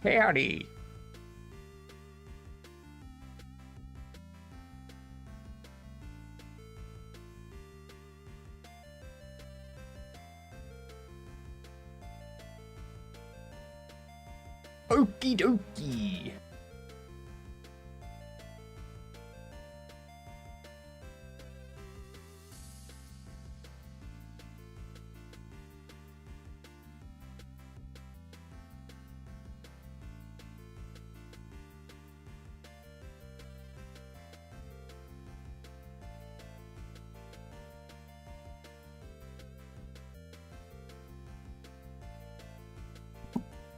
Howdy. Okie dokie.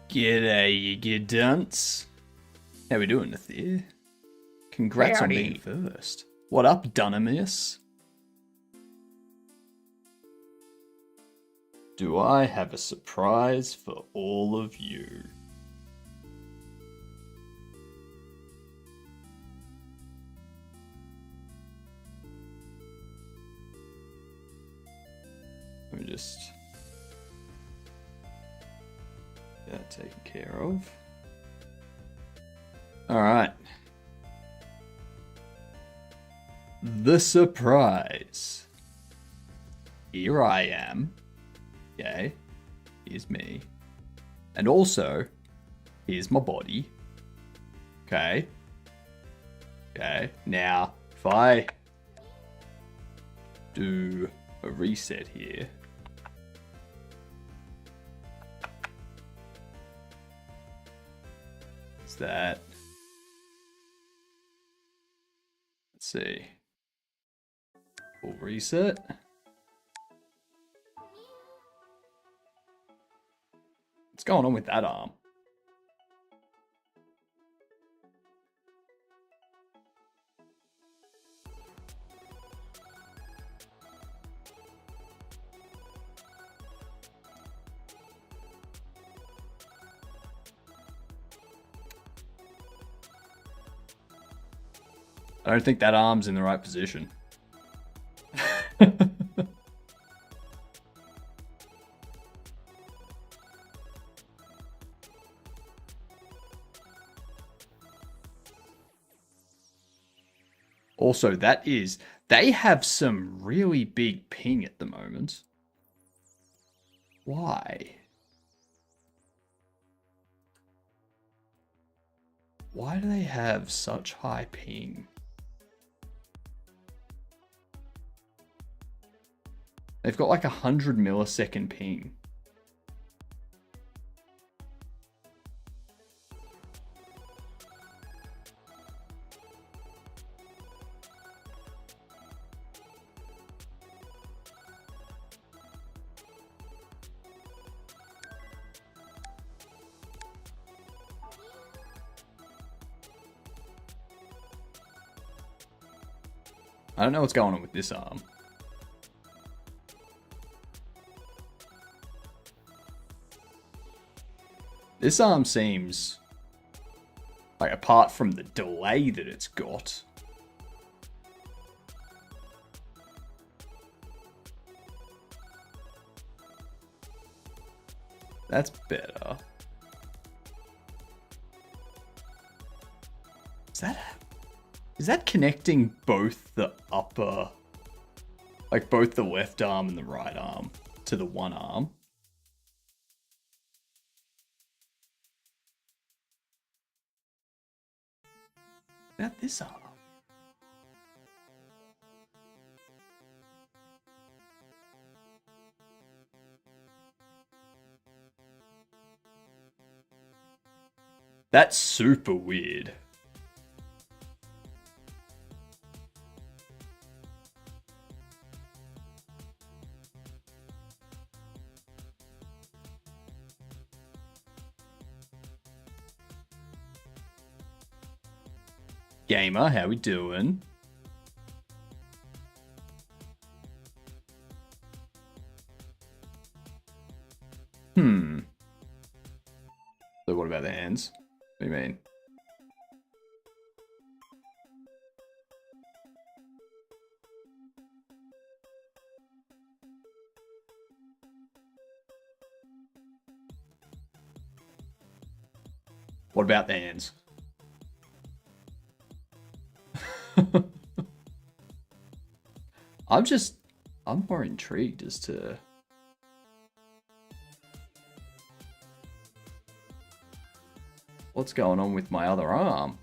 G'day, you dunce. How we doing, Nathir? Congrats on being first. What up, Dunamis? Do I have a surprise for all of you? Let me just get that taken care of. Alright. The surprise. Here I am. Okay. Here's me. And also, here's my body. Okay. Okay. Now, if I do a reset here. What's that? Let's see. Full reset. What's going on with that arm? I don't think that arm's in the right position. Also, they have some really big ping at the moment. Why? Why do they have such high ping? They've got like 100 millisecond ping. I don't know what's going on with this arm. This arm seems like, apart from the delay that it's got, that's better. Is that connecting both the upper, like both the left arm and the right arm to the one arm? About this arm? That's super weird. Gamer, how we doing? So what about the hands? What do you mean? What about the hands? I'm more intrigued as to what's going on with my other arm.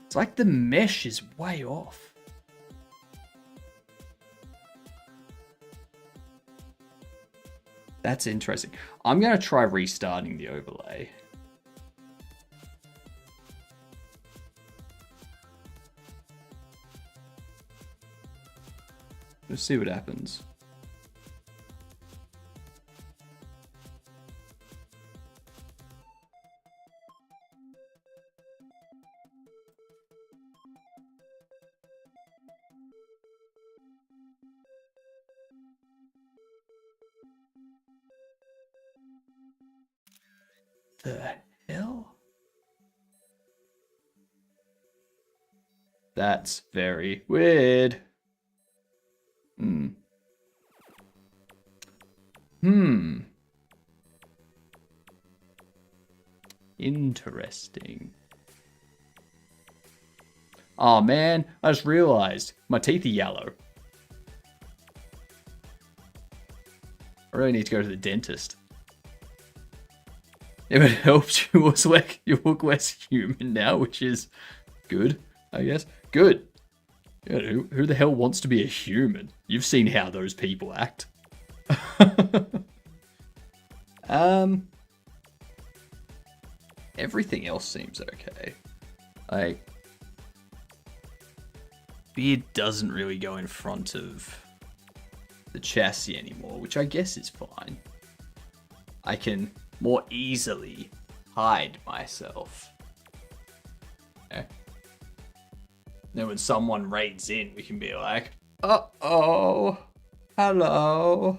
It's like the mesh is way off. That's interesting. I'm going to try restarting the overlay. Let's see what happens. The hell? That's very weird. Interesting. Oh man, I just realized my teeth are yellow. I really need to go to the dentist. If it helps, you look less human now, which is good, I guess. Good. Yeah, who the hell wants to be a human? You've seen how those people act. Everything else seems okay. Like, beard doesn't really go in front of the chassis anymore, which I guess is fine. I can more easily hide myself. Okay. Then when someone raids in, we can be like, uh-oh, hello.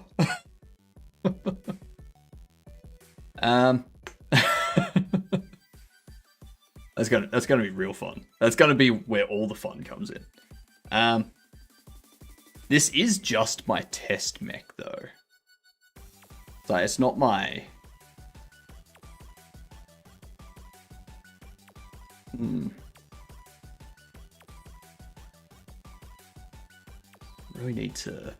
That's gonna be real fun. That's gonna be where all the fun comes in. This is just my test mech though. So it's not my... Really need to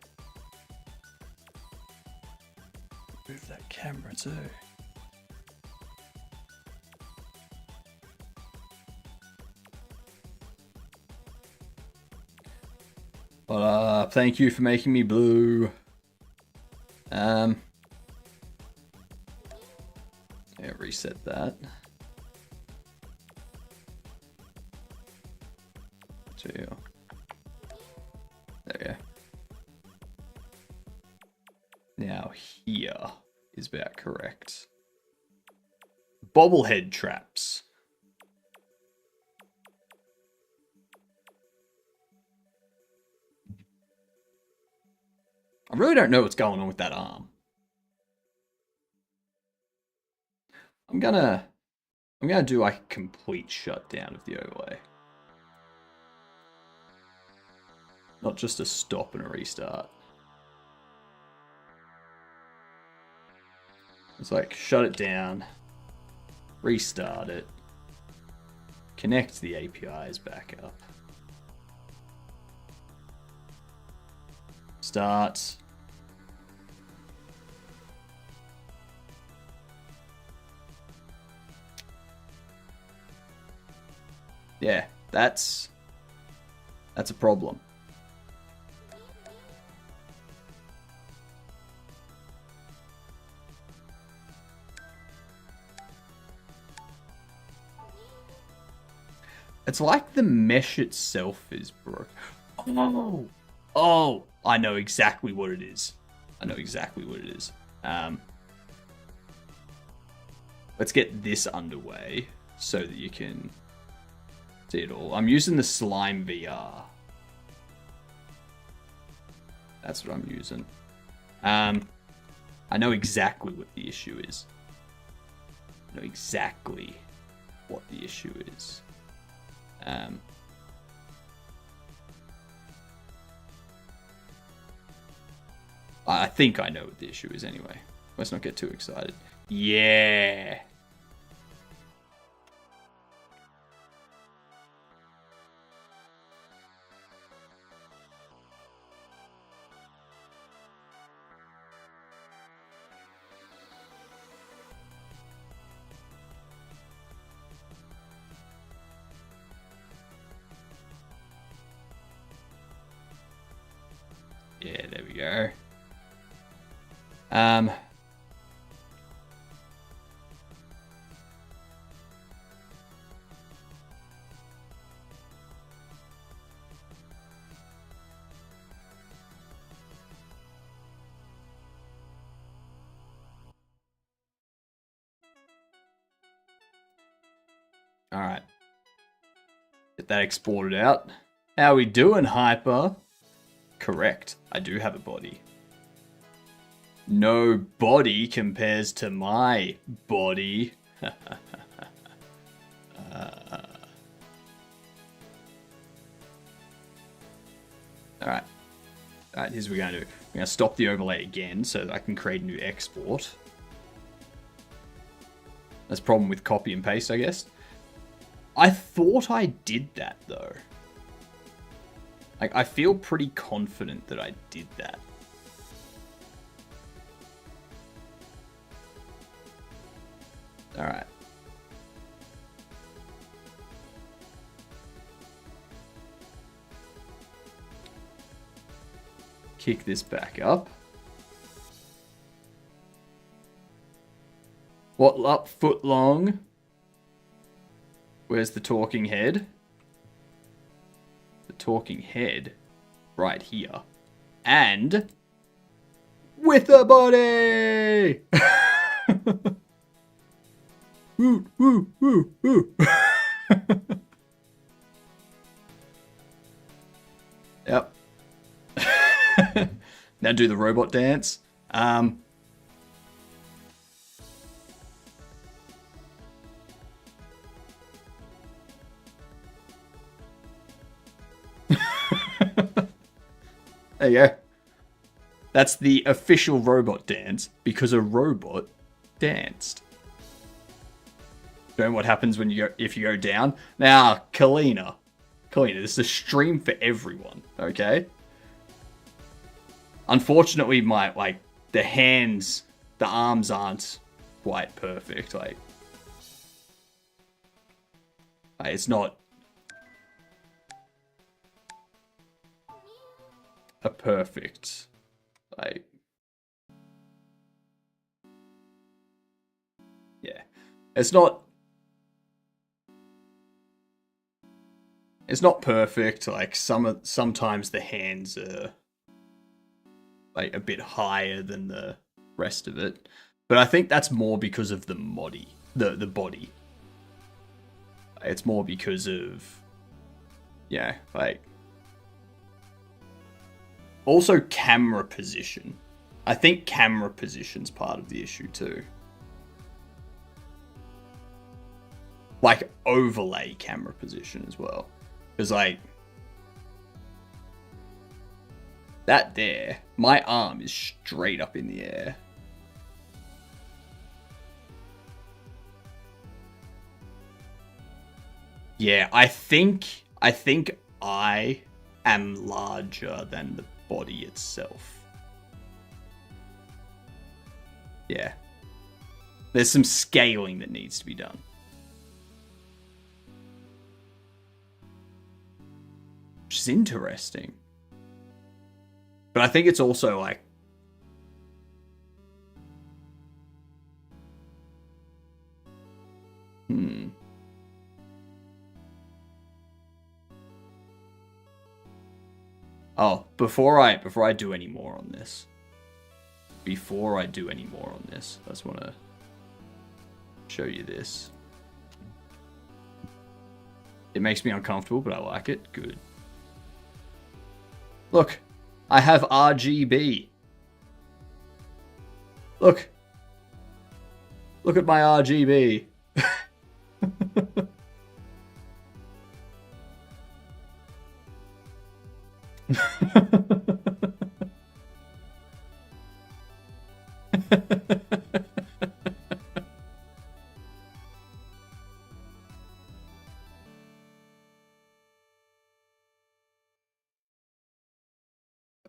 move that camera too. But thank you for making me blue. Yeah, reset that. Two. There we go. Now here is about correct. Bobblehead traps. I really don't know what's going on with that arm. I'm gonna do like a complete shutdown of the overlay. Not just a stop and a restart. It's like shut it down, restart it, connect the APIs back up. Start. Yeah, that's a problem. It's like the mesh itself is broken. Oh, I know exactly what it is. Let's get this underway so that you can see it all. I'm using the Slime VR. That's what I'm using. I know exactly what the issue is. I know exactly what the issue is. I think I know what the issue is anyway. Let's not get too excited. Yeah. Yeah, there we go. All right. Get that exported out. How we doing, Hyper? Correct. I do have a body. No body compares to my body. Alright. Alright, here's what we're going to do. We're going to stop the overlay again so that I can create a new export. That's a problem with copy and paste, I guess. I thought I did that, though. Like, I feel pretty confident that I did that. Alright. Kick this back up. What up, foot long? Where's the talking head? The talking head right here. And with a body! Woo, woo, woo, woo. Yep. Now do the robot dance. There you go. That's the official robot dance because a robot danced. Know what happens when you go if you go down? Now, Kalina, this is a stream for everyone, okay? Unfortunately, the hands, the arms aren't quite perfect. Like it's not a perfect, yeah. It's not perfect. Like sometimes the hands are like a bit higher than the rest of it, but I think that's more because of the body. It's more because of also camera position. I think camera position's part of the issue too. Like overlay camera position as well. Because that there, my arm is straight up in the air. Yeah, I think I am larger than the body itself. Yeah. There's some scaling that needs to be done. Which is interesting. But I think it's also Oh, before I do any more on this. I just want to show you this. It makes me uncomfortable, but I like it. Good. Look, I have RGB. Look. Look at my RGB.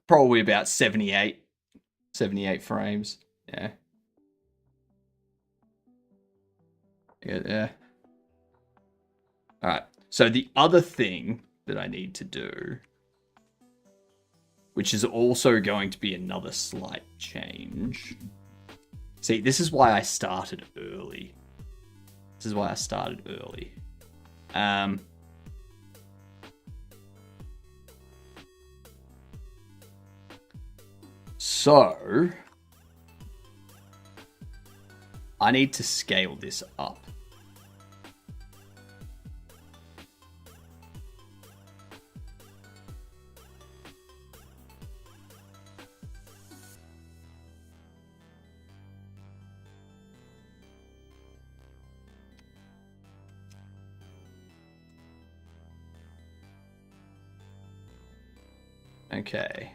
Probably about 78 frames. Yeah. Yeah. All right. So the other thing that I need to do, which is also going to be another slight change. See, this is why I started early. So I need to scale this up. Okay.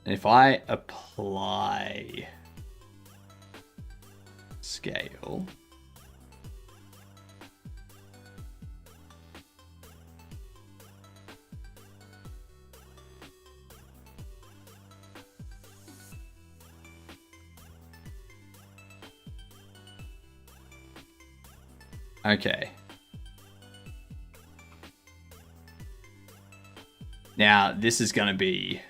And if I apply scale, okay. Now this is going to be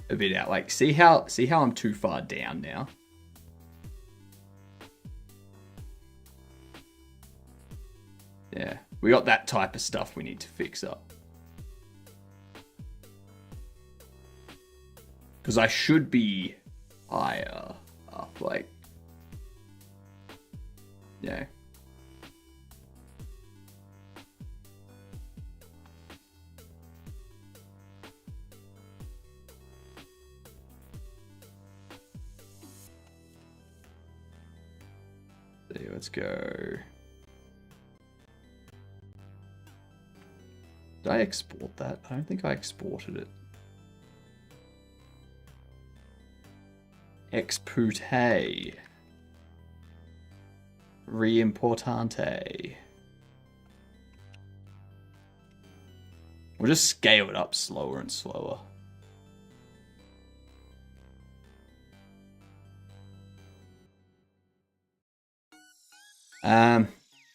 a bit out. Like, see how I'm too far down now? Yeah, we got that type of stuff we need to fix up. Because I should be higher up, like, yeah. Let's go. Did I export that? I don't think I exported it. Expute. Reimportante. We'll just scale it up slower and slower.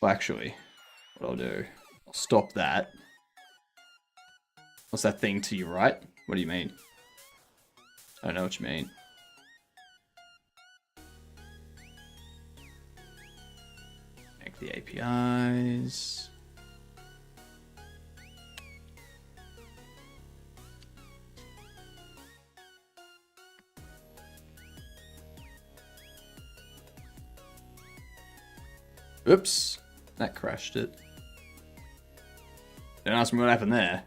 Well, actually, what I'll do, I'll stop that. What's that thing to your right? What do you mean? I don't know what you mean. Make the APIs. Oops, that crashed it. Don't ask me what happened there.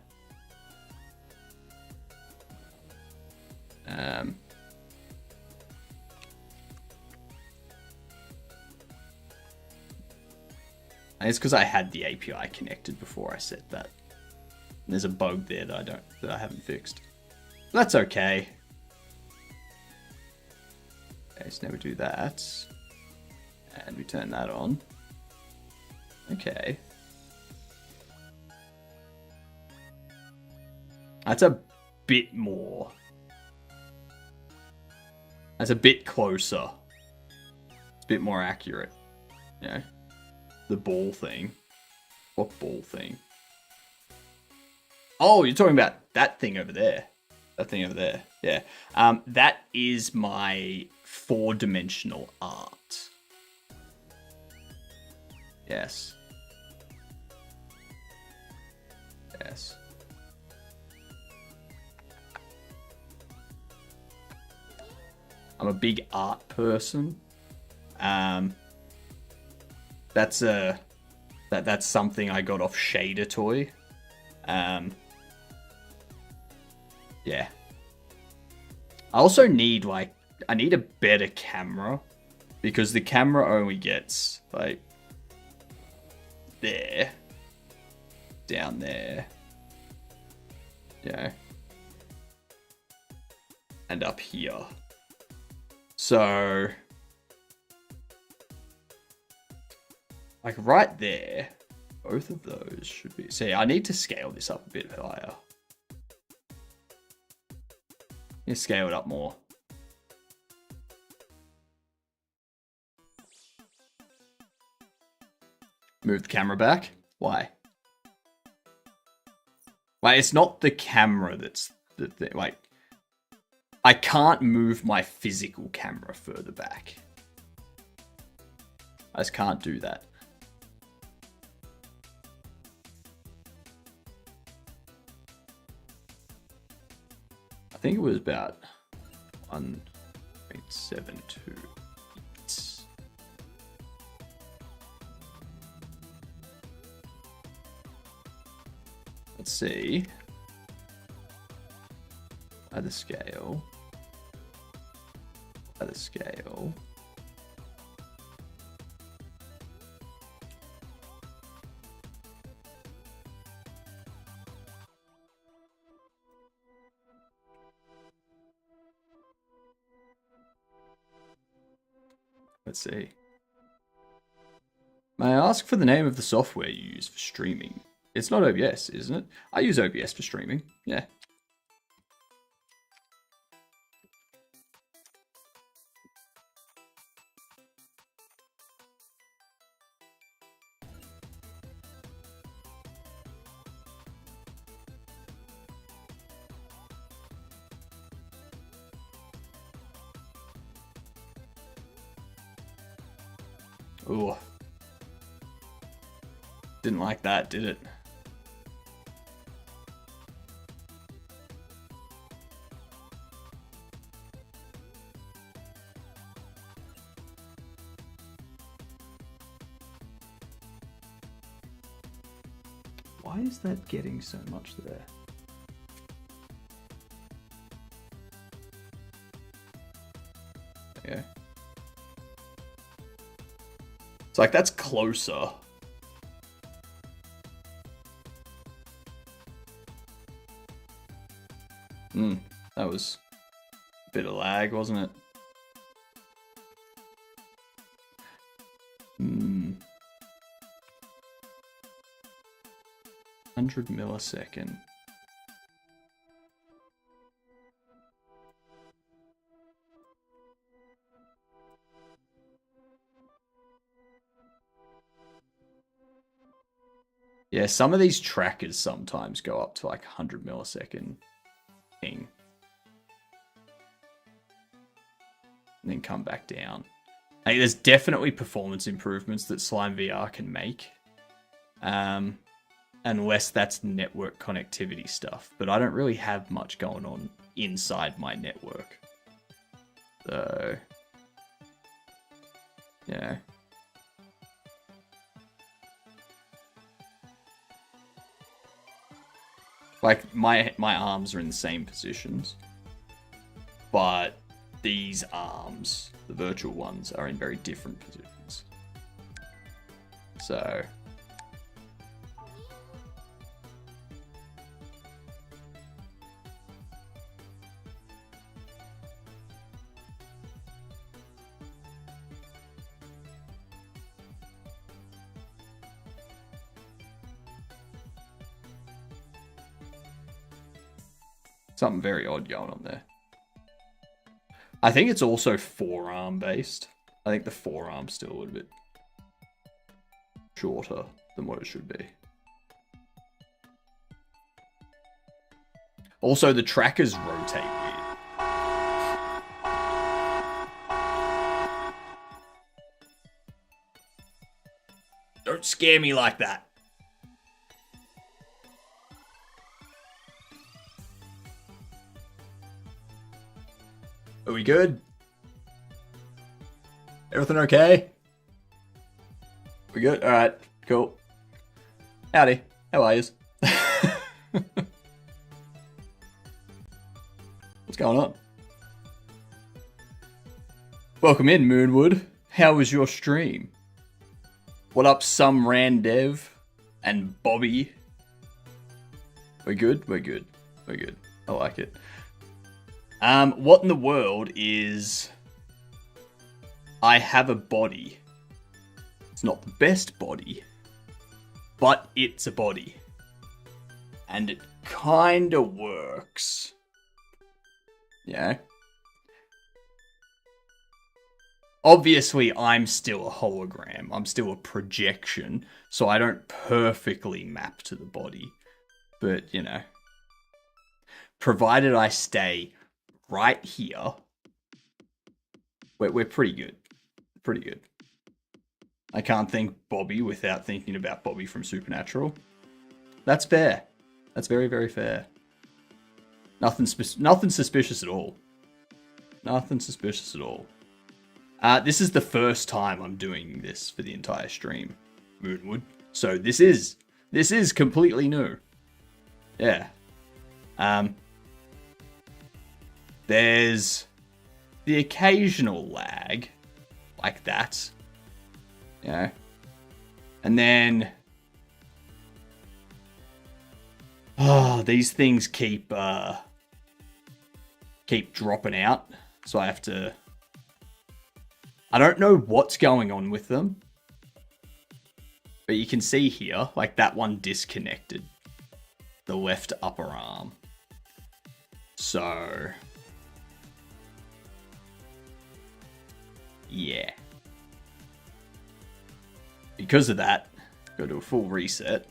It's because I had the API connected before I set that. And there's a bug there that I haven't fixed. That's okay. Okay, so now we do that. And we turn that on. Okay. That's a bit more. That's a bit closer. It's a bit more accurate. You know? The ball thing. What ball thing? Oh, you're talking about that thing over there. That thing over there. Yeah. That is my 4-dimensional art. Yes. Yes. I'm a big art person. That's something I got off Shader Toy. Yeah. I also need, like, I need a better camera. Because the camera only gets, like, there. Down there. Yeah. And up here. So, like right there, both of those should be. See, I need to scale this up a bit higher. Yeah, scale it up more. Move the camera back. Why? Like, it's not the camera that's the thing. Like, I can't move my physical camera further back. I just can't do that. I think it was about 1.72. Let's see. By the scale. By the scale. Let's see. May I ask for the name of the software you use for streaming? It's not OBS, isn't it? I use OBS for streaming. Yeah. Ooh. Didn't like that, did it? Why is that getting so much there? There you go. It's like, that's closer. That was a bit of lag, wasn't it? 100 millisecond. Yeah, some of these trackers sometimes go up to like 100 millisecond ping. And then come back down. I think there's definitely performance improvements that Slime VR can make. Unless that's network connectivity stuff. But I don't really have much going on inside my network. So, yeah. Like, my arms are in the same positions. But these arms, the virtual ones, are in very different positions. So, something very odd going on there. I think it's also forearm based. I think the forearm's still a little bit shorter than what it should be. Also, the trackers rotate weird. Don't scare me like that. Are we good? Everything okay? We good? Alright, cool. Howdy. How are yous? going on? Welcome in, Moonwood. How was your stream? What up, some Randev and Bobby? We're good? We're good. We're good. I like it. What in the world is... I have a body. It's not the best body, but it's a body. And it kinda works. Yeah. Obviously, I'm still a hologram. I'm still a projection, so I don't perfectly map to the body. But, you know. Provided I stay right here, we're pretty good. Pretty good. I can't think Bobby without thinking about Bobby from Supernatural. That's fair. That's very, very fair. Nothing suspicious at all. Nothing suspicious at all. This is the first time I'm doing this for the entire stream, Moonwood. So this is completely new. Yeah. There's the occasional lag, like that. You know? And then... these things keep dropping out. So I have to... I don't know what's going on with them. But you can see here, like that one disconnected. The left upper arm. So... yeah. Because of that, go to a full reset.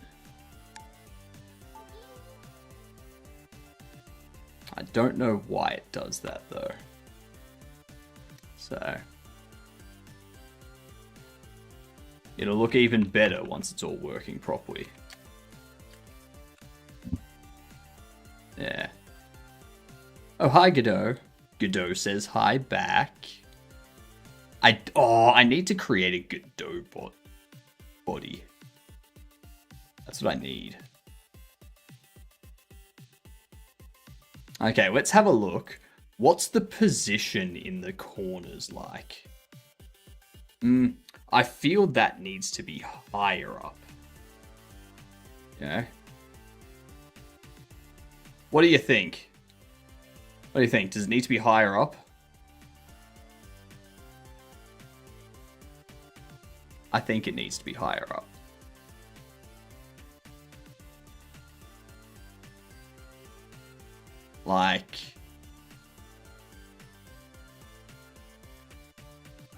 I don't know why it does that though. So it'll look even better once it's all working properly. Yeah. Oh, hi Godot. Godot says hi back. I need to create a Godot body. That's what I need. Okay, let's have a look. What's the position in the corners like? I feel that needs to be higher up. Yeah. What do you think? What do you think? Does it need to be higher up? I think it needs to be higher up. Like...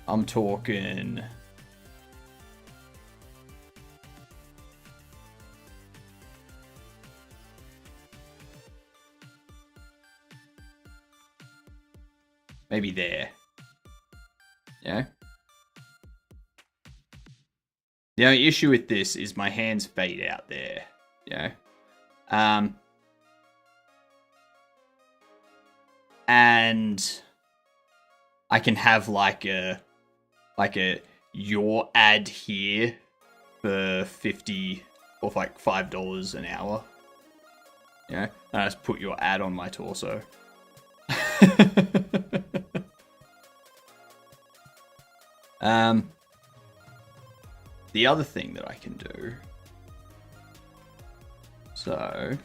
I'm talking... maybe there. Yeah? The only issue with this is my hands fade out there. Yeah. And I can have like a your ad here for 50 or like $5 an hour. Yeah. And I just put your ad on my torso. The other thing that I can do, so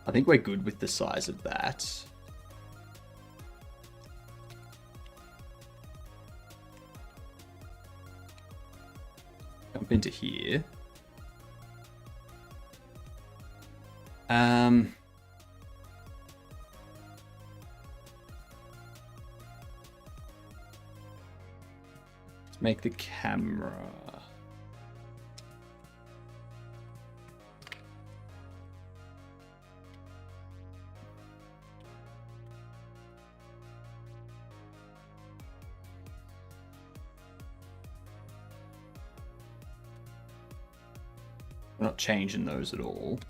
I think we're good with the size of that. Jump into here. Make the camera. We're not changing those at all.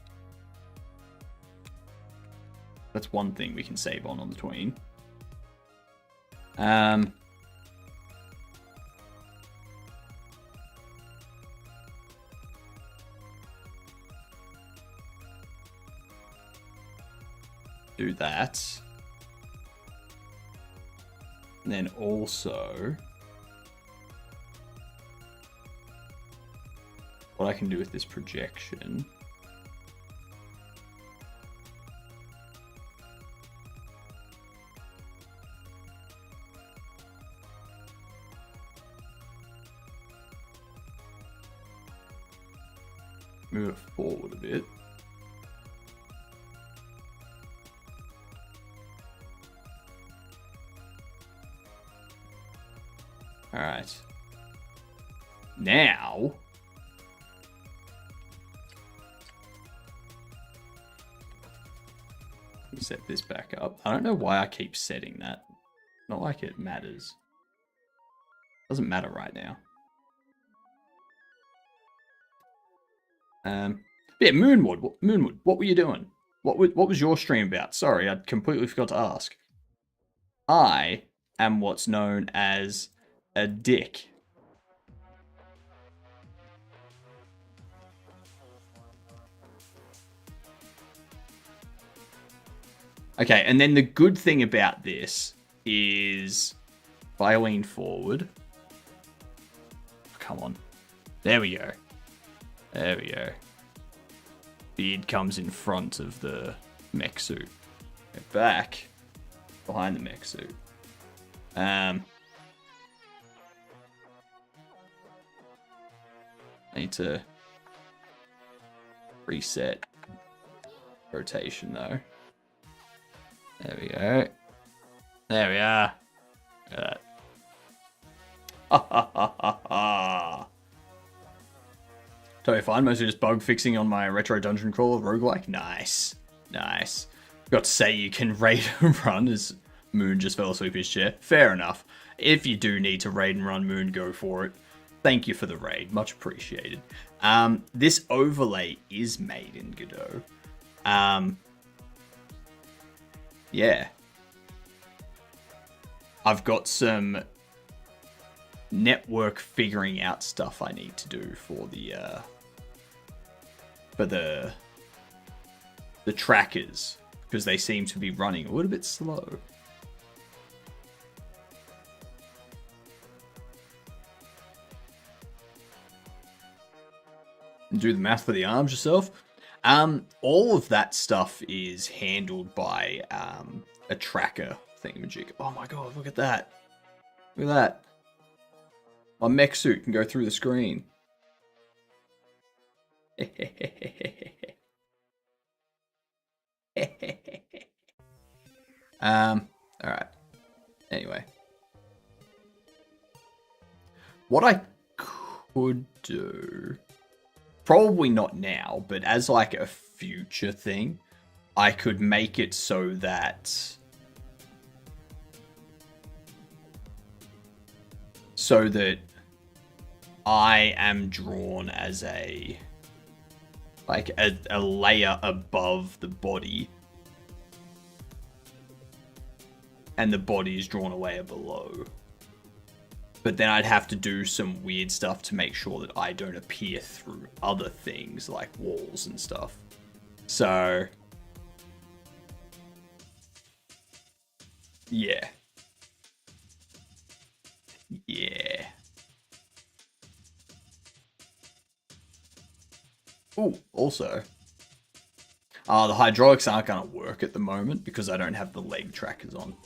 That's one thing we can save on the tween. do that. And then also, what I can do with this projection. Move it forward a bit. All right. Now, let me set this back up. I don't know why I keep setting that. Not like it matters. Doesn't matter right now. Yeah, Moonwood, what were you doing? What was your stream about? Sorry, I completely forgot to ask. I am what's known as a dick. Okay, and then the good thing about this is if I lean forward. Come on. There we go. There we go. Beard comes in front of the mech suit. Go back behind the mech suit. I need to reset rotation though. There we go. There we are. Look at that. Ha ha ha ha ha. Totally fine. Mostly just bug fixing on my retro dungeon crawler roguelike. Nice. Nice. Got to say you can raid and run as Moon just fell asleep in his chair. Fair enough. If you do need to raid and run Moon, go for it. Thank you for the raid. Much appreciated. This overlay is made in Godot. Yeah. I've got some network figuring out stuff I need to do for the trackers, because they seem to be running a little bit slow. Do the math for the arms yourself. All of that stuff is handled by a tracker thingamajig. Oh my god, look at that. Look at that. My mech suit can go through the screen. Alright. Anyway. What I could do, probably not now, but as like a future thing, I could make it so that I am drawn as a layer above the body, and the body is drawn a layer below. But then I'd have to do some weird stuff to make sure that I don't appear through other things like walls and stuff. So, yeah. Yeah. Oh, also, the hydraulics aren't going to work at the moment because I don't have the leg trackers on.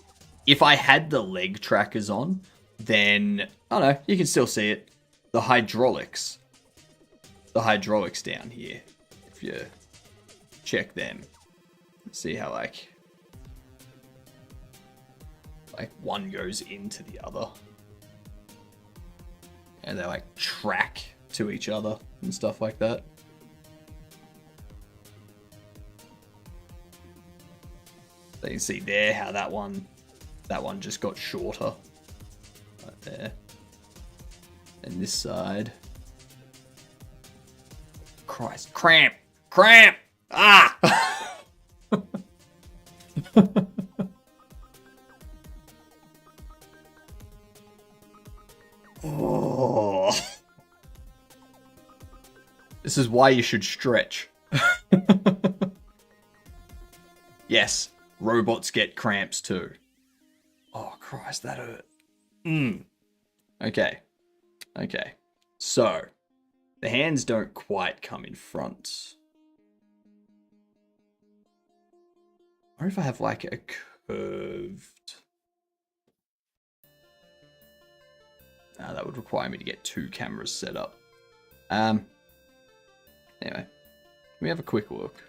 If I had the leg trackers on, then, I don't know, you can still see it. The hydraulics down here, if you check them, see how like one goes into the other. And they like track to each other and stuff like that. So you can see there how that one just got shorter. Right there. And this side. Christ. Cramp! Cramp! Ah! Oh. This is why you should stretch. Yes. Robots get cramps too. Oh, Christ, that hurt. Okay. Okay. So, the hands don't quite come in front. Or if I have like a curved... that would require me to get 2 cameras set up. Anyway, let me have a quick look.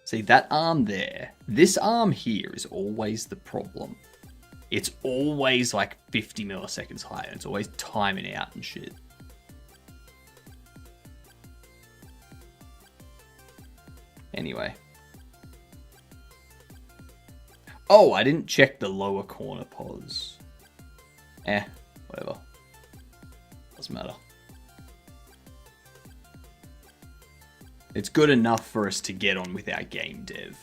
See, that arm there, this arm here is always the problem. It's always like 50 milliseconds higher. It's always timing out and shit. Anyway. Oh, I didn't check the lower corner pause. Whatever. Doesn't matter. It's good enough for us to get on with our game dev.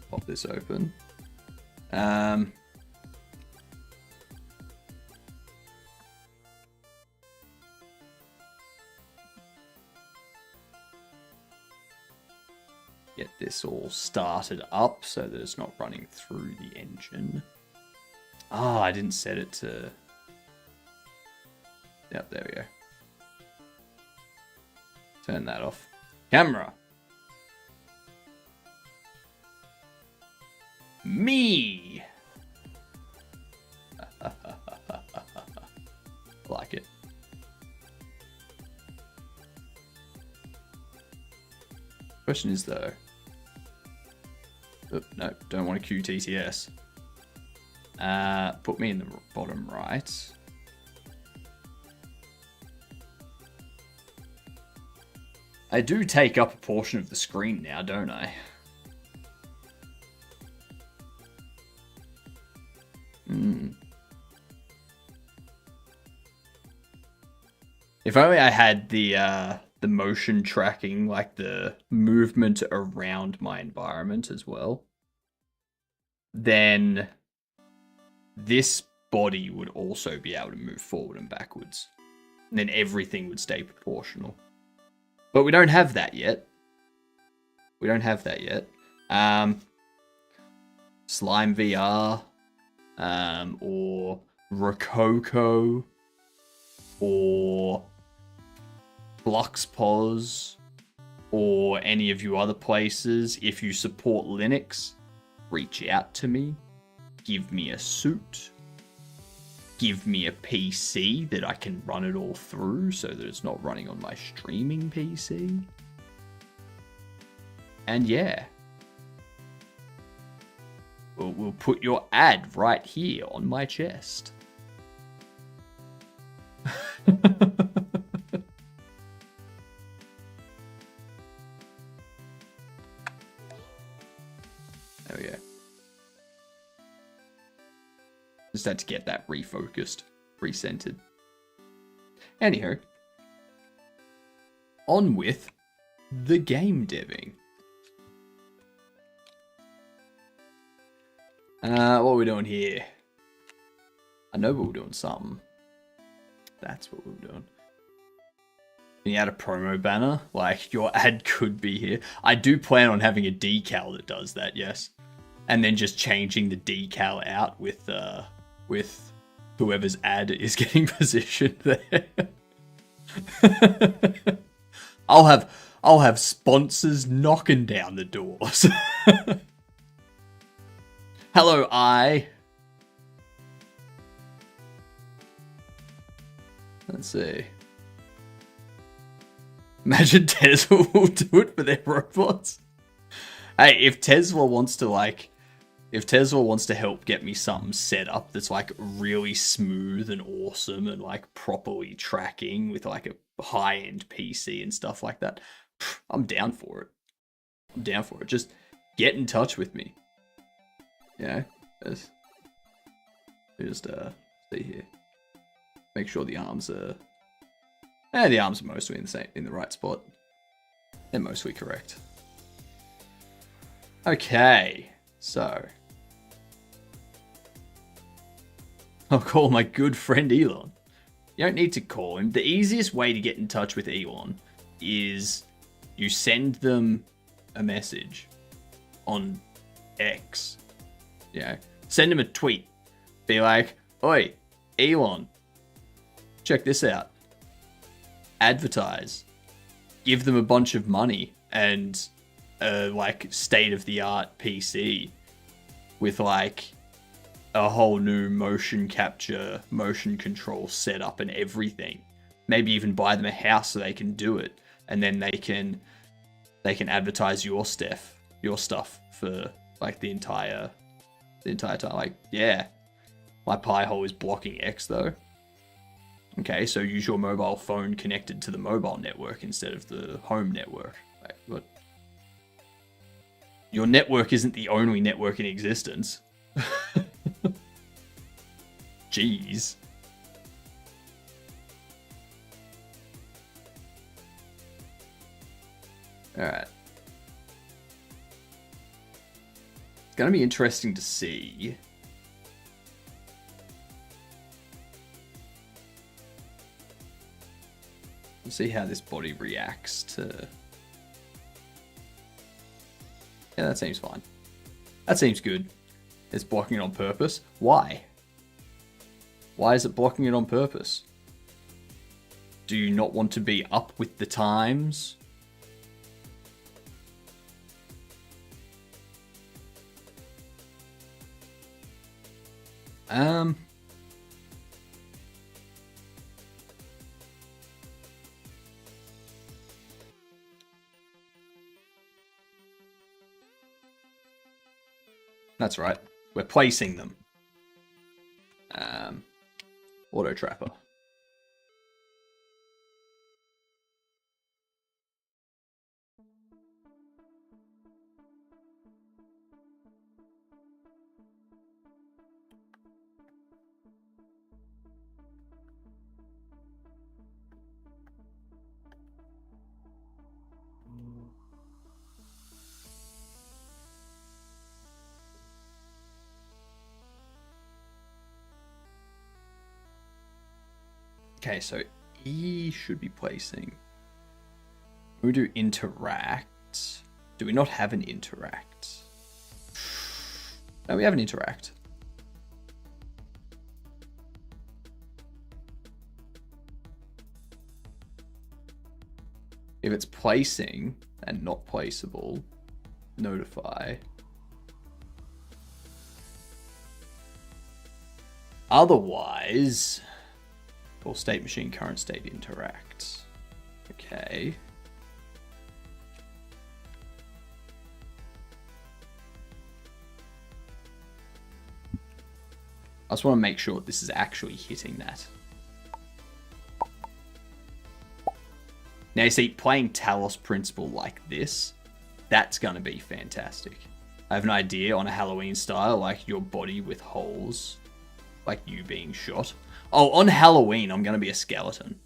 Pop this open. Get this all started up so that it's not running through the engine. Ah, I didn't set it to... Yep, there we go. Turn that off. Camera. Me. Like it. Question is though. Oh, no, don't want a QTTS. Put me in the bottom right. I do take up a portion of the screen now, don't I? If only I had the motion tracking, like the movement around my environment as well, then this body would also be able to move forward and backwards. And then everything would stay proportional. But we don't have that yet. We don't have that yet. Slime VR, or Rococo, or Fluxpos, or any of you other places. If you support Linux, reach out to me. Give me a suit. Give me a PC that I can run it all through so that it's not running on my streaming PC. And yeah. We'll put your ad right here on my chest. There we go. Just had to get that refocused, recentered. Anyhow, on with the game deving. What are we doing here? I know we were doing something. That's what we were doing. Can you add a promo banner? Like, your ad could be here. I do plan on having a decal that does that, yes. And then just changing the decal out with whoever's ad is getting positioned there. I'll have sponsors knocking down the doors. Hello, Let's see. Imagine Tesla will do it for their robots. Hey, if Tesla wants to help get me something set up that's like really smooth and awesome and like properly tracking with like a high-end PC and stuff like that, I'm down for it. I'm down for it. Just get in touch with me. You know, just see here. Make sure the arms are. The arms are mostly in the right spot. They're mostly correct. Okay, so I'll call my good friend Elon. You don't need to call him. The easiest way to get in touch with Elon is you send them a message on X. You know, send him a tweet. Be like, oi, Elon, check this out. Advertise. Give them a bunch of money and like state-of-the-art PC with like a whole new motion capture, motion control setup and everything. Maybe even buy them a house so they can do it, and then they can advertise your stuff for like the entire time. Like, yeah, my Pi hole is blocking X though. Okay, so use your mobile phone connected to the mobile network instead of the home network. Like, what? Your network isn't the only network in existence. Jeez. Alright. It's going to be interesting to see. We'll see how this body reacts to... Yeah, that seems fine. That seems good. It's blocking it on purpose. Why? Why is it blocking it on purpose? Do you not want to be up with the times? That's right. We're placing them. Auto Trapper. Okay, so E should be placing. We do interact. Do we not have an interact? No, we have an interact. If it's placing and not placeable, notify. Otherwise, or state machine current state interact. Okay. I just want to make sure this is actually hitting that. Now you see, playing Talos Principle like this, that's going to be fantastic. I have an idea on a Halloween style, like your body with holes, like you being shot. Oh, on Halloween, I'm going to be a skeleton.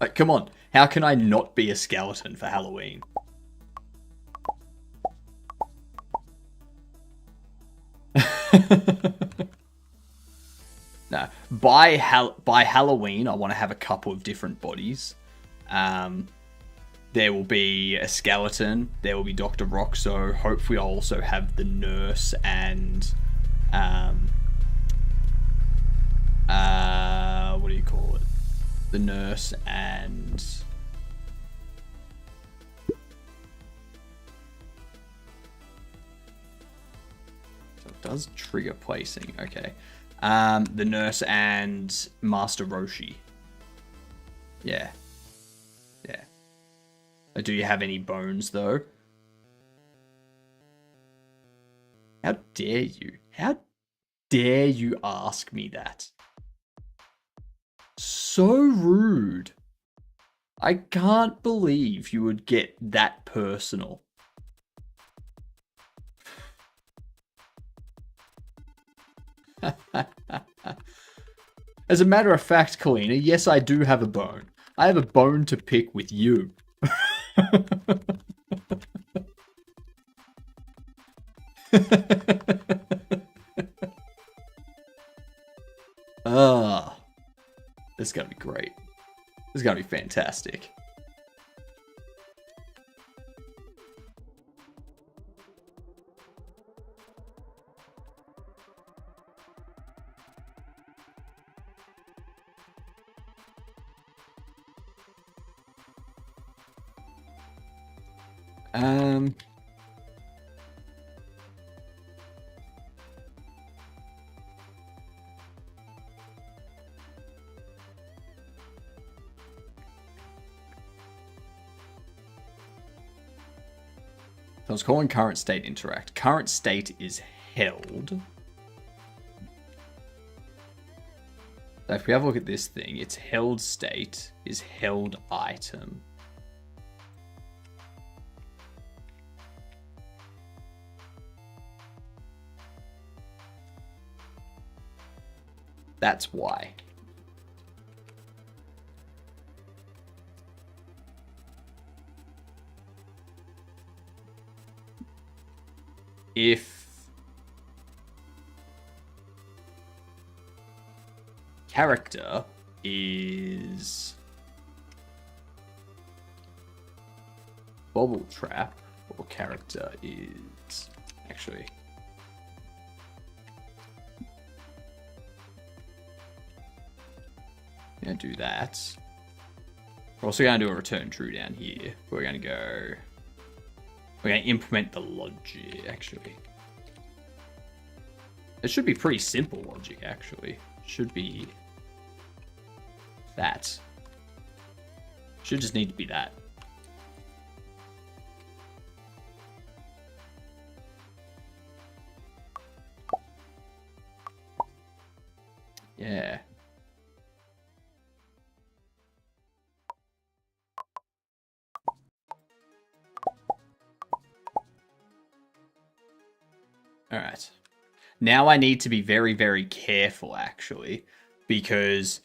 Like, come on. How can I not be a skeleton for Halloween? No. By Halloween, I want to have a couple of different bodies. There will be a skeleton. There will be Dr. Roxo. Hopefully, I'll also have the nurse and what do you call it? The nurse and so it does trigger placing. Okay, the nurse and Master Roshi. Yeah. Yeah. Do you have any bones, though? How dare you? How dare you ask me that? So rude. I can't believe you would get that personal. As a matter of fact, Kalina, yes, I do have a bone. I have a bone to pick with you. Ah, this is gonna be great. This is gonna be fantastic. So I was calling current state interact. Current state is held. So if we have a look at this thing, its held state is held item. That's why. If character is Bobble Trap, or character is actually gonna do that. We're also gonna do a return true down here. We're gonna implement the logic, actually. It should be pretty simple logic, actually. Should be that. Should just need to be that. Yeah. All right. Now I need to be very, very careful, actually, because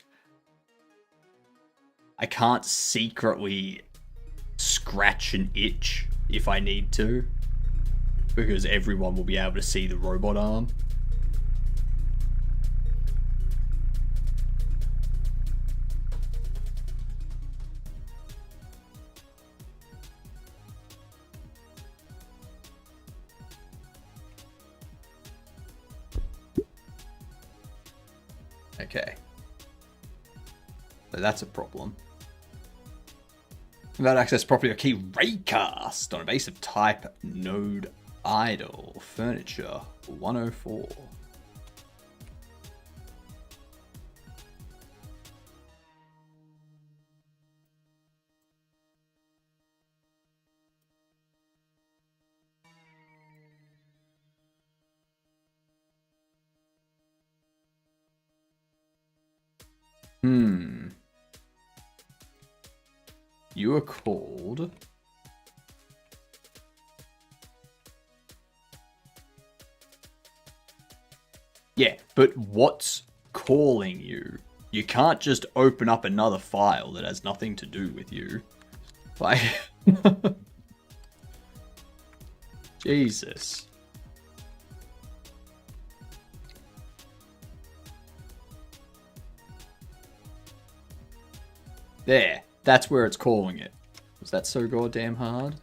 I can't secretly scratch an itch if I need to, because everyone will be able to see the robot arm. Okay. So that's a problem. Without access property or key raycast on a base of type node idle furniture 104. You are called yeah, but what's calling you? You can't just open up another file that has nothing to do with you. Like Jesus. There. That's where it's calling it. Was that so goddamn hard?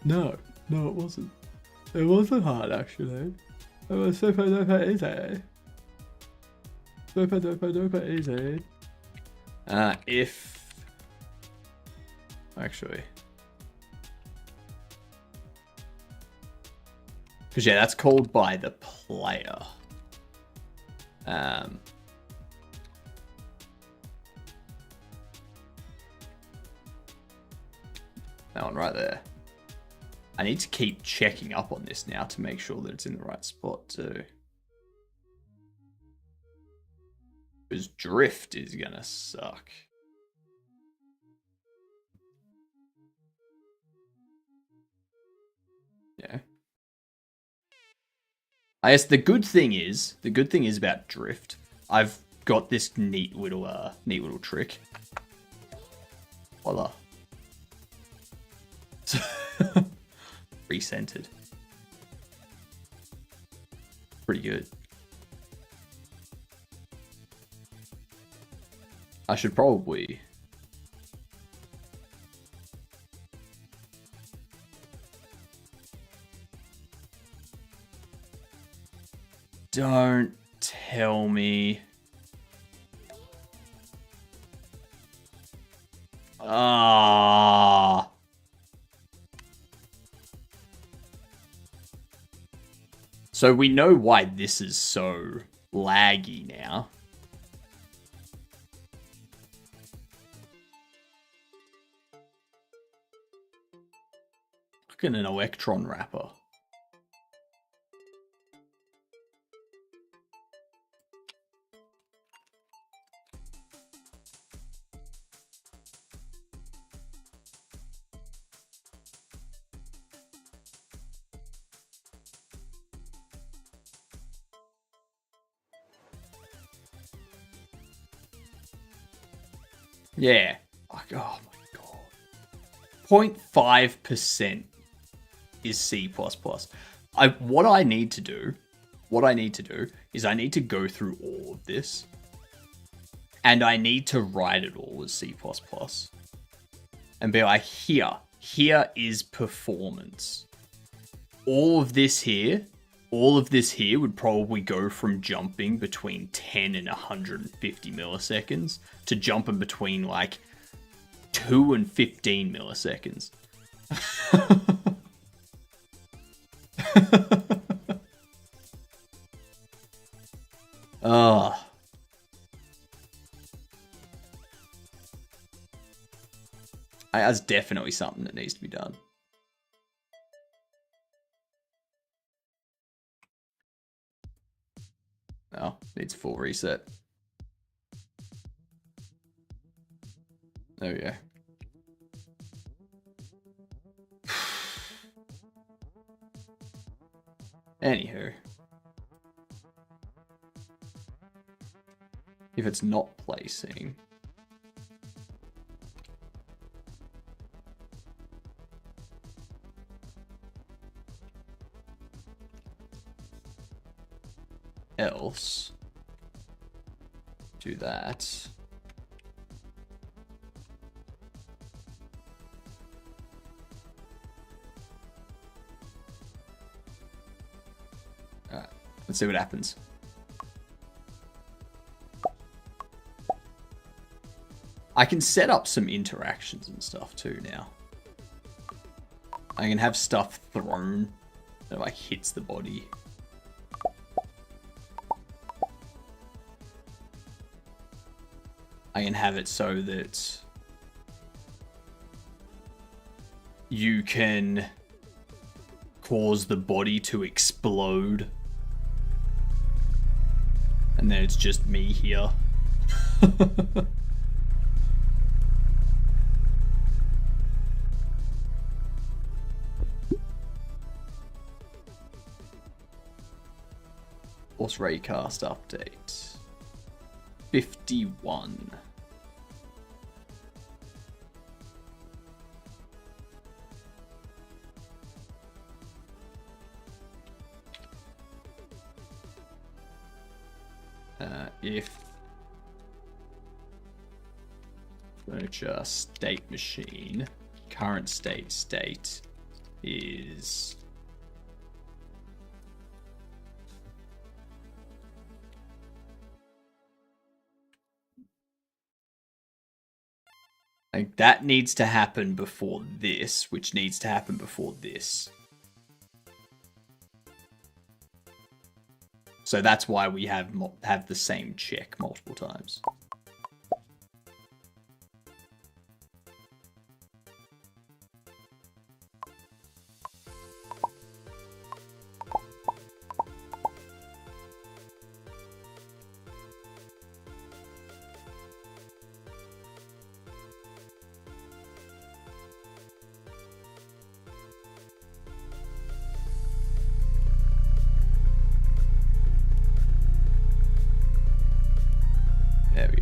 No, it wasn't. It wasn't hard, actually. It was super duper easy. Super duper duper easy. If... Actually... Because yeah, that's called by the player. That one right there. I need to keep checking up on this now to make sure that it's in the right spot too. Because drift is gonna suck. Yeah. I guess the good thing is about drift, I've got this neat little trick. Voila. Recentered. Pretty good. I should probably... Don't tell me. Ah. So we know why this is so laggy now. Look at an electron wrapper. Yeah. Oh my god. 0.5% is C++. What I need to do is I need to go through all of this and I need to write it all as C++ and be like, here is performance. All of this here would probably go from jumping between 10 and 150 milliseconds to jumping between like 2 and 15 milliseconds. Oh. That's definitely something that needs to be done. Oh, needs a full reset. There we go. Anywho. If it's not placing... else... do that... Alright, let's see what happens. I can set up some interactions and stuff too now. I can have stuff thrown that like hits the body. I can have it so that you can cause the body to explode. And then it's just me here. Force Raycast update. 51. If furniture state machine current state is like that needs to happen before this, which needs to happen before this. So that's why we have the same check multiple times. There we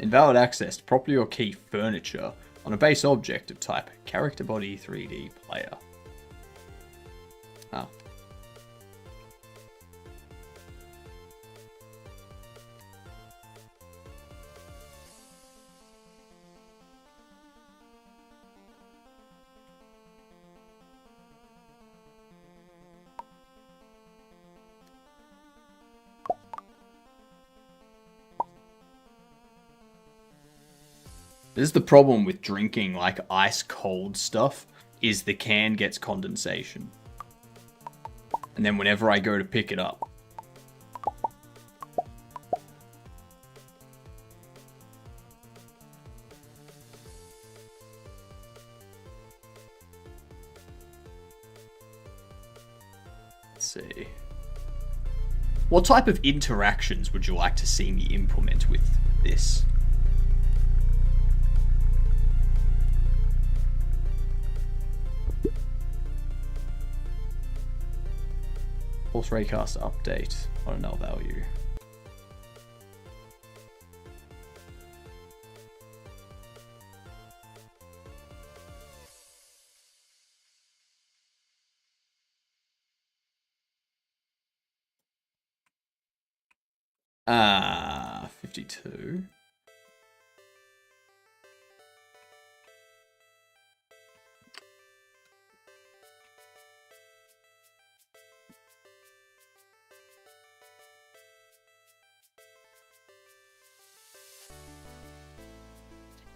Invalid access to property or key furniture on a base object of type character body 3D player. Oh. This is the problem with drinking like ice cold stuff, is the can gets condensation. And then whenever I go to pick it up, let's see. What type of interactions would you like to see me implement with this? Force Raycast update on a null value. Ah, 52.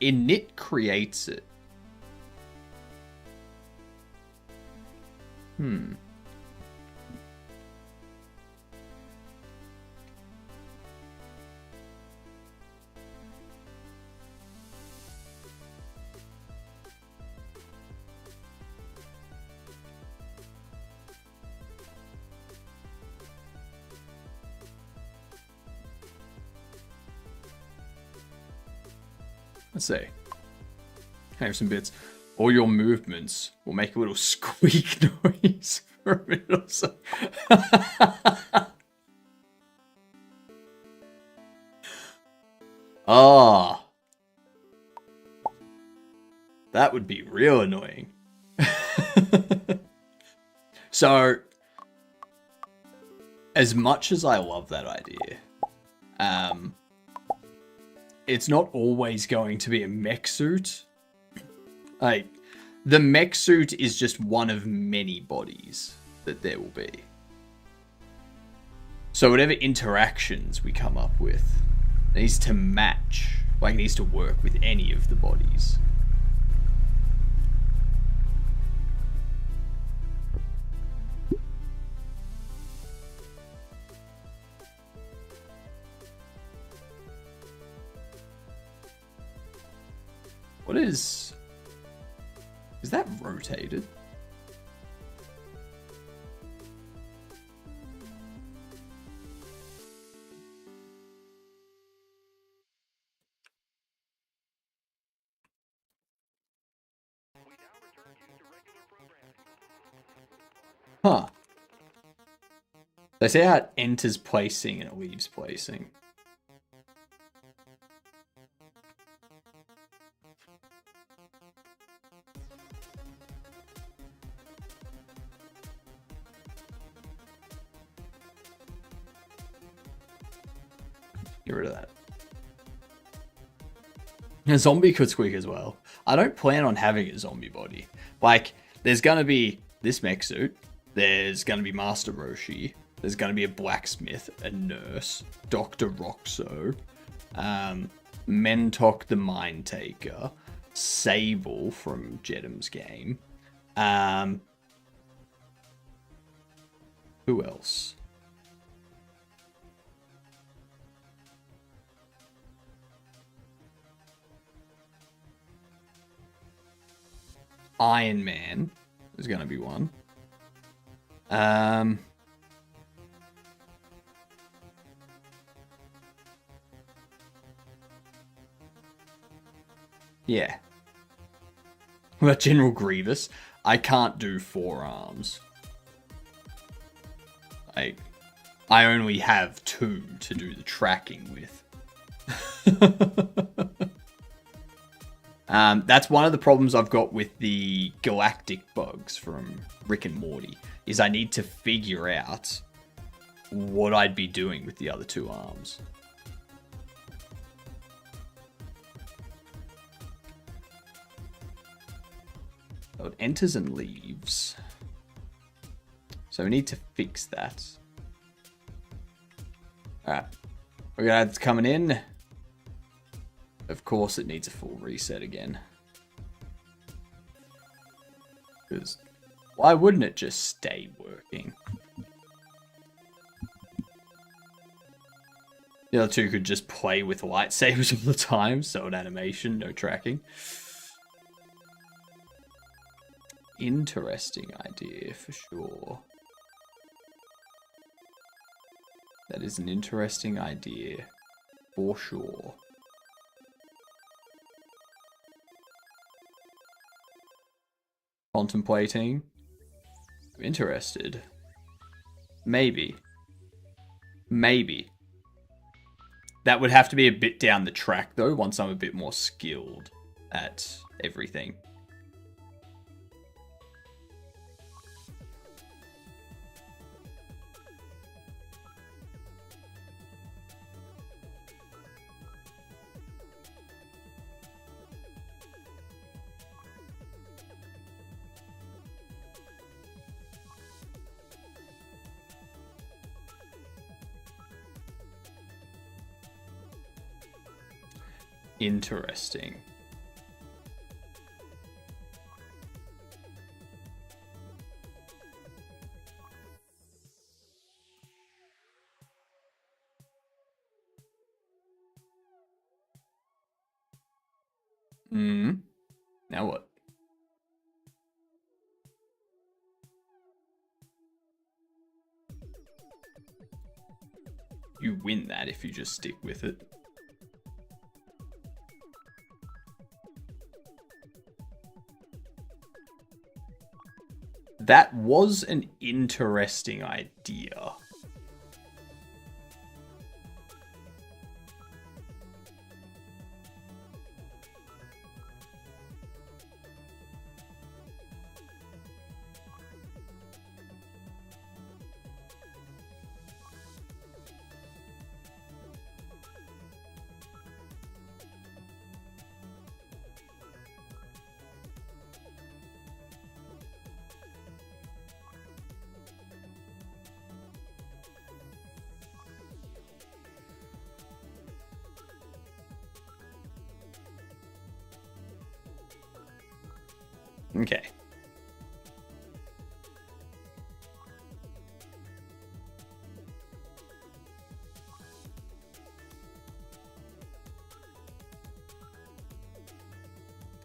Init creates it. Let's see. Have some bits. All your movements will make a little squeak noise for a minute or so. Ah. That would be real annoying. So, as much as I love that idea, it's not always going to be a mech suit. Like, the mech suit is just one of many bodies that there will be. So whatever interactions we come up with needs to match, like needs to work with any of the bodies. What is that rotated? Huh. They say how it enters placing and it leaves placing. Get rid of that. A zombie could squeak as well. I don't plan on having a zombie body. Like, there's gonna be this mech suit. There's gonna be Master Roshi. There's gonna be a blacksmith, a nurse, Dr. Roxo, Mentok the Mind Taker, Sable from Jedham's game. Who else? Iron Man is going to be one. Yeah. What about General Grievous? I can't do 4 arms. I only have 2 to do the tracking with. That's one of the problems I've got with the galactic bugs from Rick and Morty, is I need to figure out what I'd be doing with the other 2 arms. So it enters and leaves. So we need to fix that. Alright. We're gonna have it coming in. Of course it needs a full reset again. Because why wouldn't it just stay working? The other 2 could just play with lightsabers all the time, so an animation, no tracking. Interesting idea, for sure. That is an interesting idea, for sure. Contemplating. I'm interested. Maybe. Maybe. That would have to be a bit down the track, though, once I'm a bit more skilled at everything. Interesting. Now what? You win that if you just stick with it. That was an interesting idea. Okay.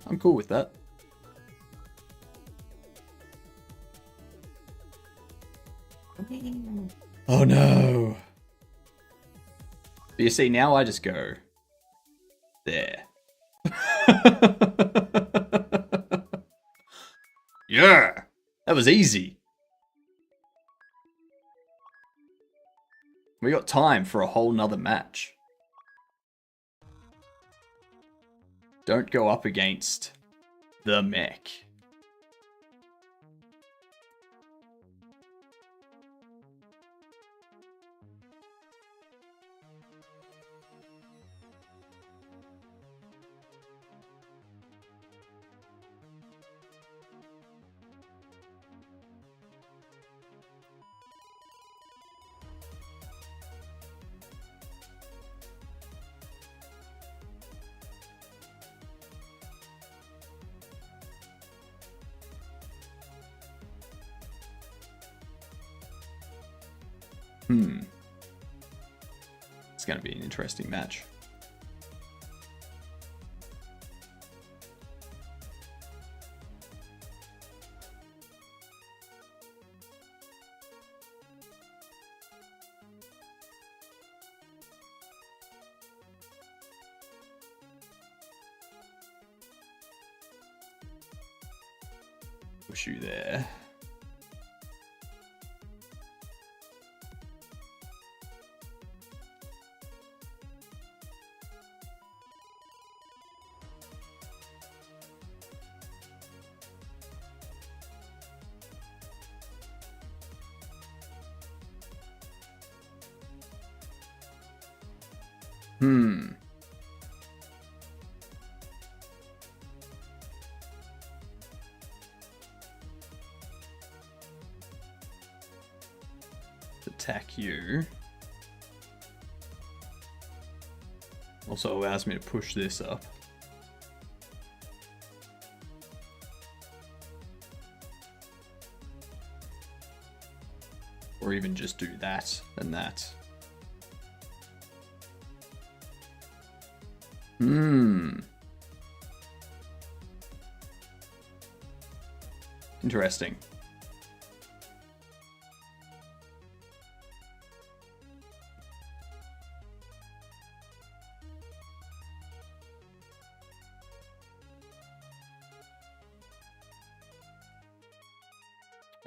I'm cool with that. Oh no. But you see, now I just go there. Yeah, that was easy. We got time for a whole nother match. Don't go up against the mech. It's going to be an interesting match. Push you there. Hmm. Attack you. Also allows me to push this up. Or even just do that and that. Interesting.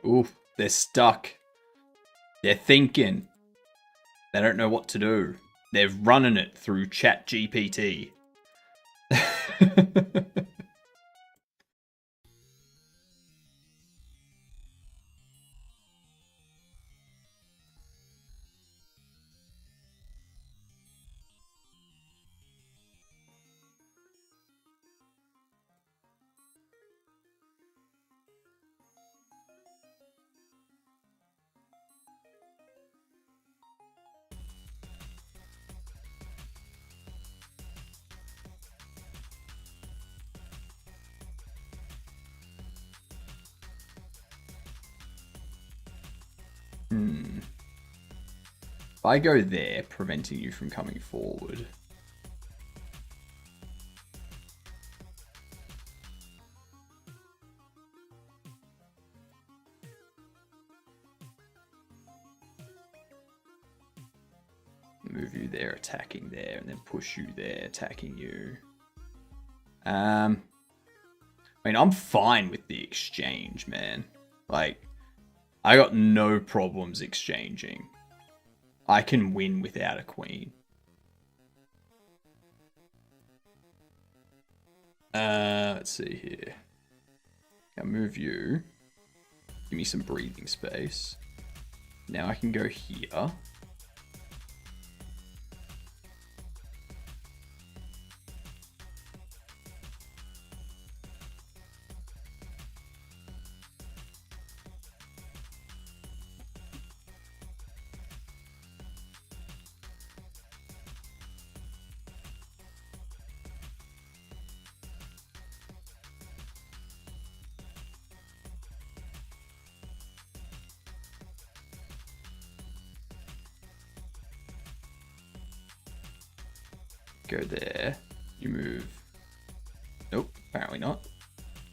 Oof, they're stuck. They're thinking. They don't know what to do. They're running it through Chat GPT. If I go there, preventing you from coming forward. Move you there, attacking there, and then push you there, attacking you. I mean, I'm fine with the exchange, man. Like, I got no problems exchanging. I can win without a queen. Let's see here. I'll move you. Give me some breathing space. Now I can go here. Go there. You move. Nope, apparently not.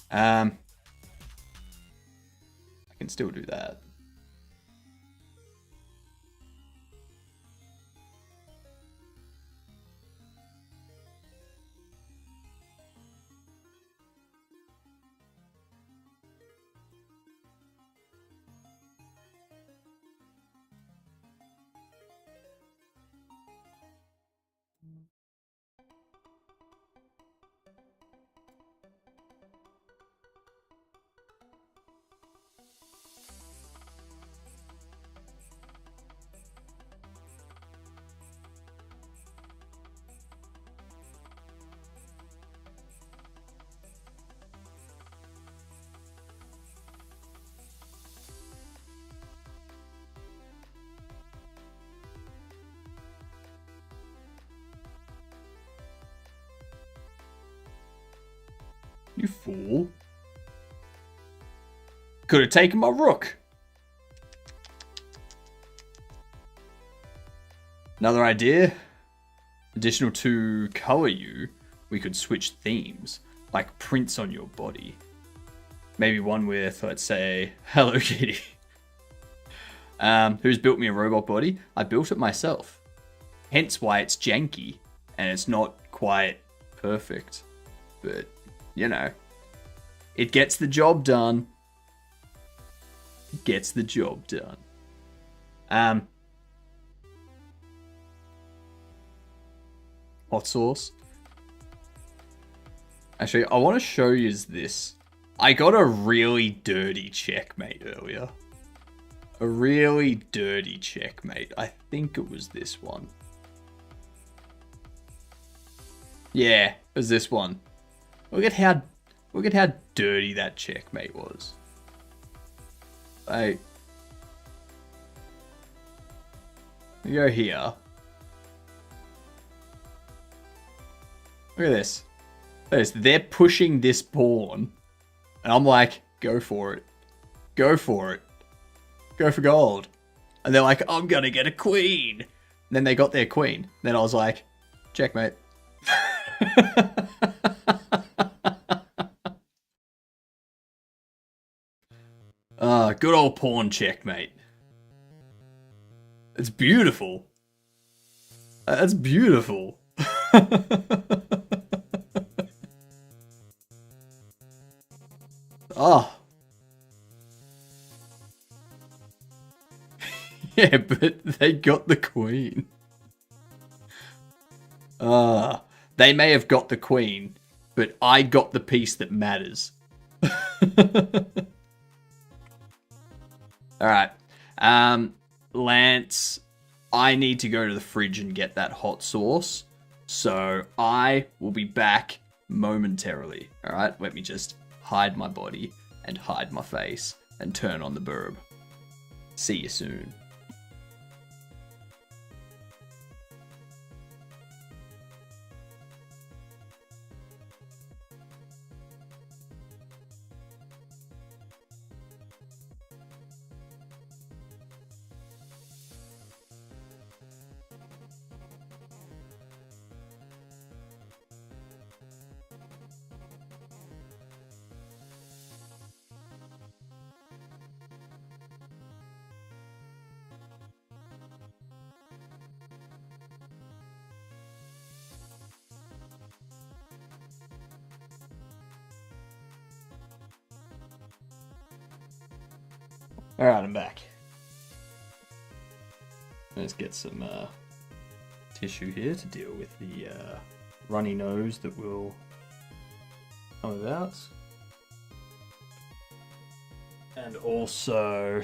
I can still do that. You fool. Could have taken my rook. Another idea. Additional to color you, we could switch themes, like prints on your body. Maybe one with, let's say, Hello Kitty. Who's built me a robot body? I built it myself. Hence why it's janky, and it's not quite perfect. But, you know, it gets the job done. It gets the job done. Hot sauce. Actually, I want to show you this. I got a really dirty checkmate earlier. A really dirty checkmate. I think it was this one. Yeah, it was this one. Look at how dirty that checkmate was. Like, you go here. Look at this. Look at this. They're pushing this pawn, and I'm like, go for it. Go for it. Go for gold. And they're like, I'm gonna get a queen. And then they got their queen. Then I was like, checkmate. Good old pawn checkmate. It's beautiful. That's beautiful. Oh. Yeah, but they got the queen. They may have got the queen, but I got the piece that matters. Alright. Lance, I need to go to the fridge and get that hot sauce. So I will be back momentarily. Alright, let me just hide my body and hide my face and turn on the burb. See you soon. Alright, I'm back. Let's get some tissue here to deal with the runny nose that will come about. And also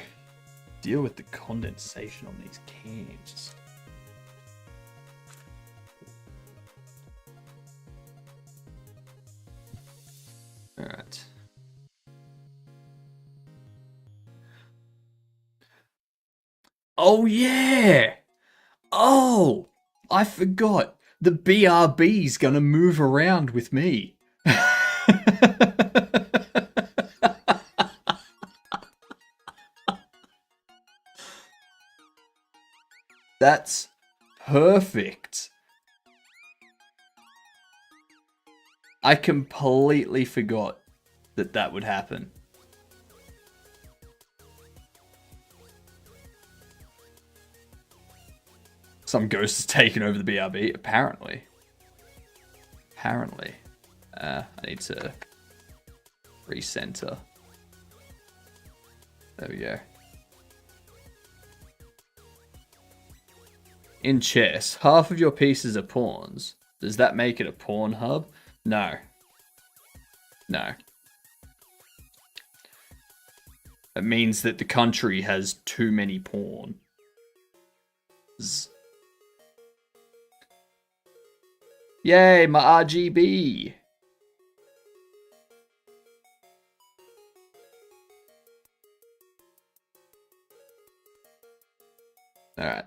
deal with the condensation on these cans. Alright. Oh, yeah! Oh! I forgot. The BRB's gonna move around with me. That's perfect. I completely forgot that that would happen. Some ghost has taken over the BRB, apparently. Apparently. I need to recenter. There we go. In chess, half of your pieces are pawns. Does that make it a pawn hub? No. No. It means that the country has too many pawns. Yay, my RGB! Alright.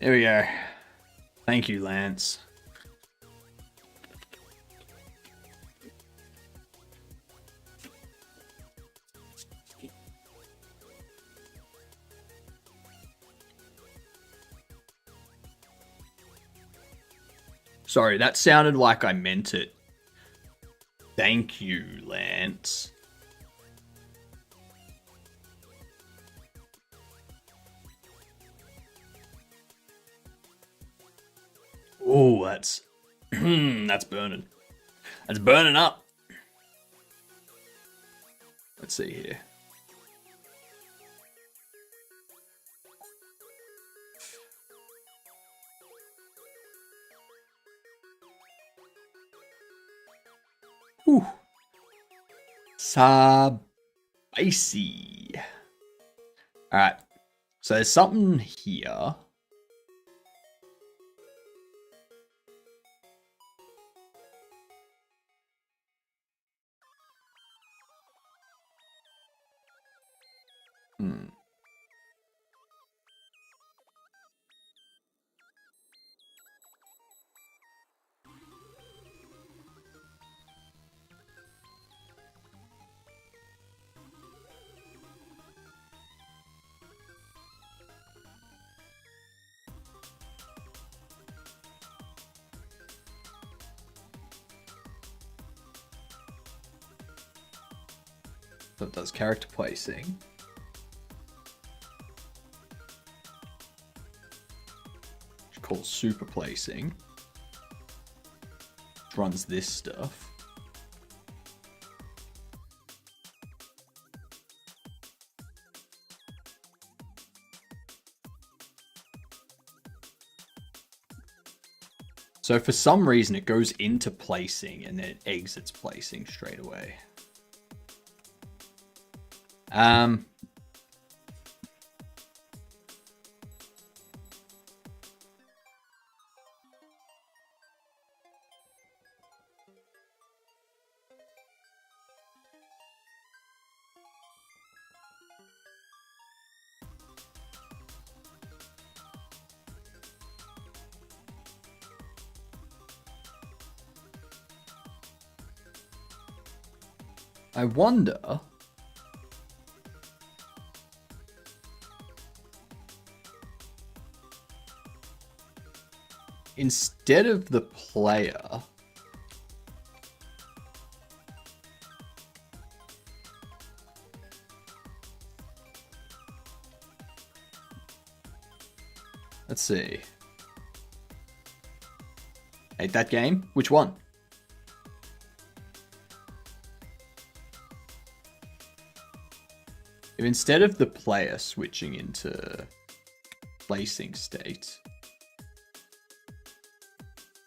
There we go. Thank you, Lance. Sorry, that sounded like I meant it. Thank you, Lance. Oh, that's that's burning. That's burning up. Let's see here. Whew. Spicy. Alright. So there's something here. Hmm. So it does character placing. It's called super placing. Which runs this stuff. So for some reason it goes into placing and then it exits placing straight away. I wonder instead of the player, let's see. Hate that game? Which one? If instead of the player switching into placing state,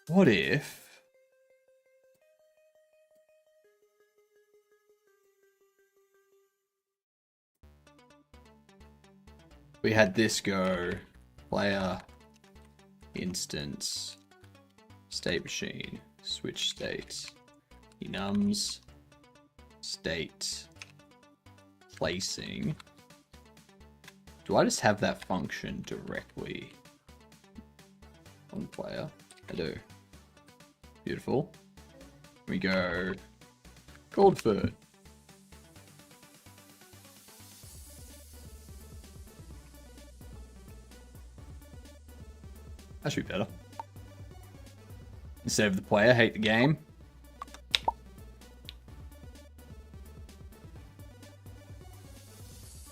what if we had this go player instance state machine switch state enums state placing. Do I just have that function directly on player? I do. Beautiful. We go Goldford. That should be better. Instead of the player, hate the game.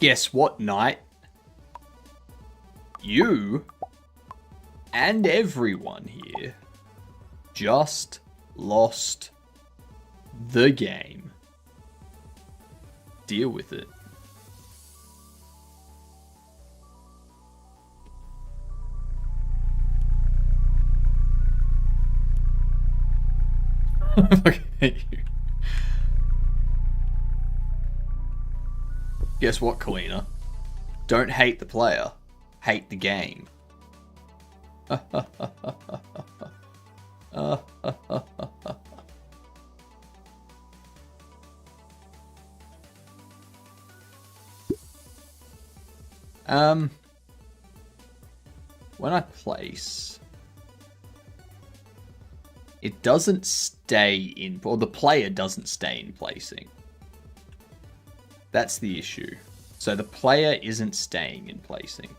Guess what, Knight? You and everyone here just lost the game. Deal with it. Okay. Guess what, Kalina? Don't hate the player. Hate the game. When I place, it doesn't stay in, or the player doesn't stay in placing. That's the issue. So the player isn't staying in placing.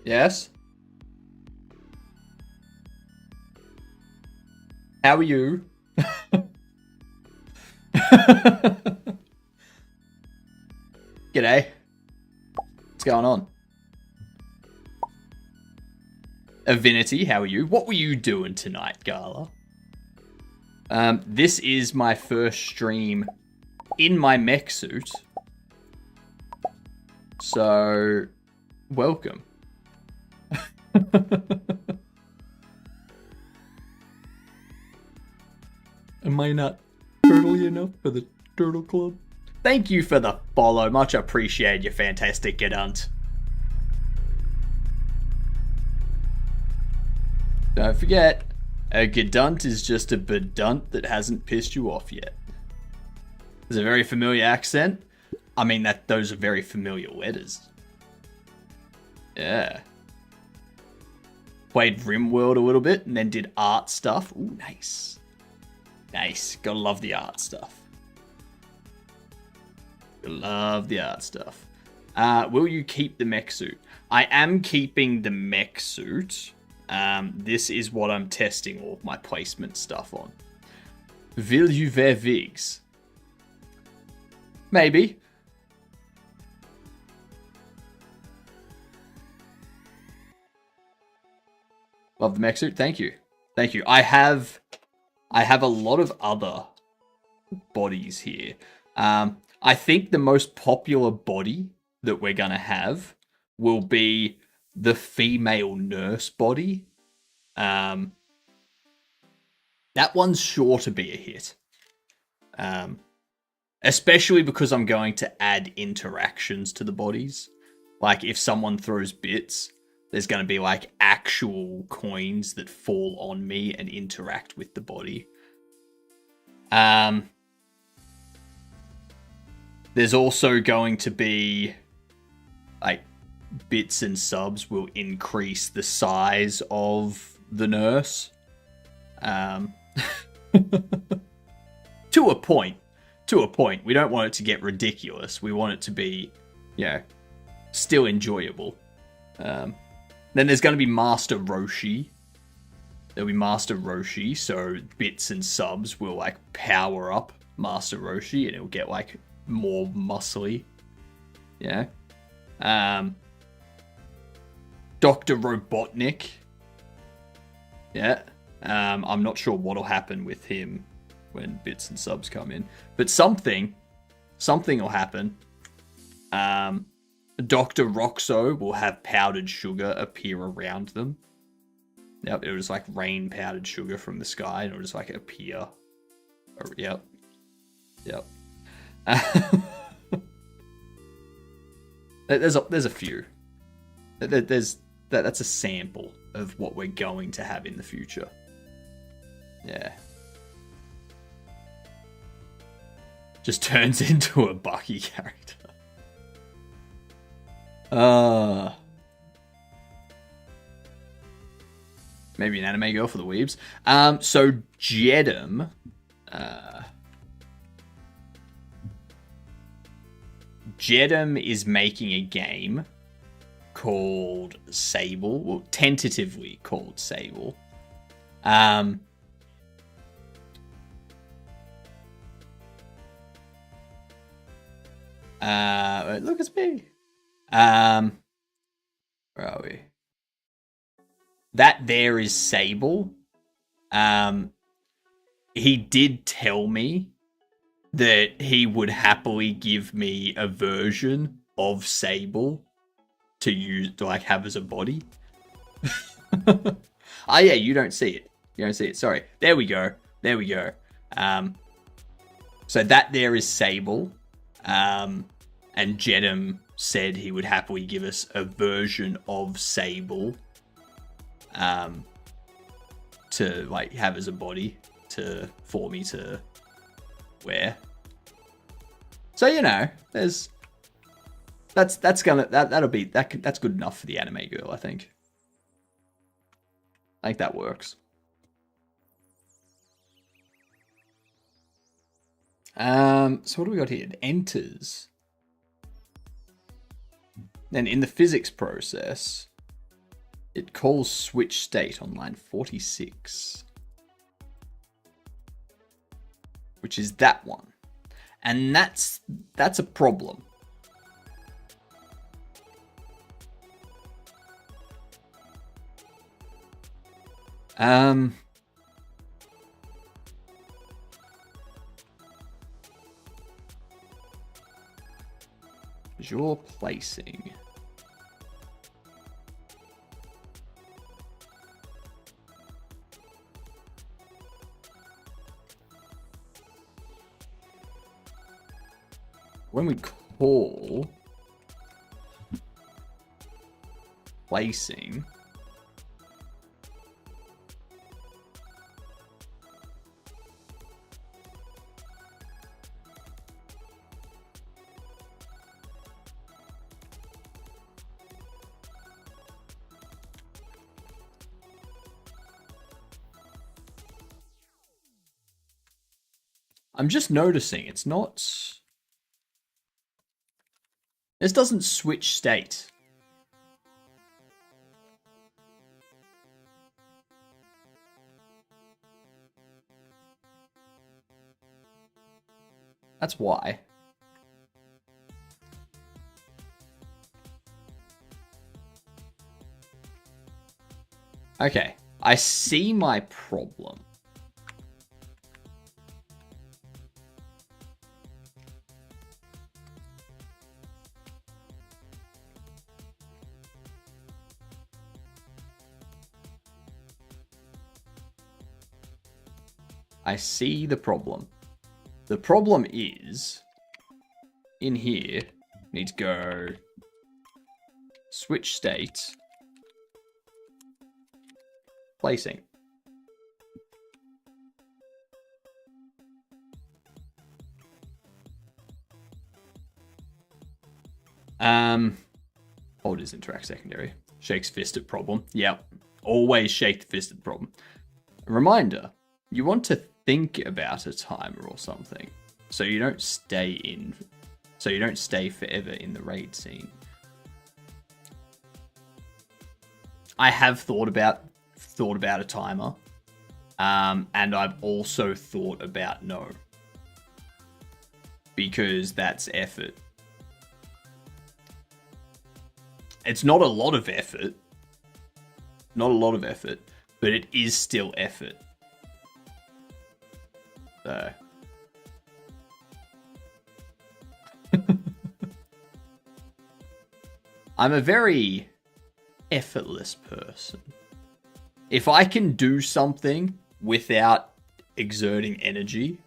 Yes? How are you? G'day. What's going on? Avinity, how are you? What were you doing tonight, Gala? This is my first stream in my mech suit. So, welcome. Am I not turtly enough for the Turtle Club? Thank you for the follow. Much appreciated, you fantastic Gedunt. Don't forget, a Gedunt is just a bedunt that hasn't pissed you off yet. It's a very familiar accent. I mean, those are very familiar letters. Yeah. Played RimWorld a little bit and then did art stuff. Ooh, nice. Nice. Gotta love the art stuff. Gotta love the art stuff. Will you keep the mech suit? I am keeping the mech suit. This is what I'm testing all of my placement stuff on. Will you wear wigs? Maybe. Love the mech suit. Thank you. Thank you. I have a lot of other bodies here. I think the most popular body that we're going to have will be the female nurse body. That one's sure to be a hit. Especially because I'm going to add interactions to the bodies. Like if someone throws bits, there's going to be like actual coins that fall on me and interact with the body. There's also going to be like bits and subs will increase the size of the nurse. To a point. To a point. We don't want it to get ridiculous. We want it to be, still enjoyable. Then there's going to be Master Roshi. There'll be Master Roshi, so bits and subs will like power up Master Roshi and it'll get like more muscly. Yeah. Dr. Robotnik. Yeah. I'm not sure what'll happen with him when bits and subs come in. But something will happen. Dr. Roxo will have powdered sugar appear around them. Yep, it was like rain powdered sugar from the sky, and it will just like appear. Yep. There's a few. That's a sample of what we're going to have in the future. Yeah. Just turns into a Bucky character. Maybe an anime girl for the weebs. So Jedem, Jedem is making a game called Sable. Well, tentatively called Sable. Look, it's me. Where are we? That there is Sable. He did tell me that he would happily give me a version of Sable to use, to like have as a body. Oh yeah, you don't see it. You don't see it. Sorry. There we go. There we go. So that there is Sable. And Jedem said he would happily give us a version of Sable to like have as a body for me to wear. So there's that's good enough for the anime girl, I think. I think that works. So what do we got here? It enters. Then in the physics process, It calls switch state on line 46. Which is that one. And that's a problem. Your placing. When we call placing, I'm just noticing it's not. This doesn't switch state. That's why. Okay, I see my problem. I see the problem. The problem is, in here, need to go switch state, placing. Hold is interact secondary. Shakes fist at problem. Yep. Always shake the fist at the problem. A reminder, you want to think about a timer or something. So you don't stay forever in the raid scene. I have thought about a timer. And I've also thought about no. Because that's effort. It's not a lot of effort. Not a lot of effort. But it is still effort. So. I'm a very effortless person. If I can do something without exerting energy,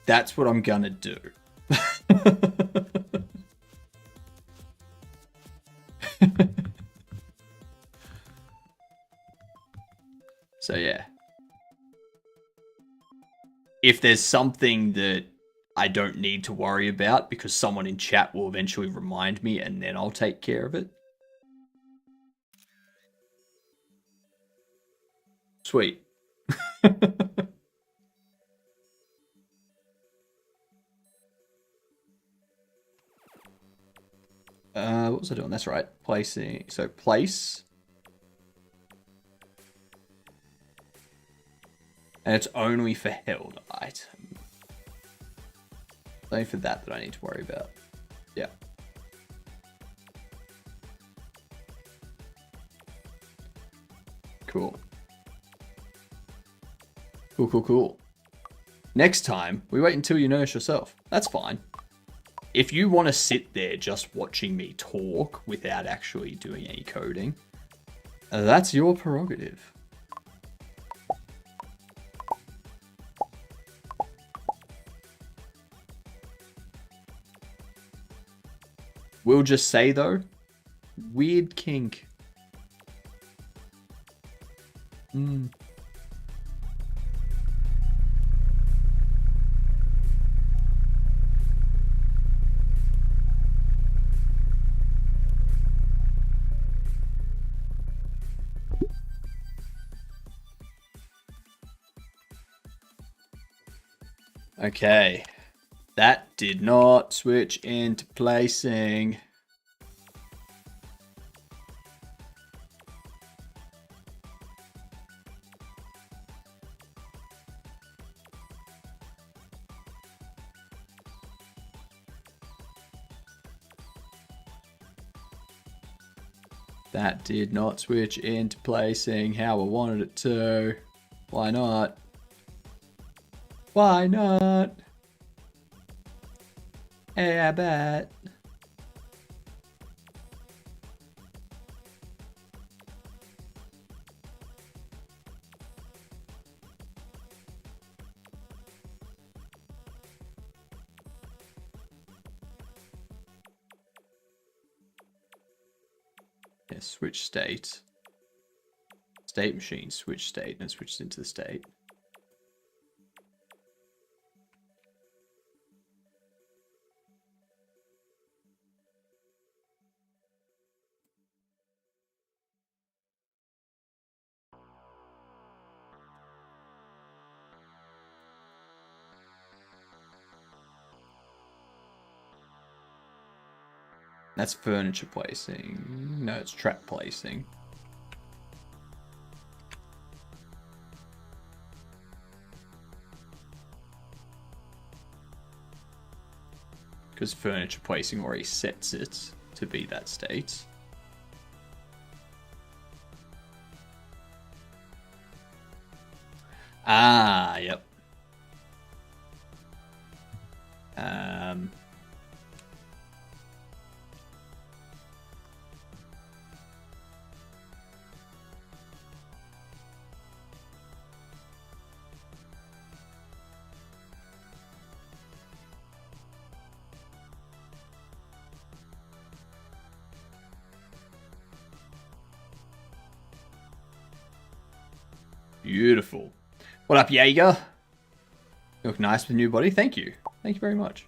that's what I'm gonna do. So yeah. If there's something that I don't need to worry about because someone in chat will eventually remind me and then I'll take care of it. Sweet. What was I doing? That's right. Placing. So place. And it's only for held item. It's only for that I need to worry about. Yeah. Cool. Cool. Next time, we wait until you notice yourself. That's fine. If you want to sit there just watching me talk without actually doing any coding, that's your prerogative. We'll just say, though, weird kink. Okay. That did not switch into placing. That did not switch into placing how I wanted it to. Why not? Why not? Hey, I bet. Yeah, switch state. State machine, switch state, and switches into the state. That's furniture placing. No, it's trap placing. Because furniture placing already sets it to be that state. Ah, yep. Beautiful. What up, Jaeger? You look nice with a new body. Thank you. Thank you very much.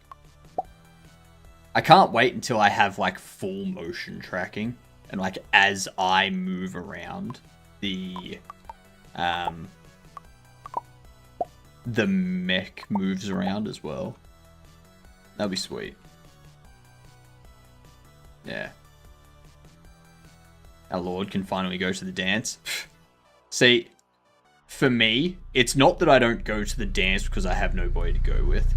I can't wait until I have like full motion tracking and like as I move around the mech moves around as well. That'll be sweet. Yeah. Our Lord can finally go to the dance. See, for me, it's not that I don't go to the dance because I have nobody to go with.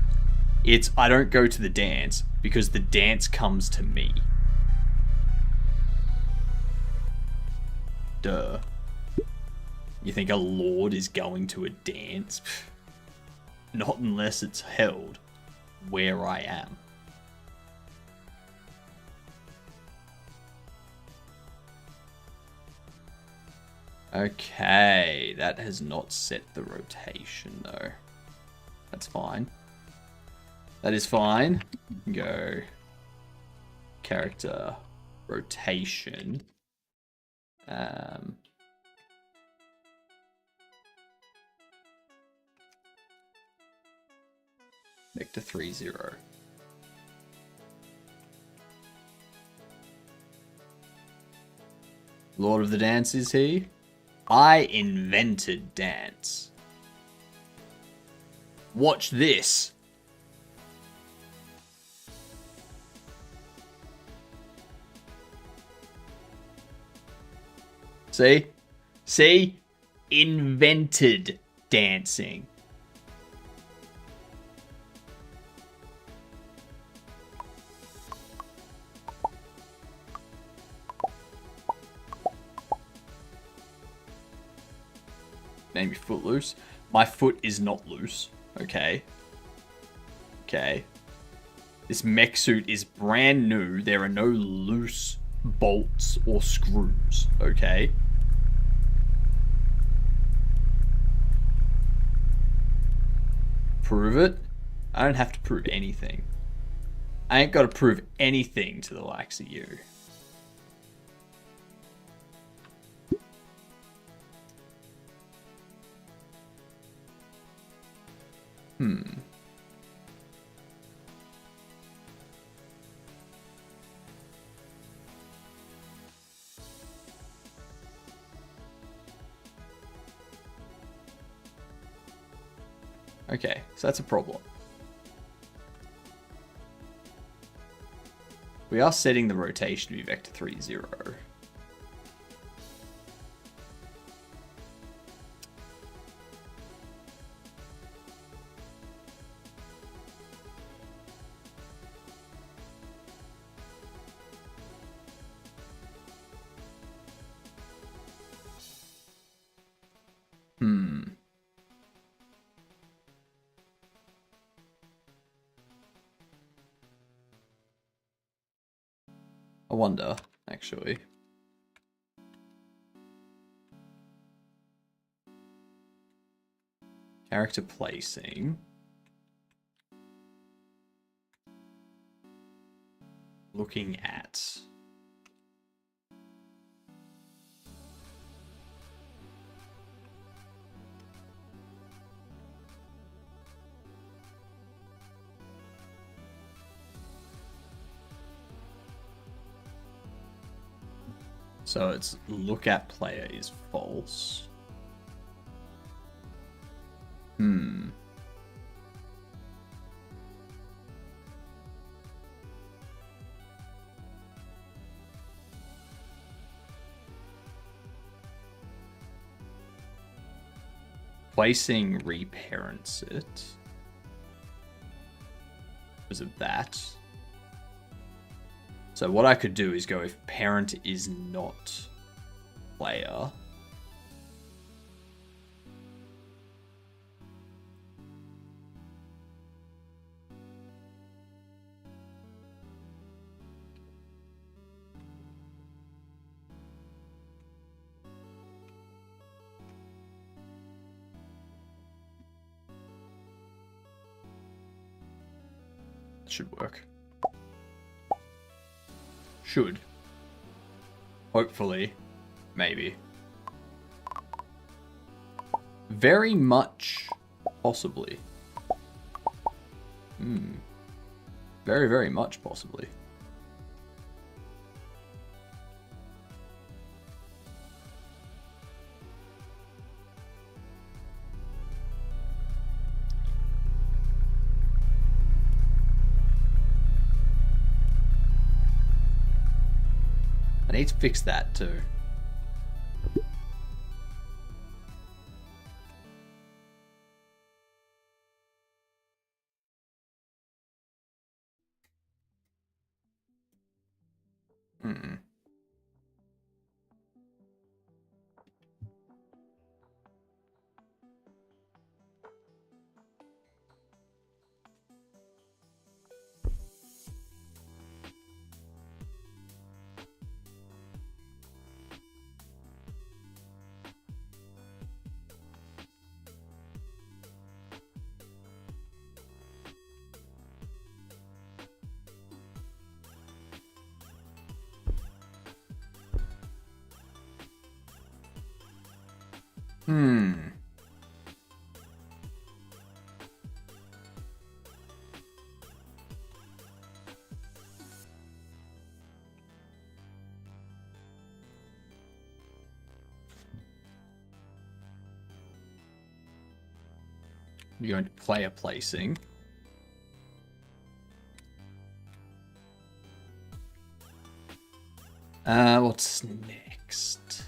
It's I don't go to the dance because the dance comes to me. Duh. You think a lord is going to a dance? Not unless it's held where I am. Okay, that has not set the rotation though. That's fine. That is fine. Go character rotation. Vector 3-0. Lord of the Dance is he? I invented dance. Watch this. See? See? Invented dancing. Maybe foot loose. My foot is not loose. Okay. Okay. This mech suit is brand new. There are no loose bolts or screws. Okay. Prove it? I don't have to prove anything. I ain't got to prove anything to the likes of you. Okay, so that's a problem. We are setting the rotation to be vector 3-0. I wonder, actually. Character placing. Looking at. So it's look at player is false. Placing reparents it. Because of that. So what I could do is go if parent is not player. That should work. Should. Hopefully. Maybe. Very much. Possibly. Very, very much possibly. I need to fix that too. You're going to player placing. What's next?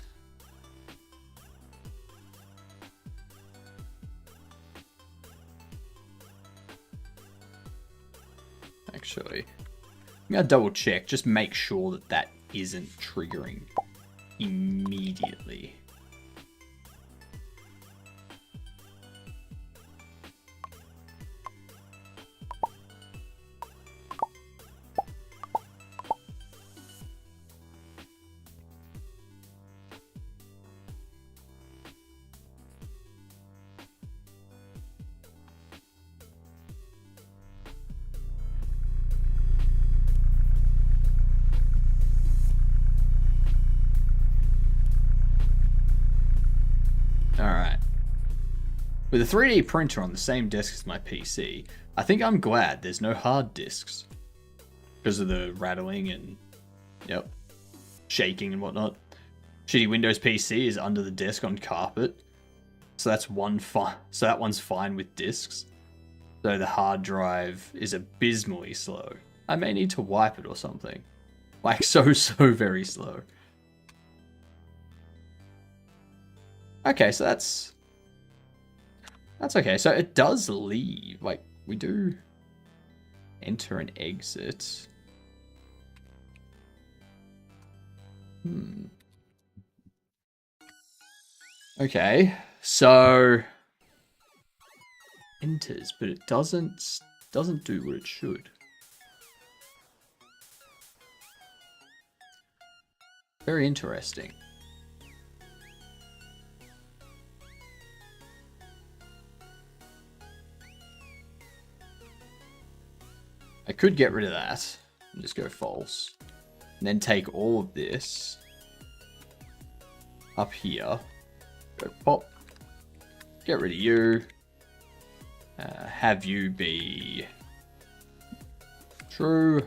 Actually, I'm gonna double check. Just make sure that that isn't triggering immediately. Alright. With a 3D printer on the same desk as my PC, I think I'm glad there's no hard disks. Because of the rattling and, yep, shaking and whatnot. Shitty Windows PC is under the desk on carpet. So that's so that one's fine with disks. So the hard drive is abysmally slow. I may need to wipe it or something. Like so very slow. Okay, so that's okay. So it does leave. Like, we do enter and exit. Okay, so enters, but it doesn't do what it should. Very interesting. I could get rid of that and just go false. And then take all of this up here. Go pop. Get rid of you. Have you be true.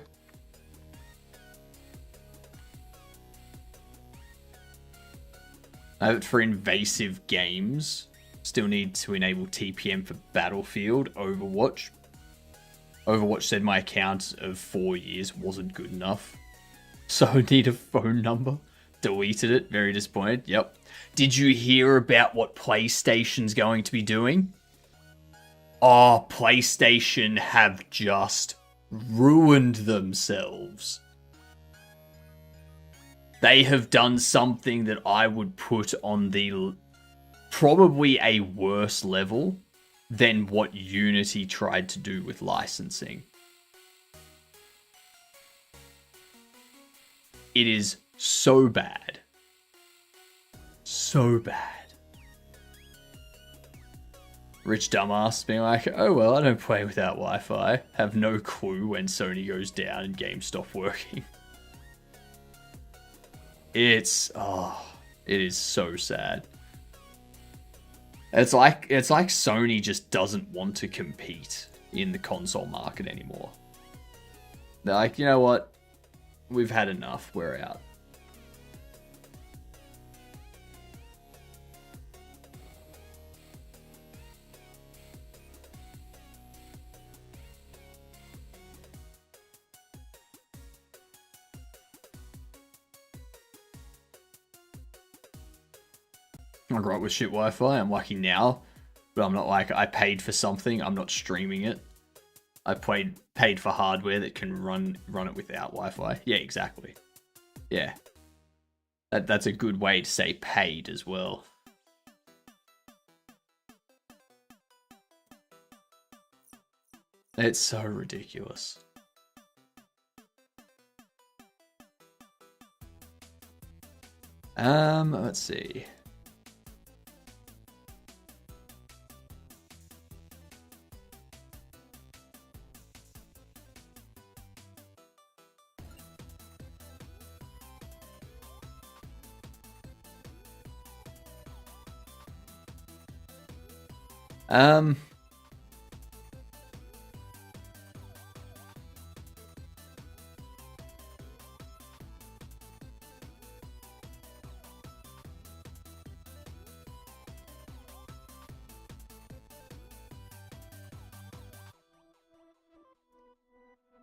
For invasive games, still need to enable TPM for Battlefield, Overwatch. Overwatch said my account of 4 years wasn't good enough. So I need a phone number. Deleted it. Very disappointed. Yep. Did you hear about what PlayStation's going to be doing? Oh, PlayStation have just ruined themselves. They have done something that I would put on the probably a worse level than what Unity tried to do with licensing. It is so bad. So bad. Rich dumbass being like, oh well, I don't play without Wi-Fi. Have no clue when Sony goes down and games stop working. It is so sad. It's like Sony just doesn't want to compete in the console market anymore. They're like, you know what? We've had enough. We're out. I grew up with shit Wi-Fi. I'm lucky now, but I'm not like I paid for something. I'm not streaming it. I paid for hardware that can run it without Wi-Fi. Yeah, exactly. Yeah, that's a good way to say paid as well. It's so ridiculous. Let's see.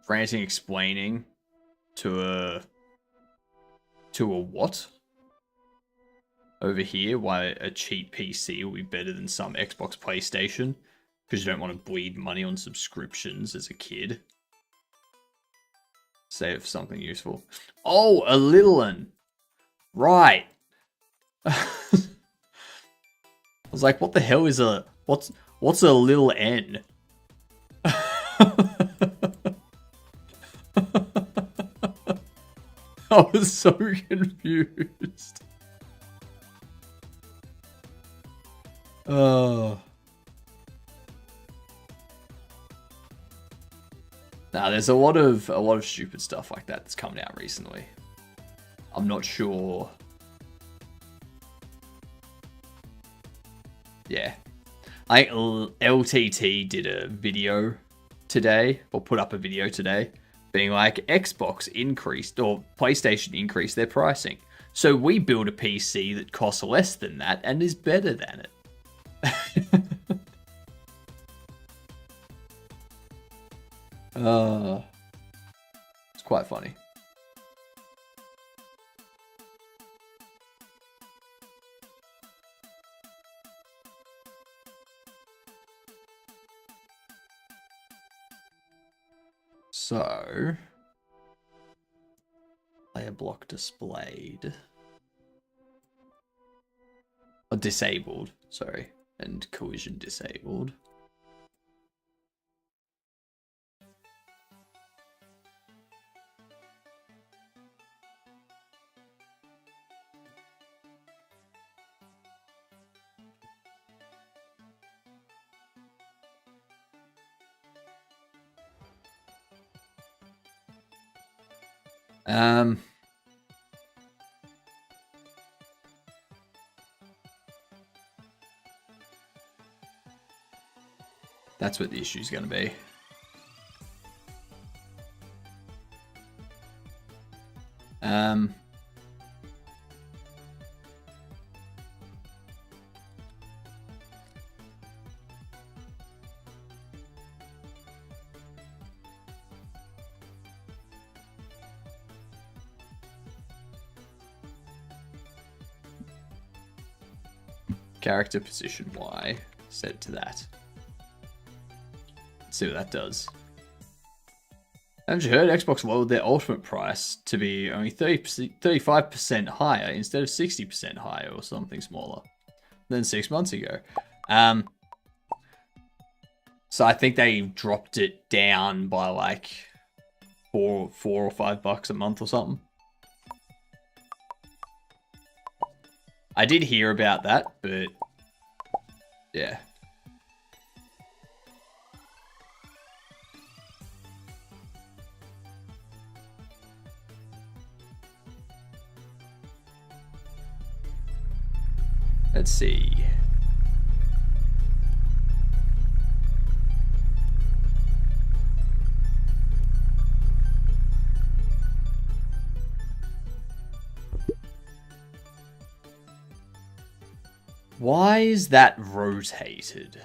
Ranting, explaining to a what? Over here, why a cheap PC will be better than some Xbox, PlayStation, because you don't want to bleed money on subscriptions as a kid. Save it for something useful. Oh, a little one. Right. I was like, what the hell is what's a little N? I was so confused. Oh. Nah, there's a lot of stupid stuff like that that's coming out recently. I'm not sure. Yeah. LTT did a video today, or put up a video today, being like, Xbox increased, or PlayStation increased their pricing. So we build a PC that costs less than that and is better than it. It's quite funny. So, player block displayed. Or disabled, sorry. And collision disabled. Um, that's what the issue's going to be. Character position Y, set it to that. Let's see what that does. Haven't you heard? Xbox lowered their ultimate price to be only 35% higher instead of 60% higher or something smaller than 6 months ago. So I think they dropped it down by like $4 or $5 a month or something. I did hear about that, but yeah. Let's see. Why is that rotated?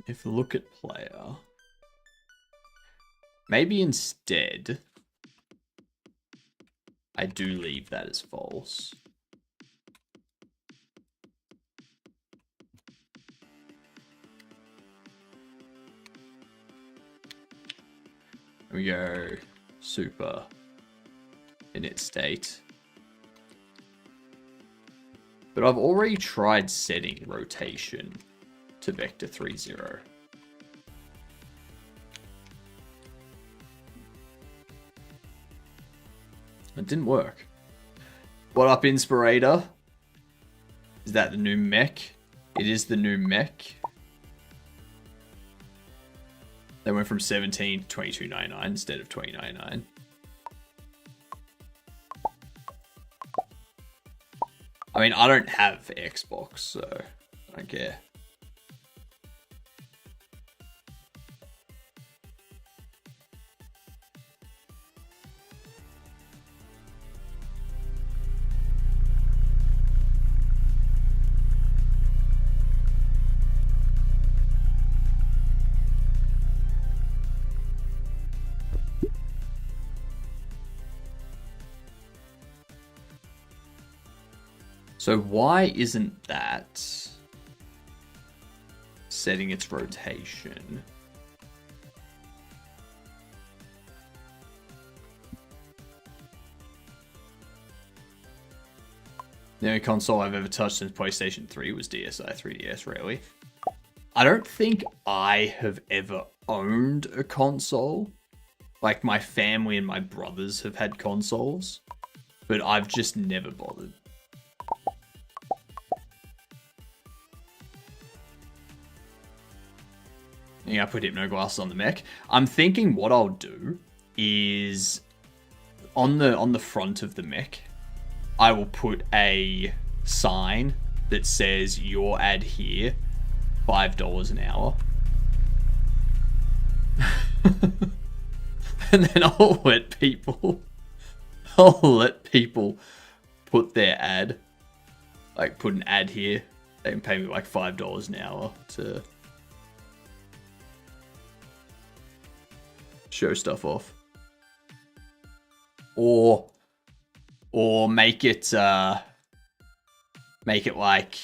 If we look at player, maybe instead I do leave that as false. We go super init state. But I've already tried setting rotation to vector 30. It didn't work. What up, Inspirator? Is that the new mech? It is the new mech. They went from 17 to 22.99 instead of 20.99. I mean, I don't have Xbox, so I don't care. So why isn't that setting its rotation? The only console I've ever touched since PlayStation 3 was DSi 3DS, really. I don't think I have ever owned a console. Like, my family and my brothers have had consoles, but I've just never bothered. Yeah, I put Hypnoglass on the mech. I'm thinking what I'll do is on the front of the mech, I will put a sign that says your ad here, $5 an hour. And then I'll let people put their ad, like put an ad here. They can pay me like $5 an hour to show stuff off, or make it like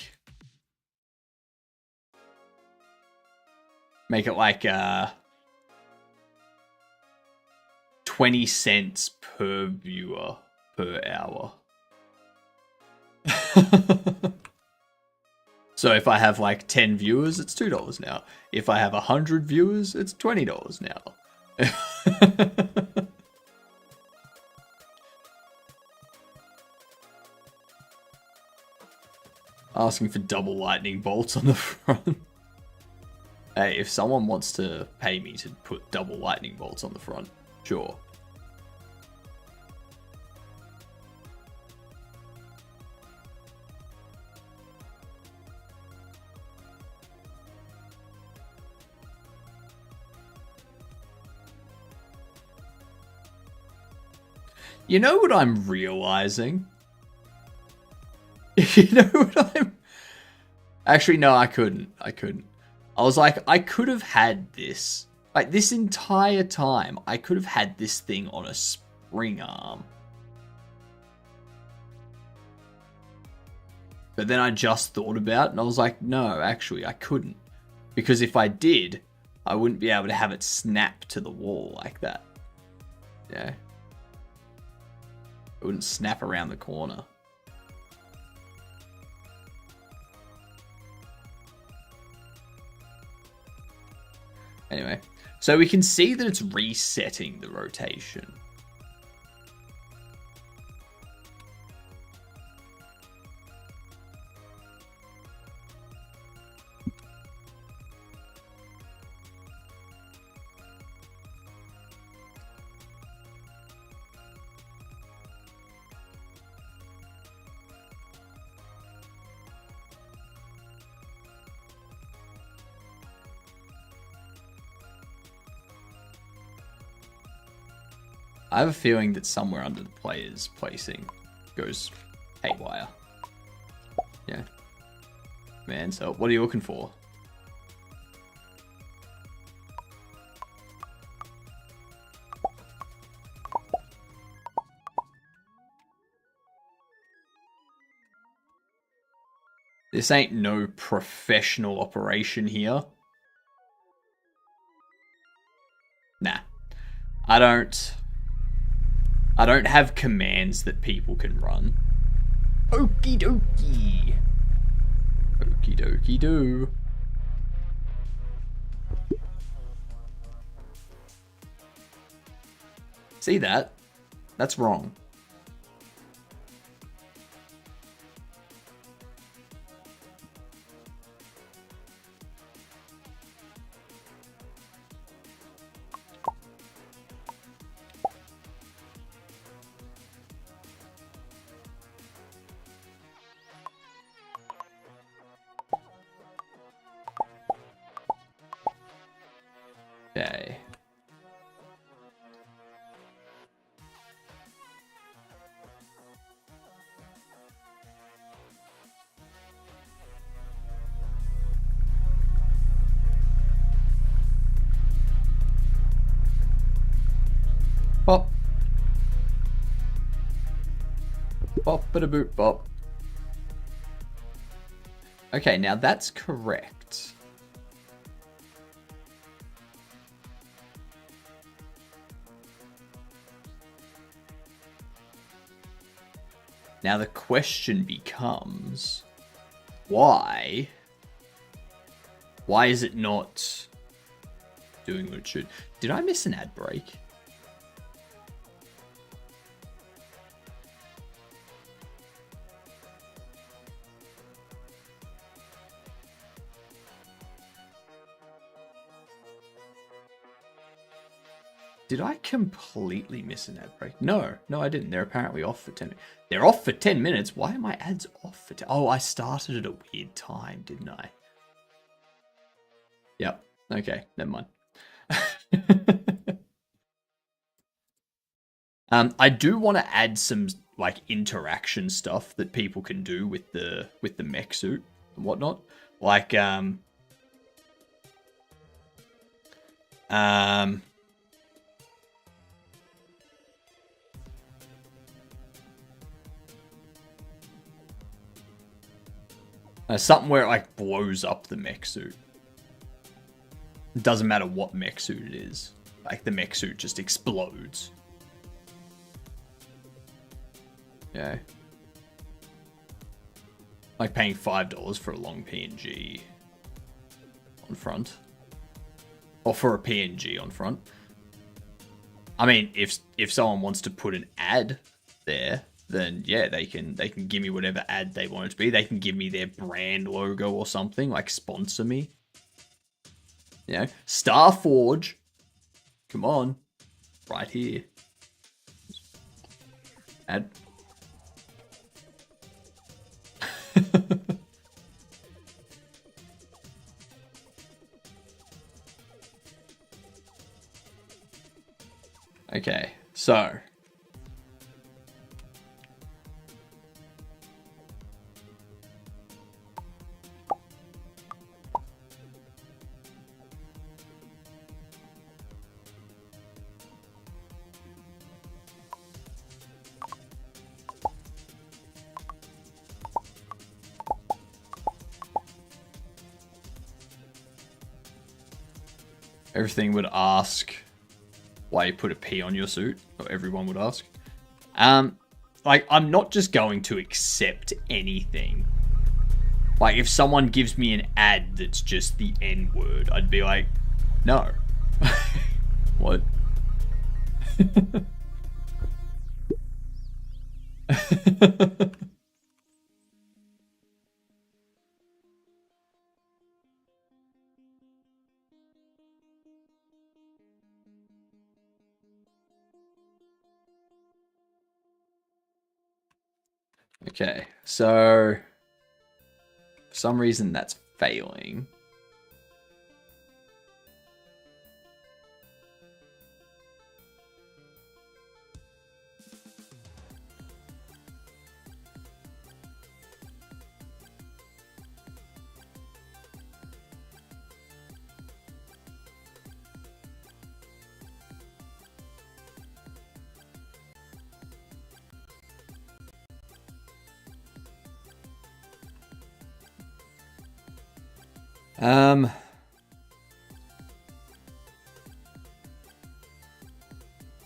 20 cents per viewer per hour. So if I have like 10 viewers, it's $2 now. If I have 100 viewers, it's $20 now. Asking for double lightning bolts on the front. Hey, if someone wants to pay me to put double lightning bolts on the front, sure. You know what I'm realizing? You know what I'm... Actually, no, I couldn't. I was like, I could have had this. Like, this entire time, I could have had this thing on a spring arm. But then I just thought about it, and I was like, no, actually, I couldn't. Because if I did, I wouldn't be able to have it snap to the wall like that. Yeah. It wouldn't snap around the corner. Anyway, so we can see that it's resetting the rotation. I have a feeling that somewhere under the player's placing goes haywire. Yeah. Man, so what are you looking for? This ain't no professional operation here. Nah. I don't have commands that people can run. Okie dokie. Okie dokie do. See that? That's wrong. Okay. Bop. Bop-a-da-boop bop. Okay, now that's correct. Now the question becomes, why? Why is it not doing what it should? Did I miss an ad break? Did I completely miss an ad break? No, I didn't. They're apparently off for 10 minutes. They're off for 10 minutes? Why are my ads off for 10? Oh, I started at a weird time, didn't I? Yep. Okay, never mind. I do want to add some like interaction stuff that people can do with the mech suit and whatnot. Like something where it like blows up the mech suit. It doesn't matter what mech suit it is. Like the mech suit just explodes. Yeah. Like paying $5 for a long PNG on front. Or for a PNG on front. I mean, if someone wants to put an ad there, then yeah, they can give me whatever ad they want it to be. They can give me their brand logo or something, like sponsor me. You know, Starforge. Come on. Right here. Ad. Okay, so everything would ask why you put a P on your suit, or everyone would ask. Like, I'm not just going to accept anything. Like, if someone gives me an ad that's just the N word, I'd be like, no. What? Okay, so for some reason that's failing.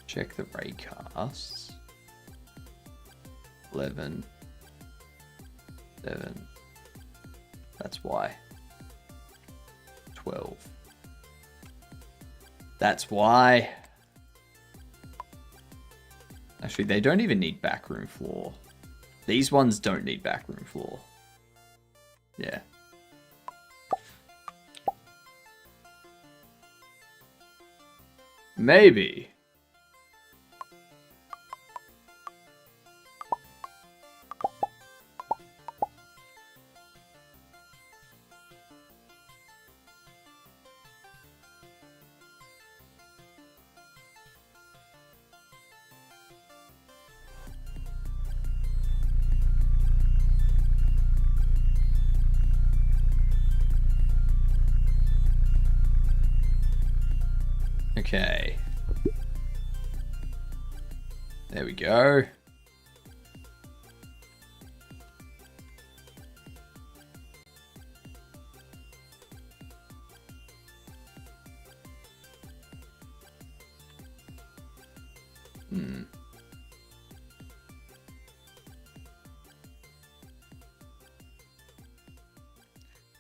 Check the raycasts. 11, 7. That's why. 12. That's why. Actually, they don't even need backroom floor. These ones don't need backroom floor. Yeah. Maybe. Okay. There we go.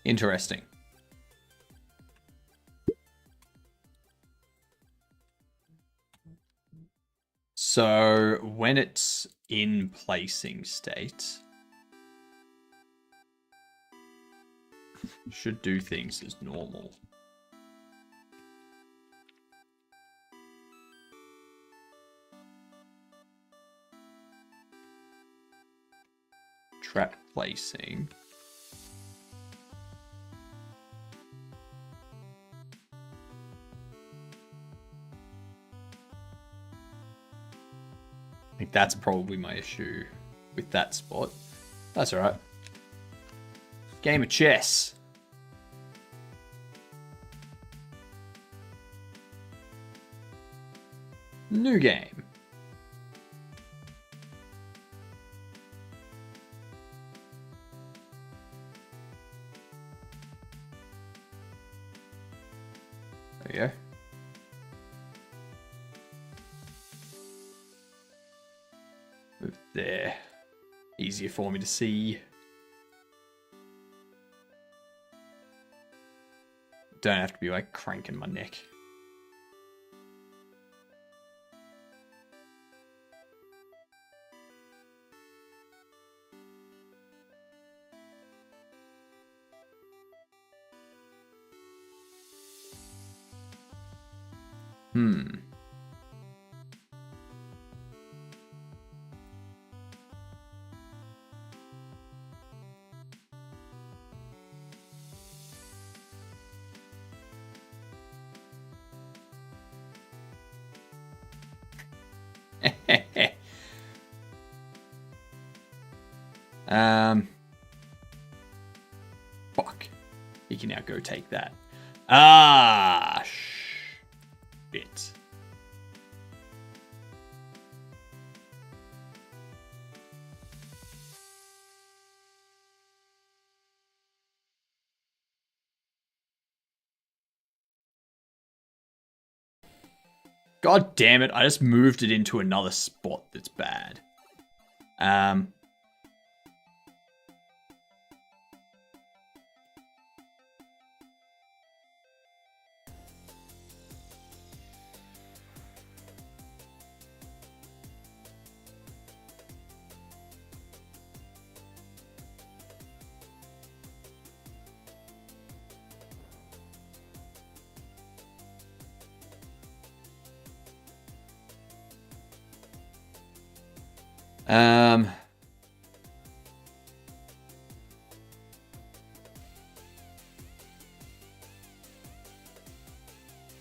Interesting. So when it's in placing state, should do things as normal. Trap placing. I think that's probably my issue with that spot. That's alright. Game of chess. New game. There you go. Move there. easier for me to see. Don't have to be like cranking my neck. Fuck. He can now go take that. Ah, shit. God damn it, I just moved it into another spot that's bad.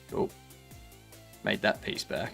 Cool. Made that piece back.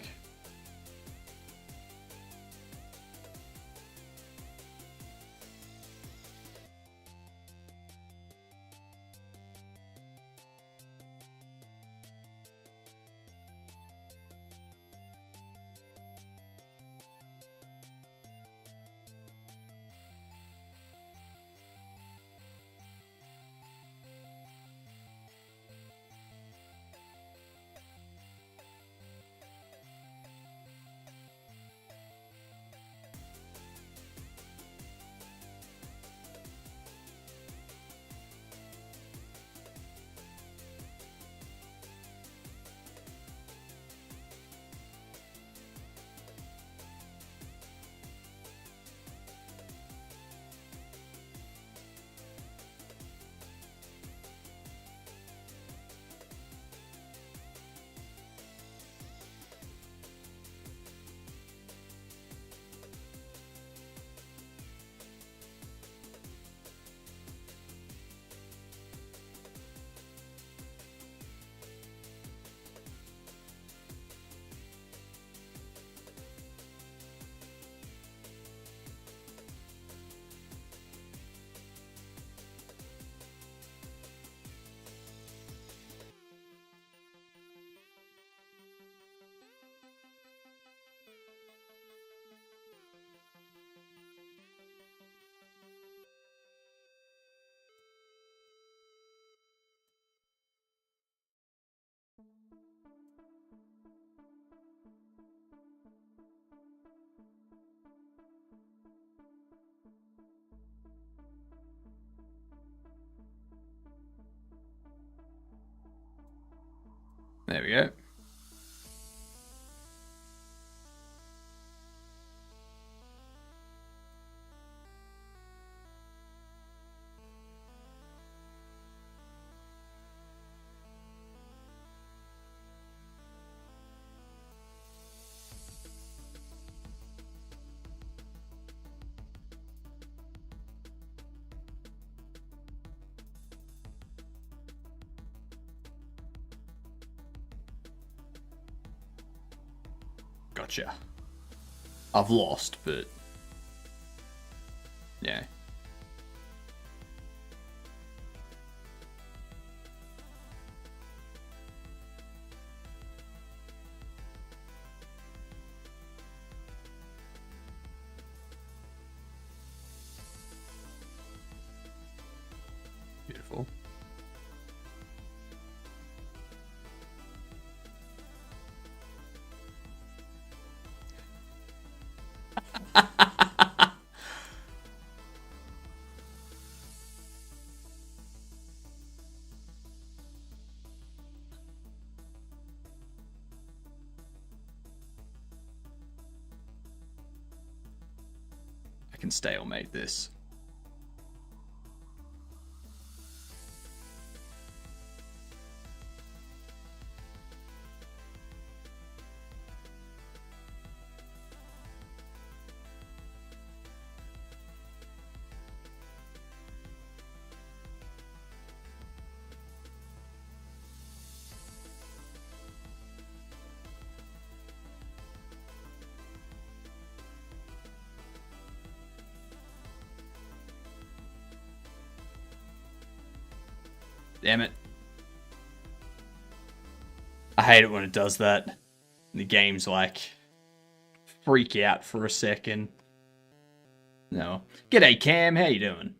There we go. Gotcha. I've lost, but yeah. Beautiful. can stalemate this. Damn it. I hate it when it does that. The game's like, freak out for a second. No. G'day, Cam. How you doing?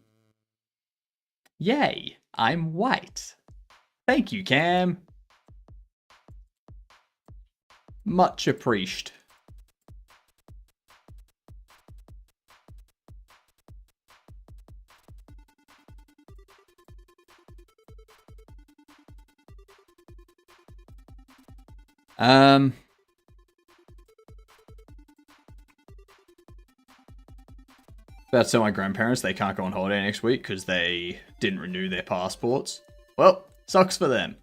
Yay, I'm white. Thank you, Cam. Much appreciated. About to tell my grandparents they can't go on holiday next week because they didn't renew their passports. Well, sucks for them.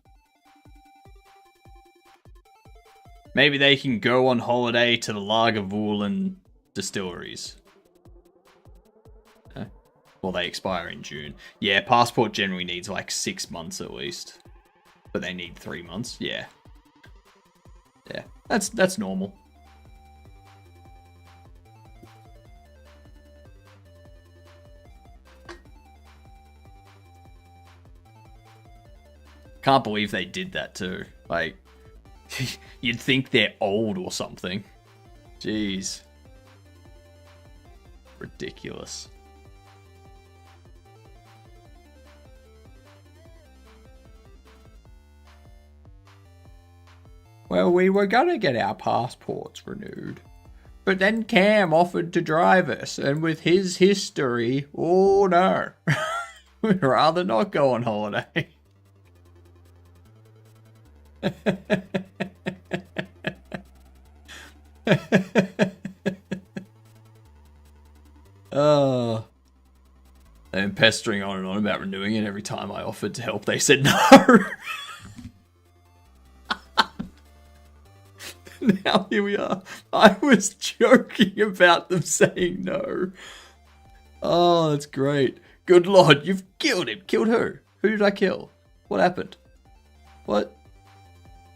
Maybe they can go on holiday to the Lagavulin distilleries. Well, they expire in June. Yeah, passport generally needs like 6 months at least. But they need 3 months. Yeah. Yeah, that's normal. Can't believe they did that too. Like, you'd think they're old or something. Jeez. Ridiculous. Well, we were gonna get our passports renewed. But then Cam offered to drive us, and with his history, oh no. We'd rather not go on holiday. Oh. They've been pestering on and on about renewing it. Every time I offered to help, they said no. Now here we are. I was joking about them saying no. Oh, that's great. Good lord, you've killed him. Killed who? Who did I kill? What happened? What?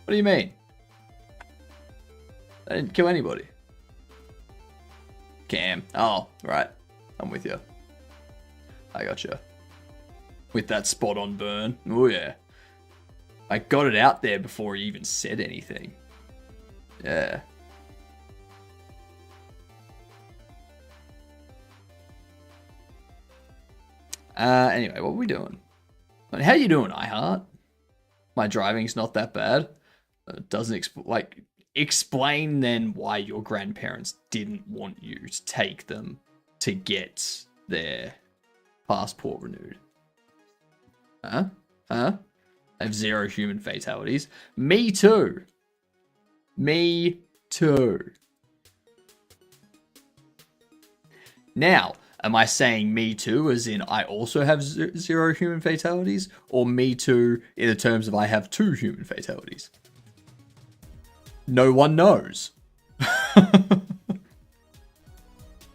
What do you mean? I didn't kill anybody. Cam. Oh, right. I'm with you. I gotcha. With that spot on burn. Oh, yeah. I got it out there before he even said anything. Yeah. Anyway, what are we doing? How you doing, iHeart? My driving's not that bad. Doesn't explain then why your grandparents didn't want you to take them to get their passport renewed. Huh? I have 0 human fatalities. Me too. Me too. Now, am I saying me too as in I also have 0 human fatalities? Or me too in the terms of I have 2 human fatalities? No one knows.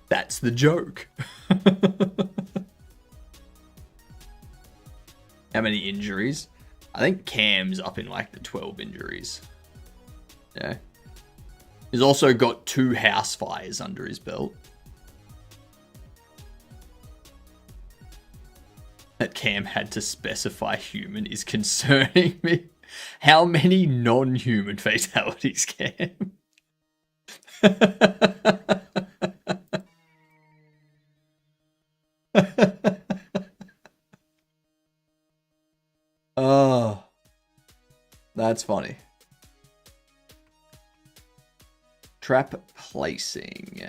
That's the joke. How many injuries? I think Cam's up in like the 12 injuries. Yeah. He's also got 2 house fires under his belt. That Cam had to specify human is concerning me. How many non-human fatalities, Cam? Oh, that's funny. Trap placing.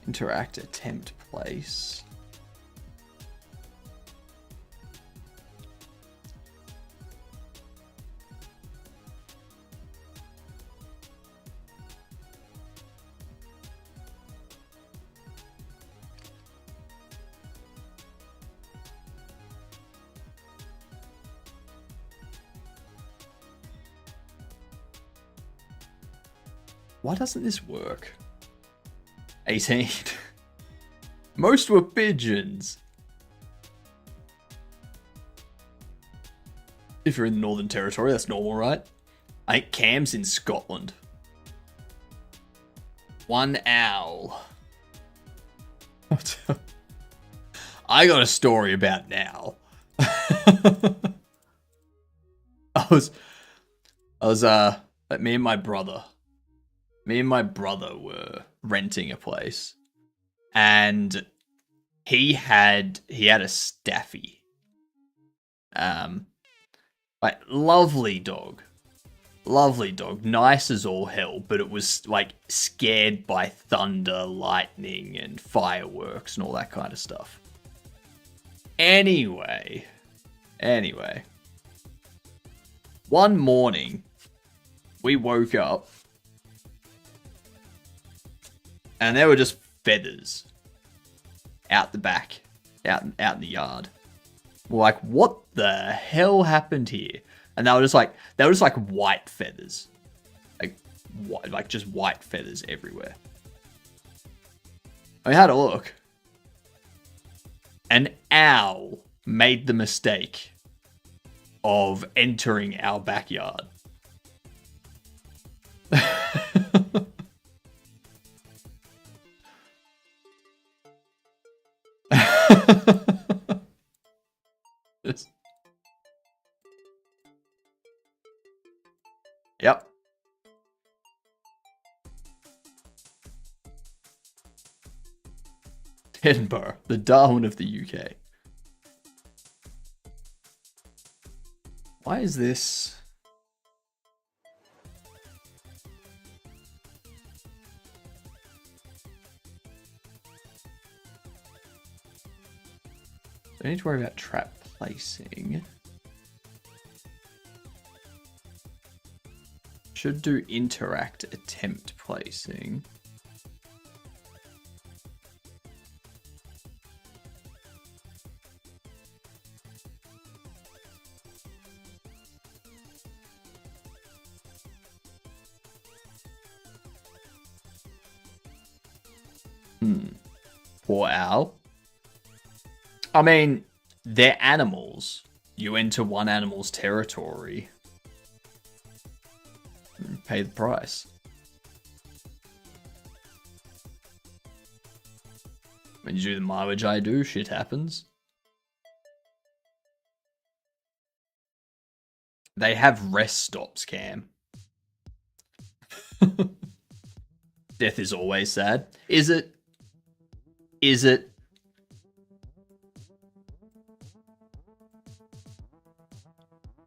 Interact, attempt, place. Why doesn't this work? 18. Most were pigeons. If you're in the Northern Territory, that's normal, right? I think Cam's in Scotland. One owl. I got a story about an owl. I was like me and my brother were renting a place, and he had a staffy, like lovely dog, nice as all hell, but it was like scared by thunder, lightning, and fireworks and all that kind of stuff. Anyway, one morning we woke up and there were just feathers out the back, out in the yard. We're like, what the hell happened here? And they were just like white feathers, like just white feathers everywhere. I had a look. An owl made the mistake of entering our backyard. Yep. Edinburgh, the Darwin of the UK. Why is this? I need to worry about trap placing. Should do interact attempt placing. Poor owl. I mean, they're animals. You enter one animal's territory. Pay the price. When you do the mileage I do, shit happens. They have rest stops, Cam. Death is always sad. Is it? Is it?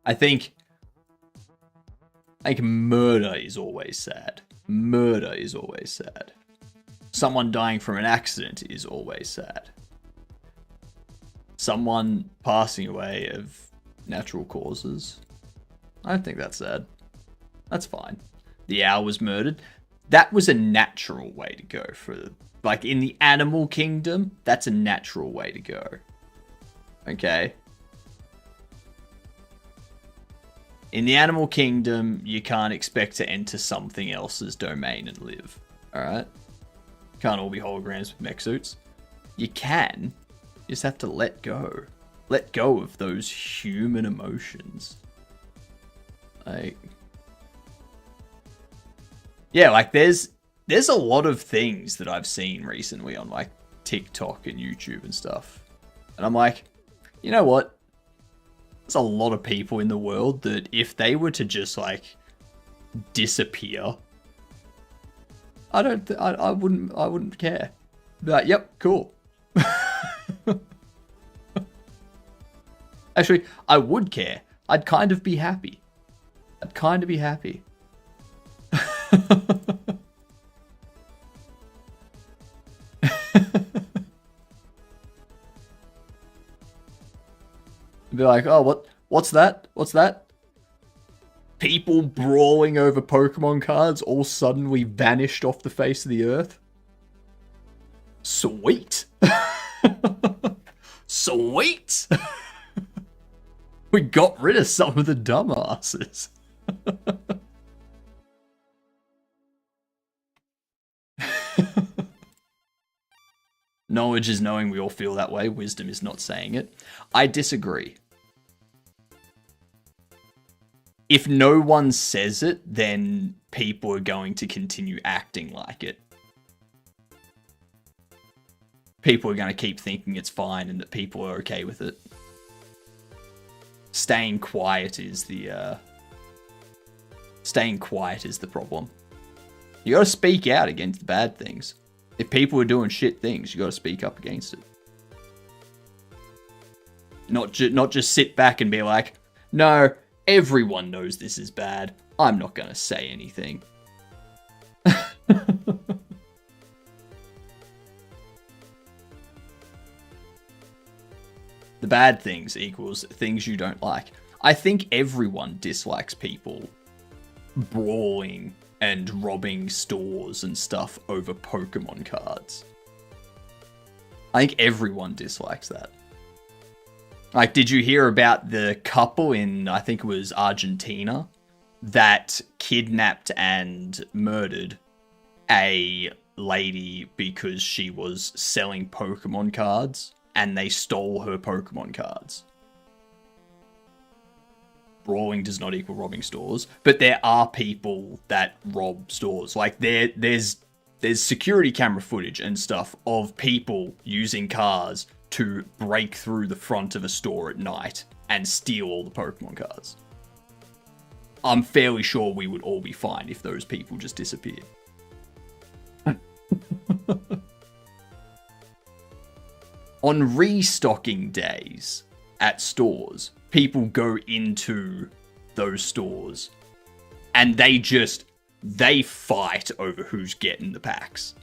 I think murder is always sad. Murder is always sad. Someone dying from an accident is always sad. Someone passing away of natural causes, I don't think that's sad. That's fine. The owl was murdered. That was a natural way to go for, like, in the animal kingdom, that's a natural way to go. Okay? In the animal kingdom, you can't expect to enter something else's domain and live. Alright? Can't all be holograms with mech suits. You can. You just have to let go. Let go of those human emotions. Like... yeah, like there's a lot of things that I've seen recently on like TikTok and YouTube and stuff. And I'm like, you know what? There's a lot of people in the world that if they were to just like disappear, I wouldn't care. Be like, yep, cool. Actually, I would care. I'd kind of be happy. I'd kind of be happy. Be like, oh, what's that? What's that? People brawling over Pokemon cards all suddenly vanished off the face of the earth. Sweet. Sweet. We got rid of some of the dumbasses. Knowledge is knowing we all feel that way. Wisdom is not saying it. I disagree. If no one says it, then people are going to continue acting like it. People are going to keep thinking it's fine and that people are okay with it. Staying quiet is the problem. You gotta speak out against the bad things. If people are doing shit things, you gotta speak up against it. Not just sit back and be like, no, everyone knows this is bad. I'm not gonna say anything. The bad things equals things you don't like. I think everyone dislikes people brawling and robbing stores and stuff over Pokemon cards. I think everyone dislikes that. Like, did you hear about the couple in, I think it was Argentina, that kidnapped and murdered a lady because she was selling Pokemon cards and they stole her Pokemon cards? Brawling does not equal robbing stores, but there are people that rob stores. Like, there's security camera footage and stuff of people using cars to break through the front of a store at night and steal all the Pokemon cards. I'm fairly sure we would all be fine if those people just disappeared. On restocking days at stores, people go into those stores and they fight over who's getting the packs.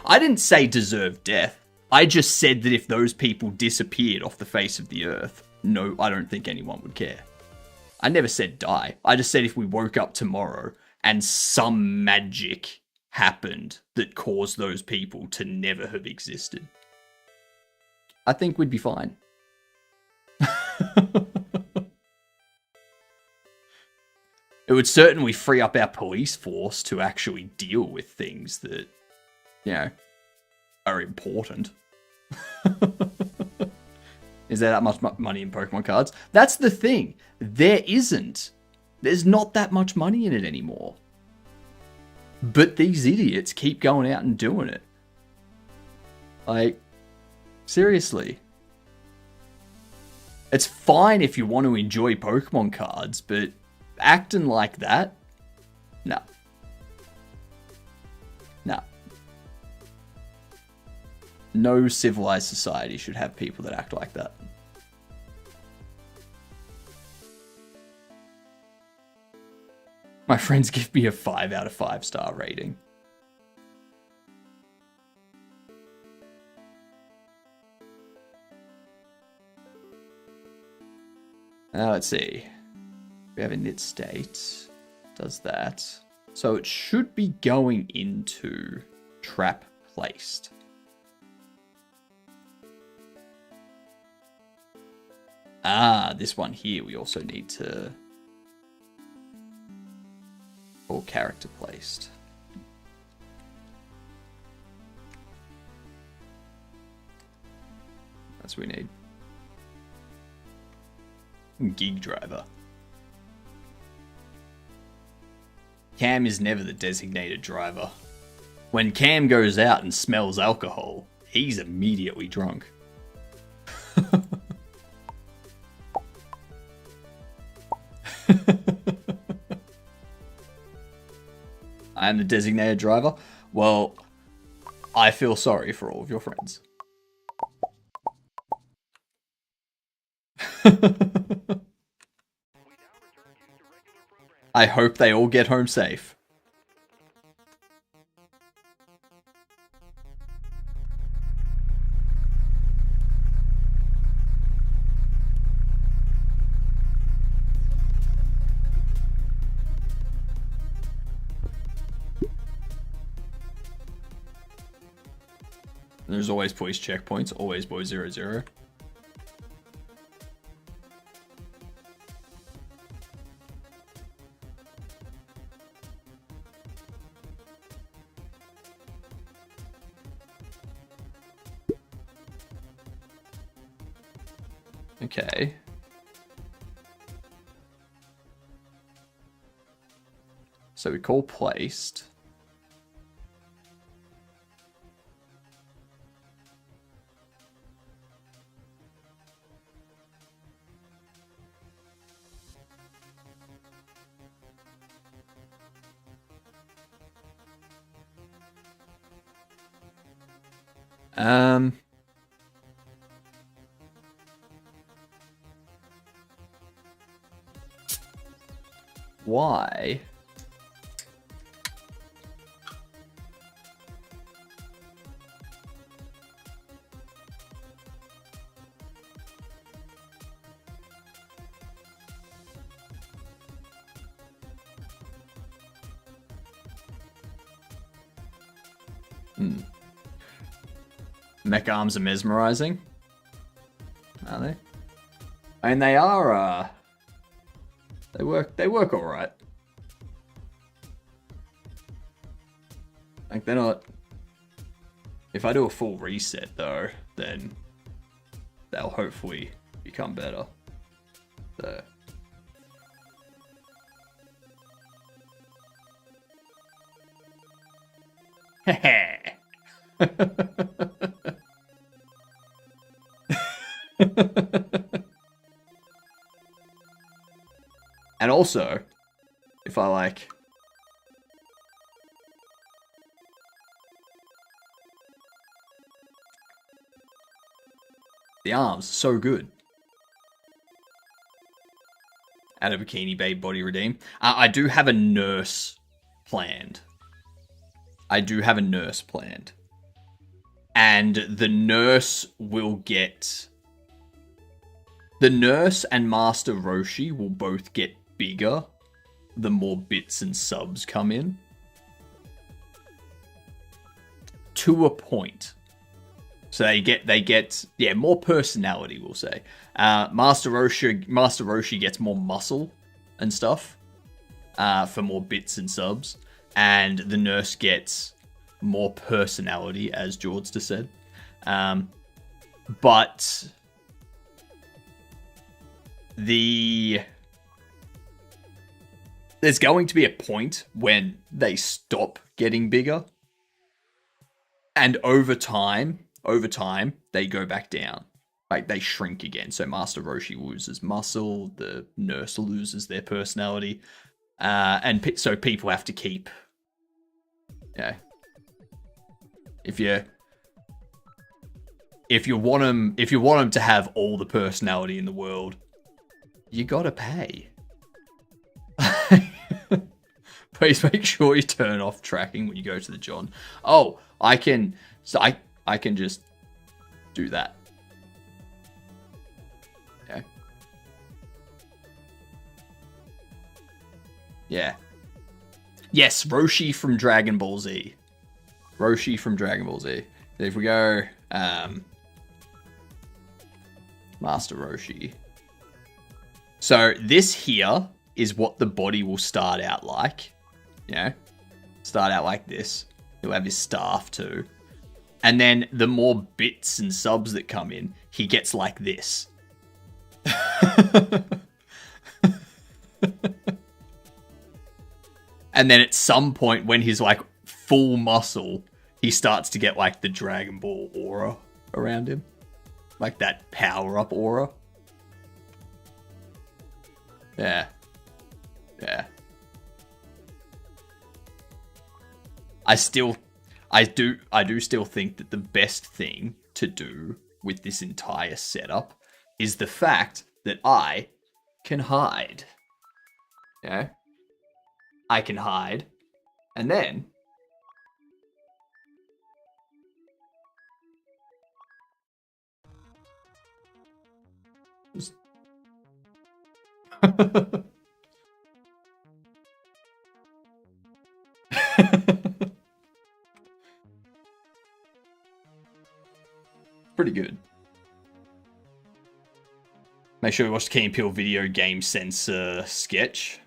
I didn't say deserve death. I just said that if those people disappeared off the face of the earth, no, I don't think anyone would care. I never said die. I just said if we woke up tomorrow and some magic happened that caused those people to never have existed, I think we'd be fine. It would certainly free up our police force to actually deal with things that, you know, are important. Is there that much money in Pokemon cards? That's the thing. There isn't. There's not that much money in it anymore. But these idiots keep going out and doing it. Like, seriously. It's fine if you want to enjoy Pokemon cards, but acting like that? No. No. No civilized society should have people that act like that. My friends give me a 5 out of 5 star rating. Now let's see. We have a knit state. Does that. So it should be going into trap placed. Ah, this one here we also need to... or character placed. That's what we need. Gig driver. Cam is never the designated driver. When Cam goes out and smells alcohol, he's immediately drunk. I am the designated driver. Well, I feel sorry for all of your friends. I hope they all get home safe. There's always police checkpoints, always boy 00. Okay. So we call placed. Why? Mech arms are mesmerizing. Are they? I mean, they are, they work alright. Like, they're not... If I do a full reset, though, then they'll hopefully become better. So... And also, if I like... The arms, so good. Add a Bikini Babe body redeem. I do have a nurse planned. And the nurse will get... The nurse and Master Roshi will both get bigger the more bits and subs come in. To a point. So they get more personality, we'll say. Master Roshi gets more muscle and stuff for more bits and subs. And the nurse gets more personality, as George just said. But there's going to be a point when they stop getting bigger. And over time, they go back down. Like, they shrink again. So Master Roshi loses muscle, the nurse loses their personality. And so people have to keep... Yeah. If you want them to have all the personality in the world, you gotta pay. Please make sure you turn off tracking when you go to the John. Oh, I can just do that. Okay. Yeah. Yes, Roshi from Dragon Ball Z. So if we go Master Roshi. So this here is what the body will start out like. You know? Start out like this. He'll have his staff too. And then the more bits and subs that come in, he gets like this. And then at some point when he's like full muscle, he starts to get like the Dragon Ball aura around him. Like that power-up aura. Yeah. Yeah. I do still think that the best thing to do with this entire setup is the fact that I can hide. Yeah. I can hide. And then just... Pretty good. Make sure you watch the Key and Peele video game sensor sketch,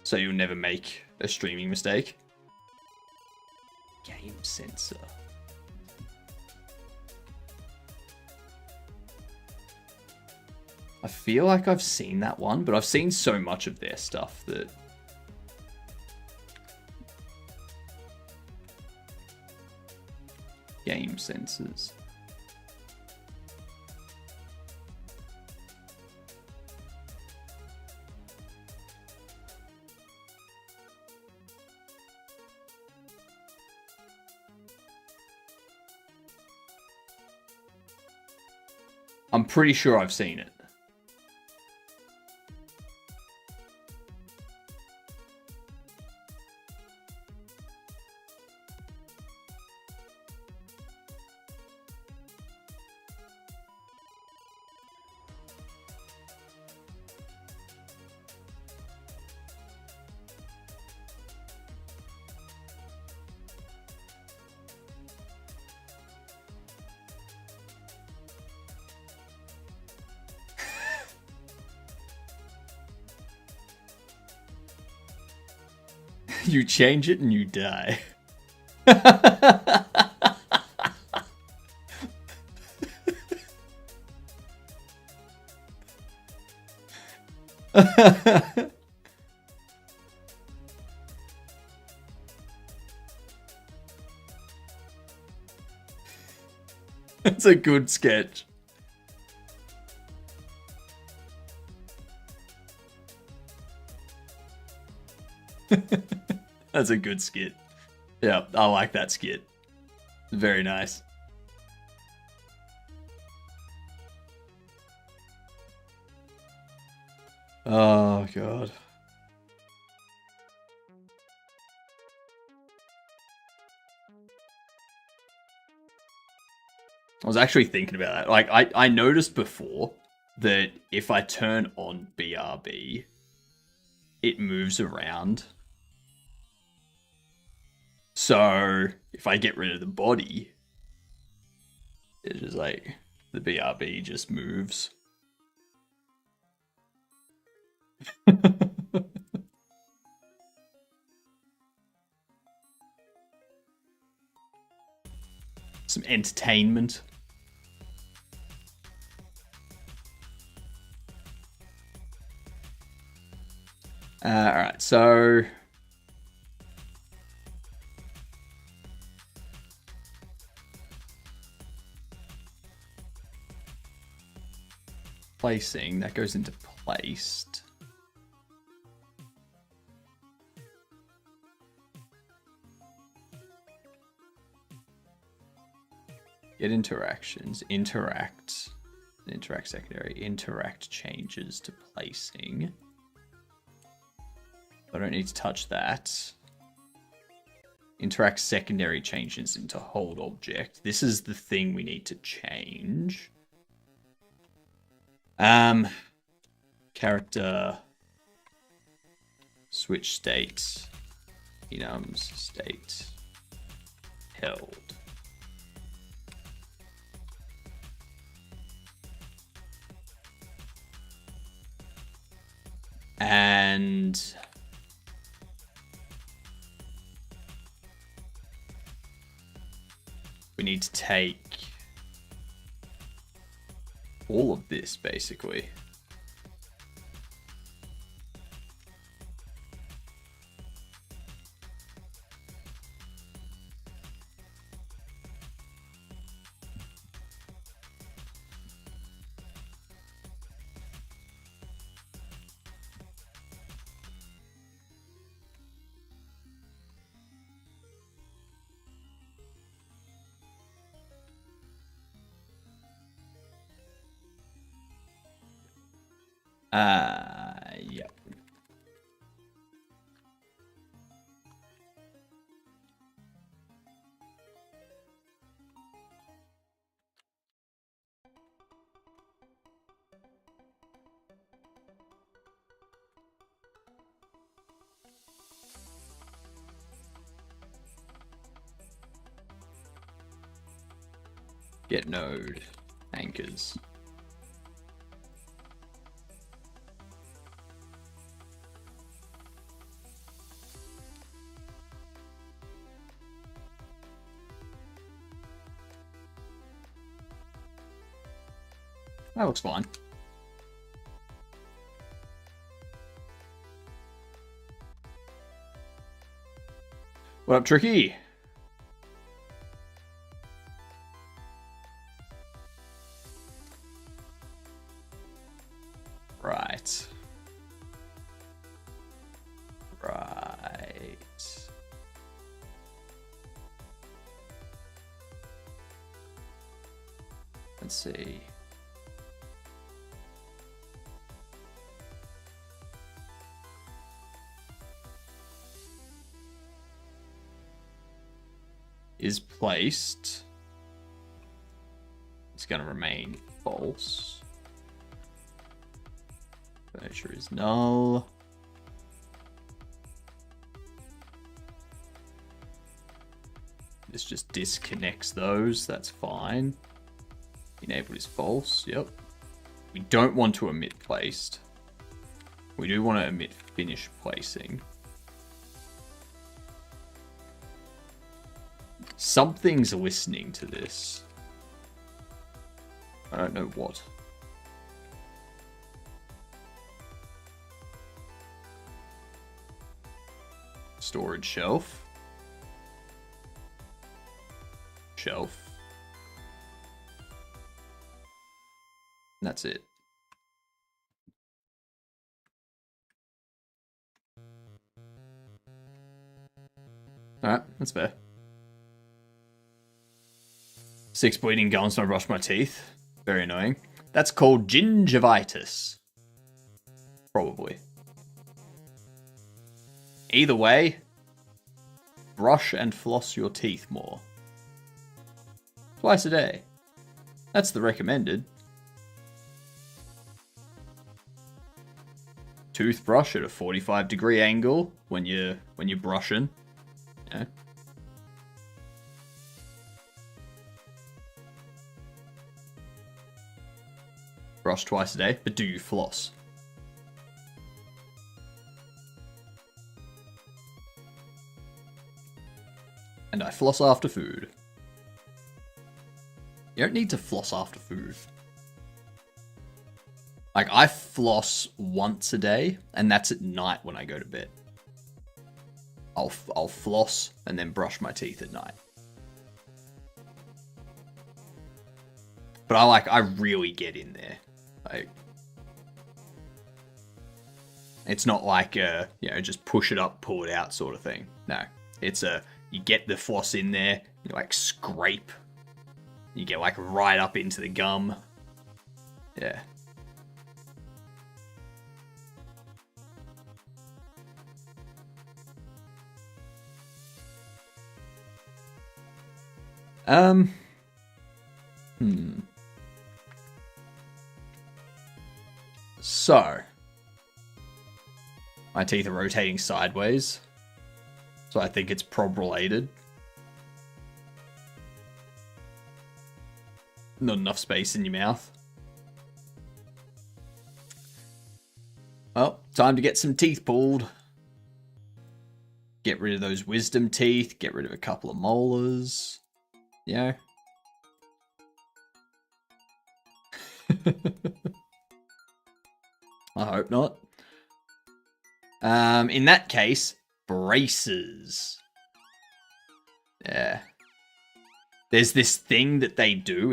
so you'll never make a streaming mistake. Game sensor. I feel like I've seen that one, but I've seen so much of their stuff that... Game sensors. I'm pretty sure I've seen it. You change it and you die. It's a good sketch. That's a good skit. Yeah, I like that skit. Very nice. Oh, God. I was actually thinking about that. Like, I noticed before that if I turn on BRB, it moves around. So, if I get rid of the body, it's just like, the BRB just moves. Some entertainment. Alright, so... Placing, that goes into placed. Get interactions, interact secondary, interact changes to placing. I don't need to touch that. Interact secondary changes into hold object. This is the thing we need to change. Character switch state, enums state held. And we need to take all of this, basically. Yep. Get node anchors. That looks fine. What up, Tricky? Right. Right. Let's see. Is placed. It's going to remain false. Furniture is null. This just disconnects those. That's fine. Enabled is false. Yep. We don't want to omit placed. We do want to omit finish placing. Something's listening to this. I don't know what. Storage shelf. Shelf. And that's it. Alright, that's fair. 6 bleeding gums when I brush my teeth. Very annoying. That's called gingivitis. Probably. Either way, brush and floss your teeth more. Twice a day. That's the recommended. Toothbrush at a 45-degree angle when you're brushing. Yeah. Brush twice a day, but do you floss? And I floss after food. You don't need to floss after food. Like, I floss once a day, and that's at night when I go to bed. I'll floss and then brush my teeth at night. But I really get in there. Like, it's not like just push it up, pull it out sort of thing. No, it's you get the floss in there, you like scrape, you get like right up into the gum. Yeah. So, my teeth are rotating sideways, so I think it's prob-related. Not enough space in your mouth. Well, time to get some teeth pulled. Get rid of those wisdom teeth, get rid of a couple of molars. You know? I hope not. In that case, braces. Yeah. There's this thing that they do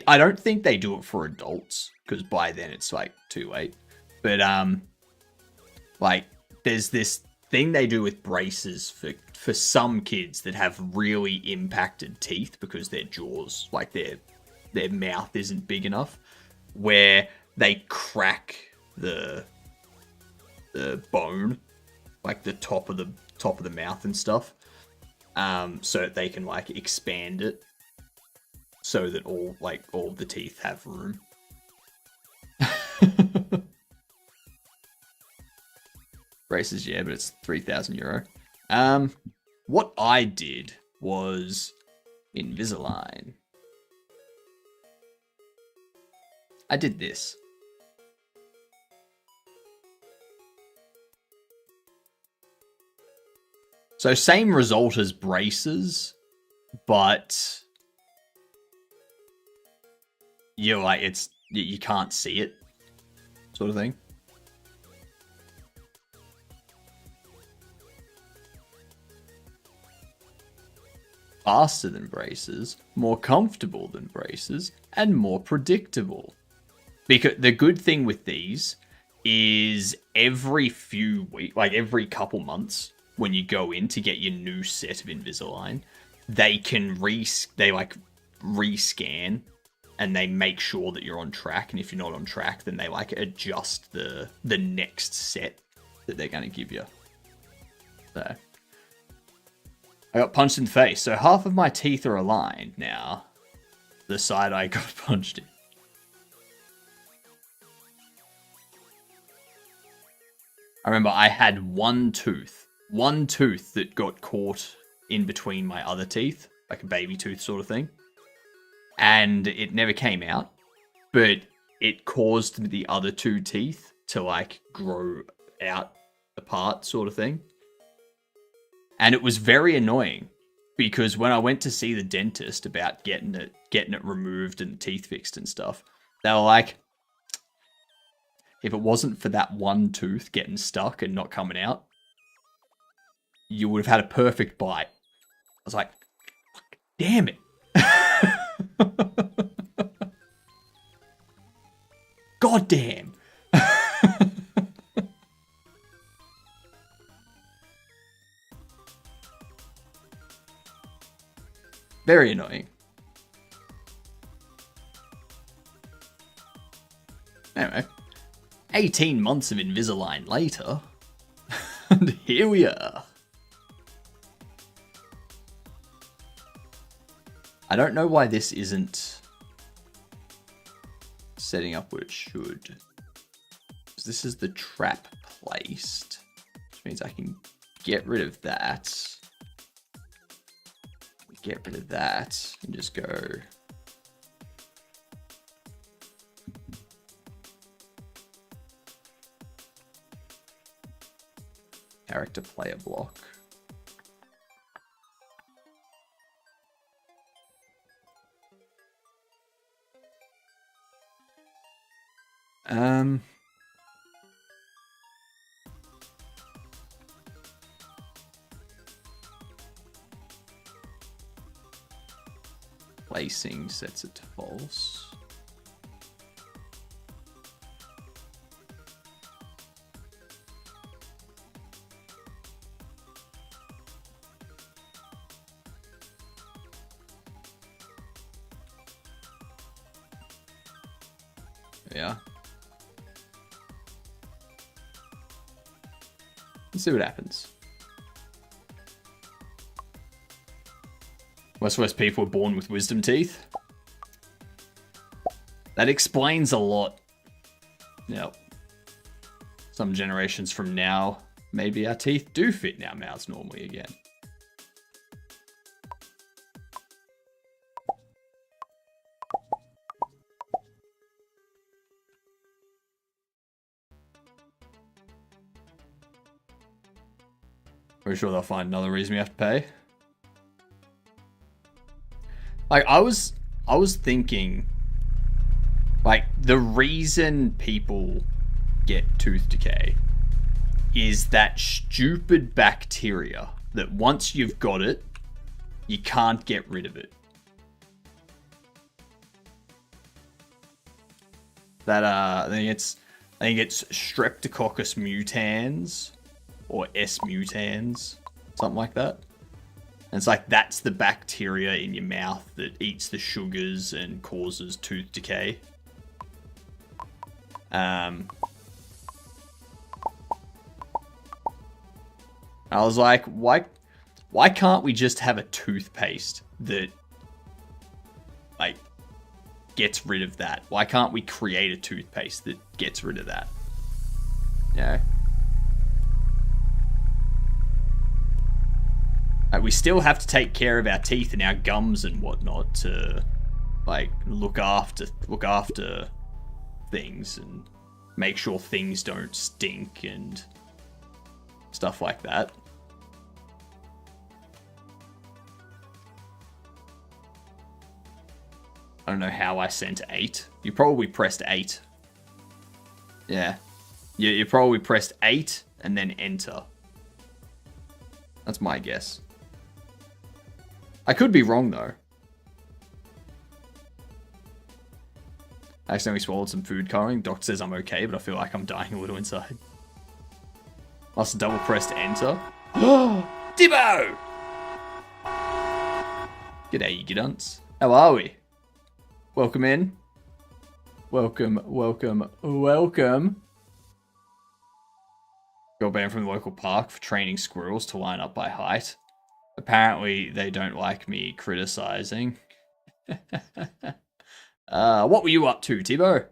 I don't think they do it for adults, because by then it's like too late. But like there's this thing they do with braces for some kids that have really impacted teeth because their jaws, like their mouth isn't big enough, where they crack the bone, like the top of the mouth and stuff, so that they can like expand it, so that all the teeth have room. Braces, yeah, but it's €3,000. What I did was Invisalign. I did this. So same result as braces, but you're like, you can't see it, sort of thing. faster than braces, more comfortable than braces, and more predictable. Because the good thing with these is every few weeks, like every couple months, when you go in to get your new set of Invisalign, they can rescan and they make sure that you're on track. And if you're not on track, then they like adjust the next set that they're going to give you. So I got punched in the face. So half of my teeth are aligned now. The side I got punched in. I remember I had one tooth that got caught in between my other teeth, like a baby tooth sort of thing. And it never came out, but it caused the other two teeth to like grow out apart sort of thing. And it was very annoying because when I went to see the dentist about getting it removed and teeth fixed and stuff, they were like, if it wasn't for that one tooth getting stuck and not coming out, you would have had a perfect bite. I was like, damn it. God damn. Very annoying. Anyway, 18 months of Invisalign later, and here we are. I don't know why this isn't setting up what it should. This is the trap placed, which means I can get rid of that. Get rid of that and just go. Character player block. Placing sets it to false. Yeah. Let's see what happens. West people were born with wisdom teeth. That explains a lot. Yep. Some generations from now, maybe our teeth do fit in our mouths normally again. Pretty sure they'll find another reason we have to pay. Like, I was thinking, like, the reason people get tooth decay is that stupid bacteria that once you've got it, you can't get rid of it. That, I think it's Streptococcus mutans, or S mutans, something like that. And it's like, that's the bacteria in your mouth that eats the sugars and causes tooth decay. I was like, why can't we just have a toothpaste that, like, gets rid of that? Why can't we create a toothpaste that gets rid of that? Yeah. Like, we still have to take care of our teeth and our gums and whatnot to, like, look after things and make sure things don't stink and stuff like that. I don't know how I sent 8. You probably pressed 8. Yeah. You probably pressed 8 and then enter. That's my guess. I could be wrong, though. I accidentally swallowed some food coloring. Doctor says I'm okay, but I feel like I'm dying a little inside. Must have double pressed enter. Dibbo! G'day, you gidunts. How are we? Welcome in. Welcome, welcome, welcome. Got banned from the local park for training squirrels to line up by height. Apparently, they don't like me criticizing. What were you up to, Tibbo?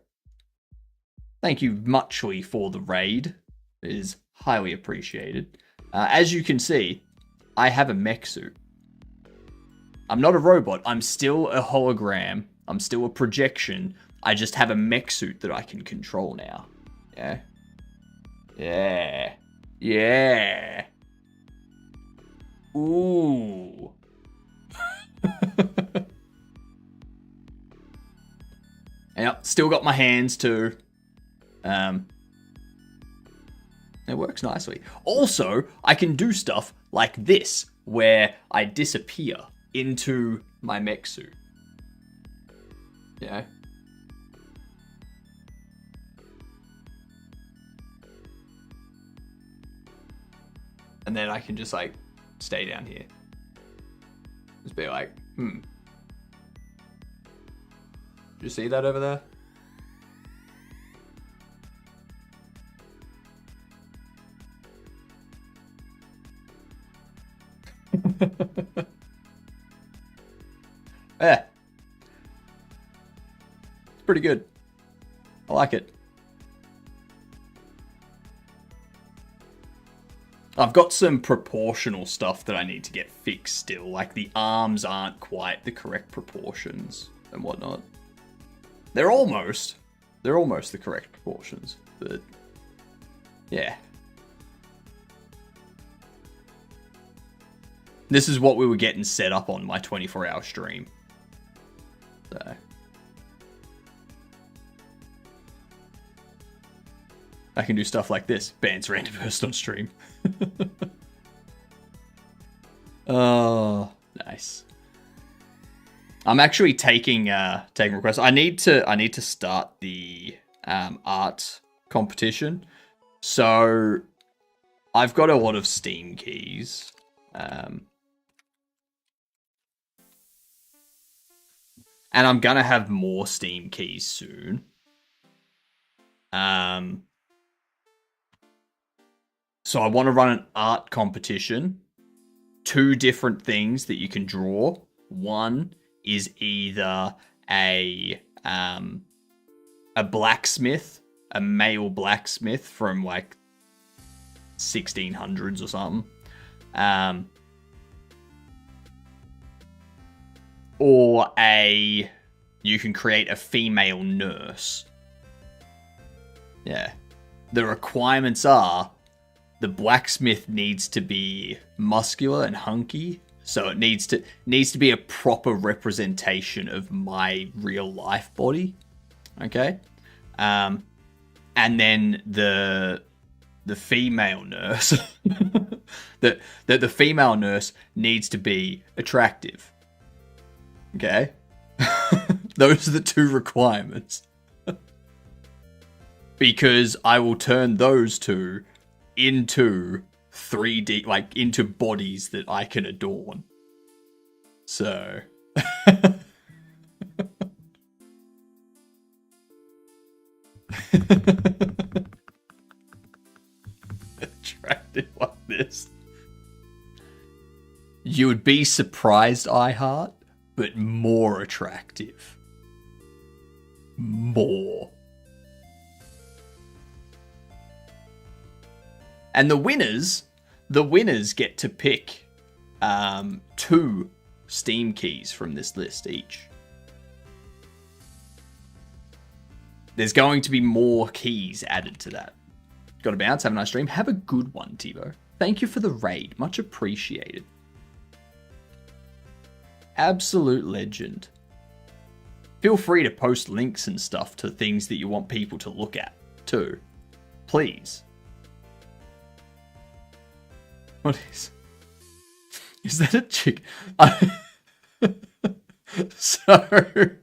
Thank you muchly for the raid. It is highly appreciated. As you can see, I have a mech suit. I'm not a robot. I'm still a hologram. I'm still a projection. I just have a mech suit that I can control now. Yeah. Yeah. Yeah. Ooh. Yep, still got my hands too. It works nicely. Also, I can do stuff like this, where I disappear into my mech suit. Yeah. And then I can just like stay down here. Just be like, Did you see that over there? Yeah. It's pretty good. I like it. I've got some proportional stuff that I need to get fixed still. Like the arms aren't quite the correct proportions and whatnot. They're almost the correct proportions, but yeah. This is what we were getting set up on my 24-hour stream. So. I can do stuff like this. Bans random burst on stream. Oh, nice. I'm actually taking requests. I need to start the art competition. So I've got a lot of Steam keys. And I'm gonna have more Steam keys soon. So I want to run an art competition. 2 different things that you can draw. One is either a blacksmith, a male blacksmith from like 1600s or something. Or you can create a female nurse. Yeah. The requirements are the blacksmith needs to be muscular and hunky, so it needs to be a proper representation of my real life body. Okay? And then the female nurse the female nurse needs to be attractive. Okay? Those are the 2 requirements. Because I will turn those 2 into 3D, like into bodies that I can adorn. So. Attractive like this. You would be surprised, iHeart, but more attractive. More. And the winners get to pick 2 Steam keys from this list each. There's going to be more keys added to that. Got to bounce, have a nice stream. Have a good one, Tivo. Thank you for the raid. Much appreciated. Absolute legend. Feel free to post links and stuff to things that you want people to look at, too. Please. What is that a chick? So,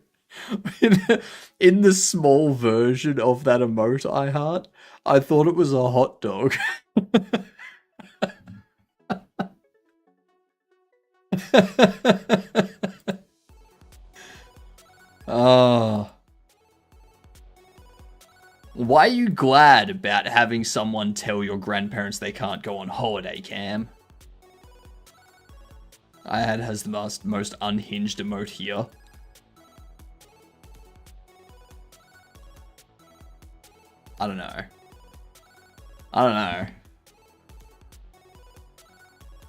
in the small version of that emote I heart, I thought it was a hot dog. Oh. Why are you glad about having someone tell your grandparents they can't go on holiday, Cam? Ihad has the most unhinged emote here. I don't know. I don't know.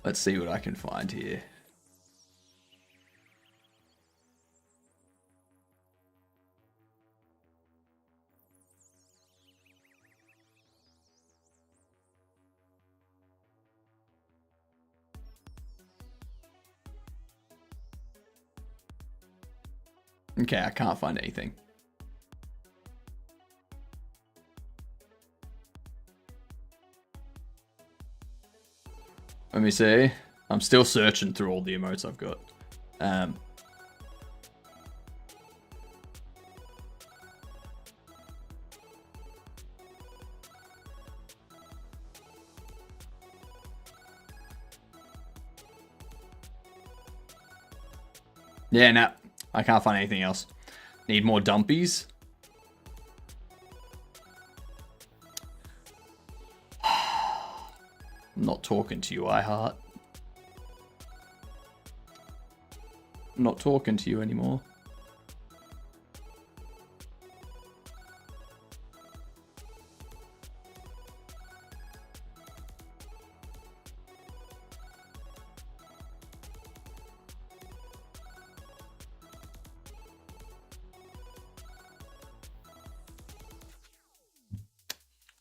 Let's see what I can find here. Okay, I can't find anything. Let me see. I'm still searching through all the emotes I've got. Yeah, no, I can't find anything else. Need more dumpies? I'm not talking to you, iHeart. I'm not talking to you anymore.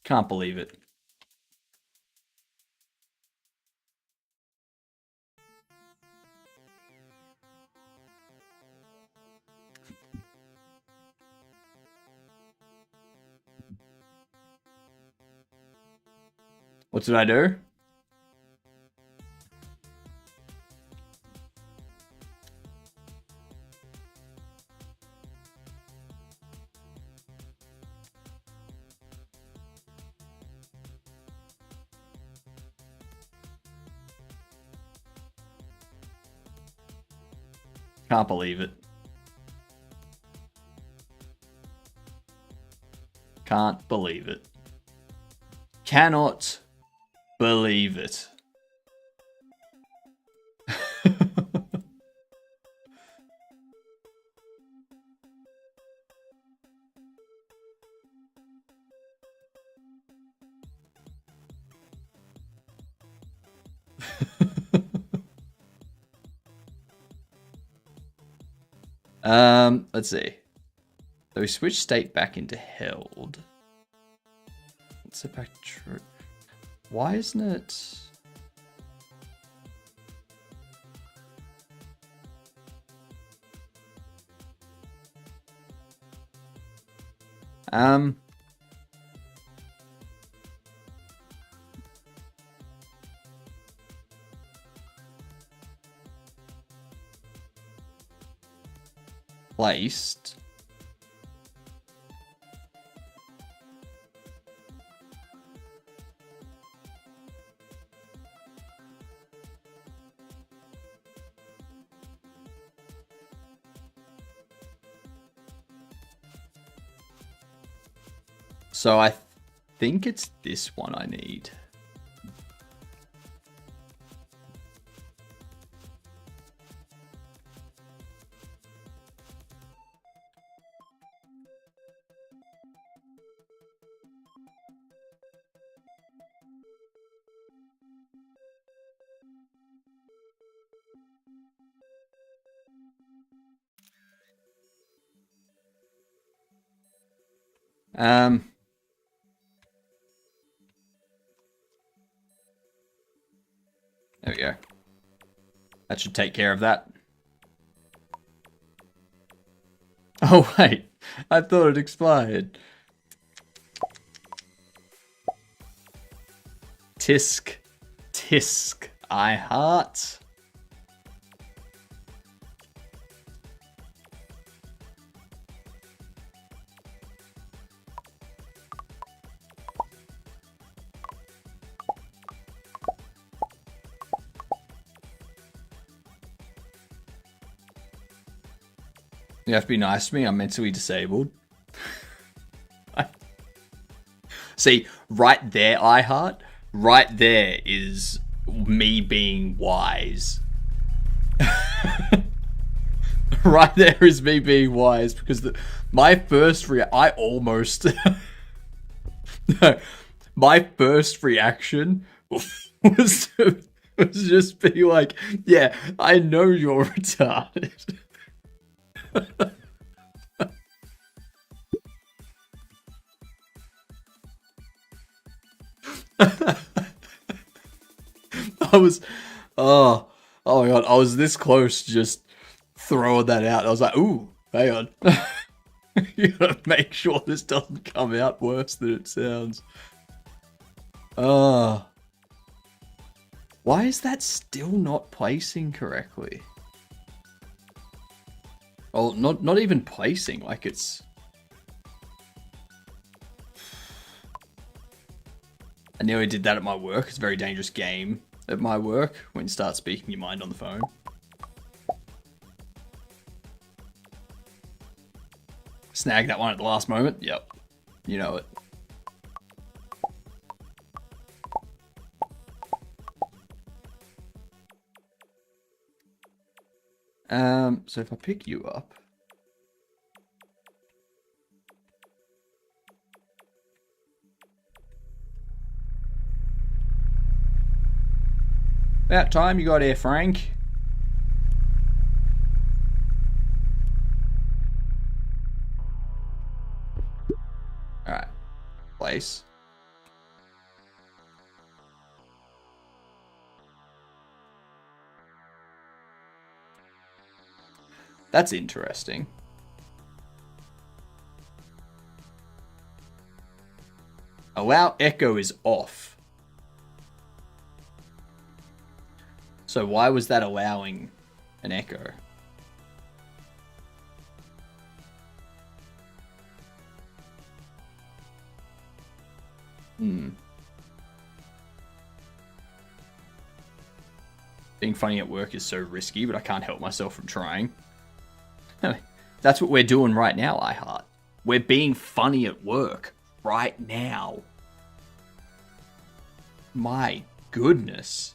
Can't believe it. What did I do? Can't believe it. Can't believe it. Cannot believe it. Let's see. So we switched state back into held. Let's set back to true. Why isn't it? Placed. So I think it's this one I need. There we go. That should take care of that. Oh, wait. I thought it expired. Tisk. Tisk. I heart. You have to be nice to me. I'm mentally disabled. See, right there, iHeart. Right there is me being wise. Right there is me being wise because my first I almost my first reaction was just be like, yeah, I know you're retarded. I was, oh my god, I was this close to just throwing that out. I was like, ooh, hang on. You gotta make sure this doesn't come out worse than it sounds. Why is that still not placing correctly? Oh, not even placing, like it's... I nearly did that at my work. It's a very dangerous game at my work when you start speaking your mind on the phone. Snag that one at the last moment. Yep. You know it. So if I pick you up... About time you got here, Frank. Alright. Place. That's interesting. Allow echo is off. So why was that allowing an echo? Being funny at work is so risky, but I can't help myself from trying. That's what we're doing right now, iHeart. We're being funny at work right now. My goodness.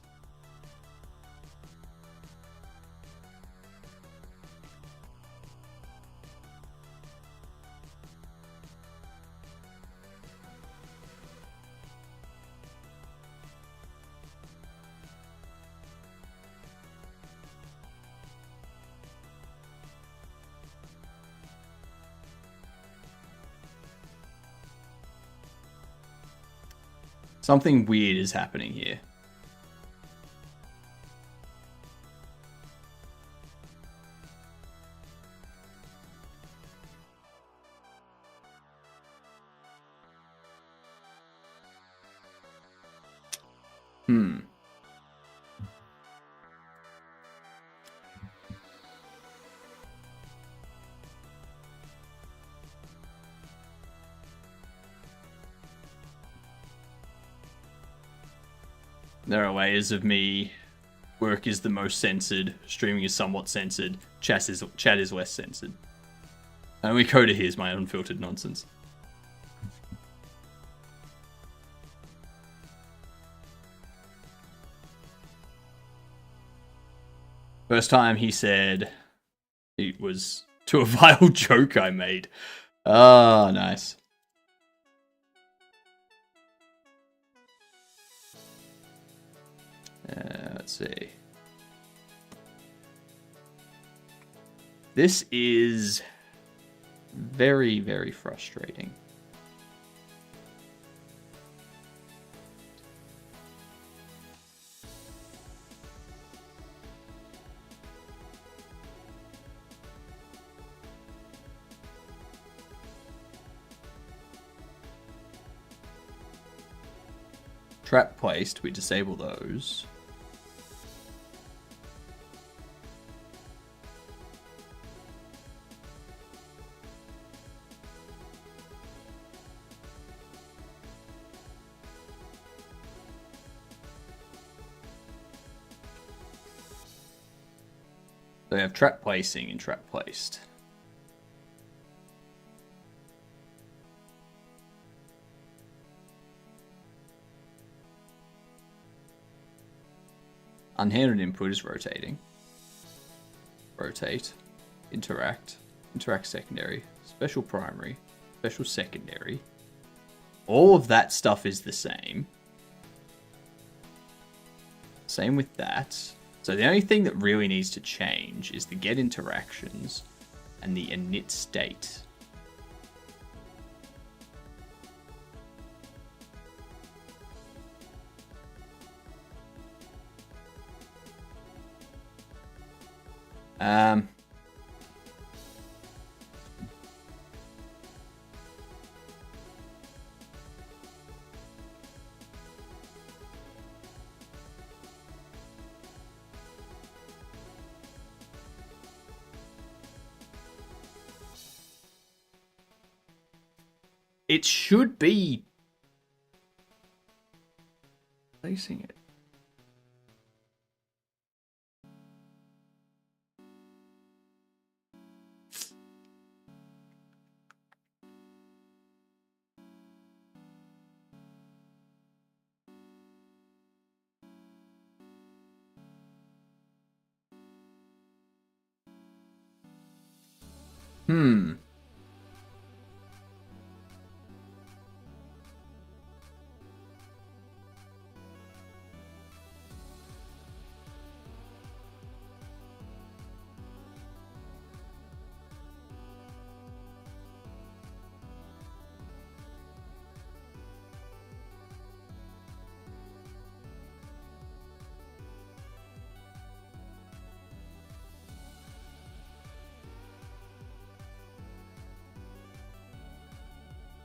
Something weird is happening here. There are ways of me. Work is the most censored. Streaming is somewhat censored. Chat is less censored. And we Coda here's my unfiltered nonsense. First time he said it was to a vile joke I made. Ah, nice. Let's see. This is very, very frustrating. Trap placed, we disable those. They have trap placing and trap placed. Unhanded input is rotating. Rotate. Interact. Interact secondary. Special primary. Special secondary. All of that stuff is the same. Same with that. So the only thing that really needs to change is the get interactions and the init state. It should be placing it.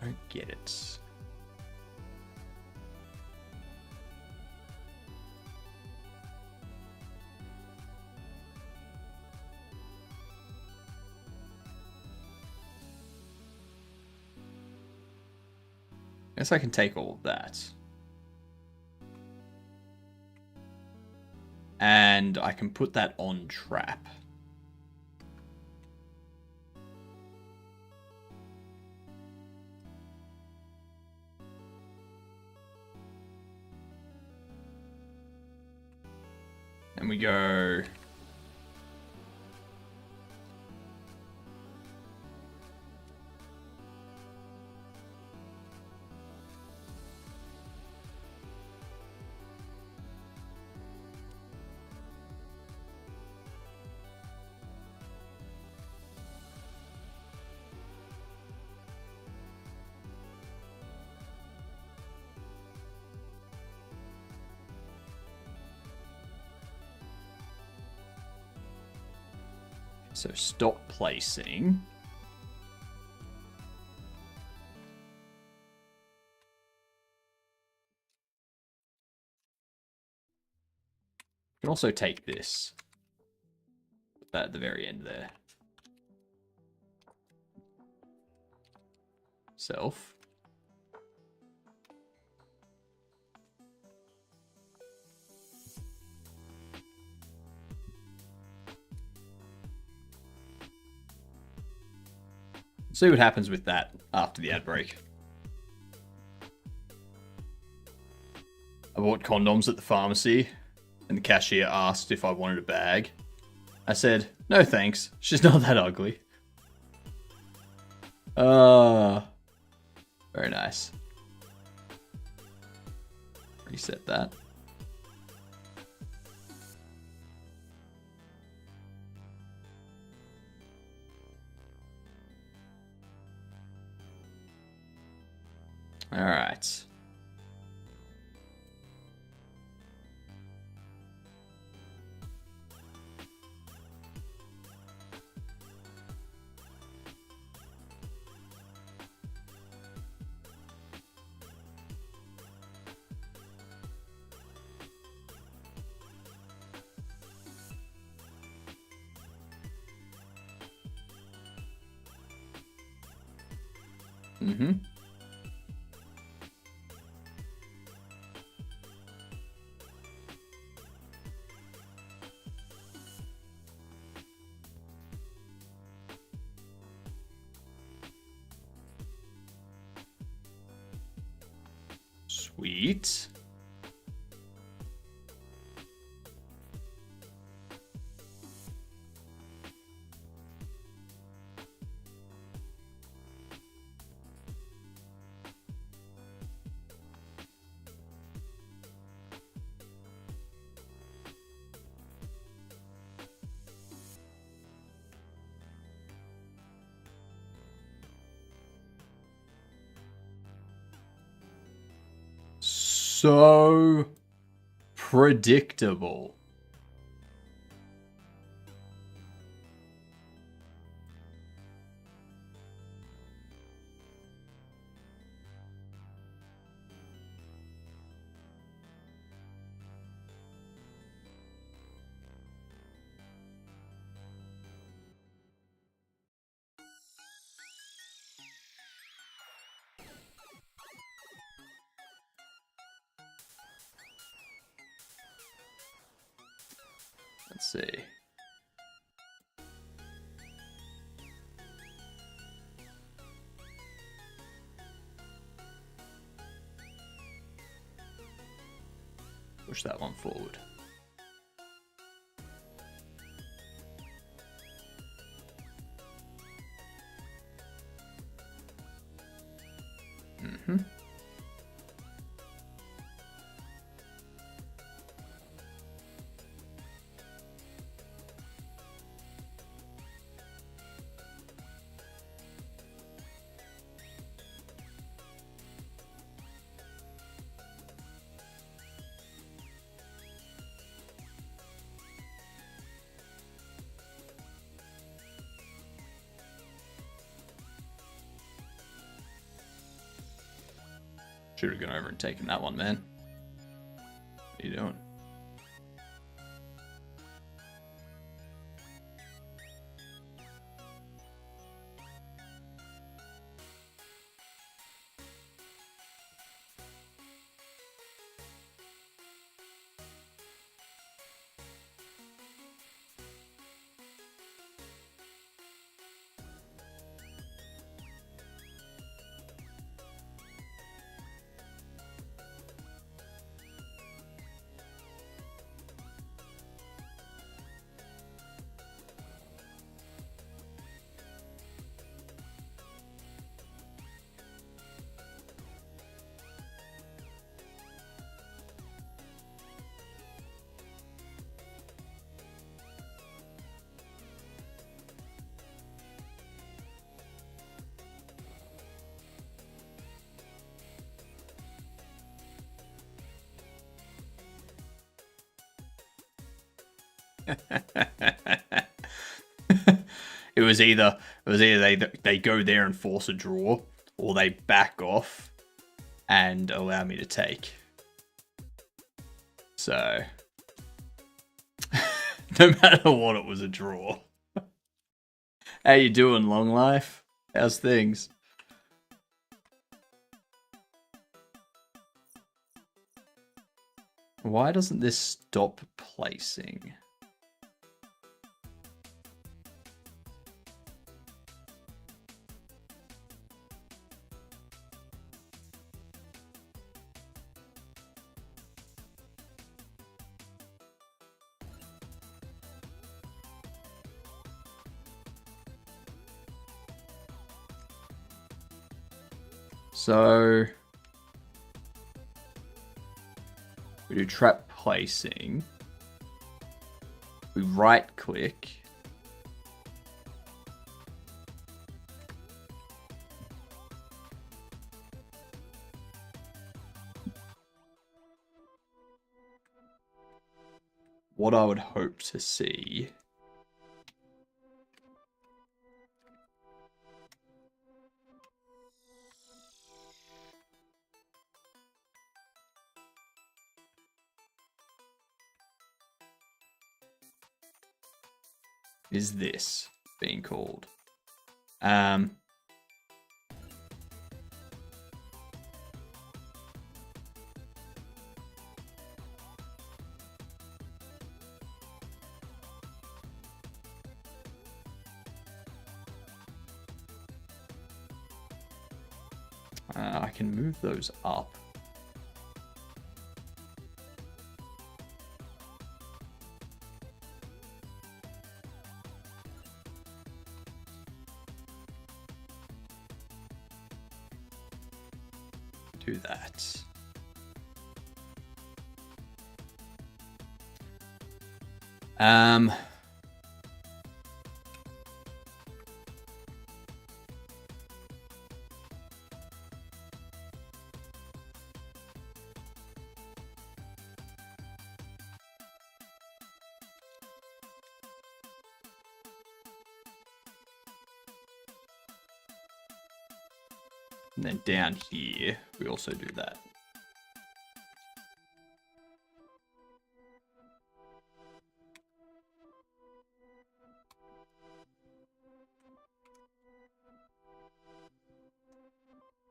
I don't get it. I guess I can take all of that. And I can put that on trap. And we go... So stop placing. You can also take this. Put that at the very end there. Self. See what happens with that after the ad break. I bought condoms at the pharmacy, and the cashier asked if I wanted a bag. I said, no thanks, she's not that ugly. Very nice. Reset that. All right. Mm-hmm. Sweet. so predictable. Let's see. Push that one forward. Mm-hmm. Should have gone over and taken that one, man. What are you doing? It was either they go there and force a draw, or they back off and allow me to take. So no matter what, it was a draw. How you doing, Long Life? How's things? Why doesn't this stop placing? So we do trap placing. We right click. What I would hope to see is this being called. I can move those up. Do that. And then down here, we also do that.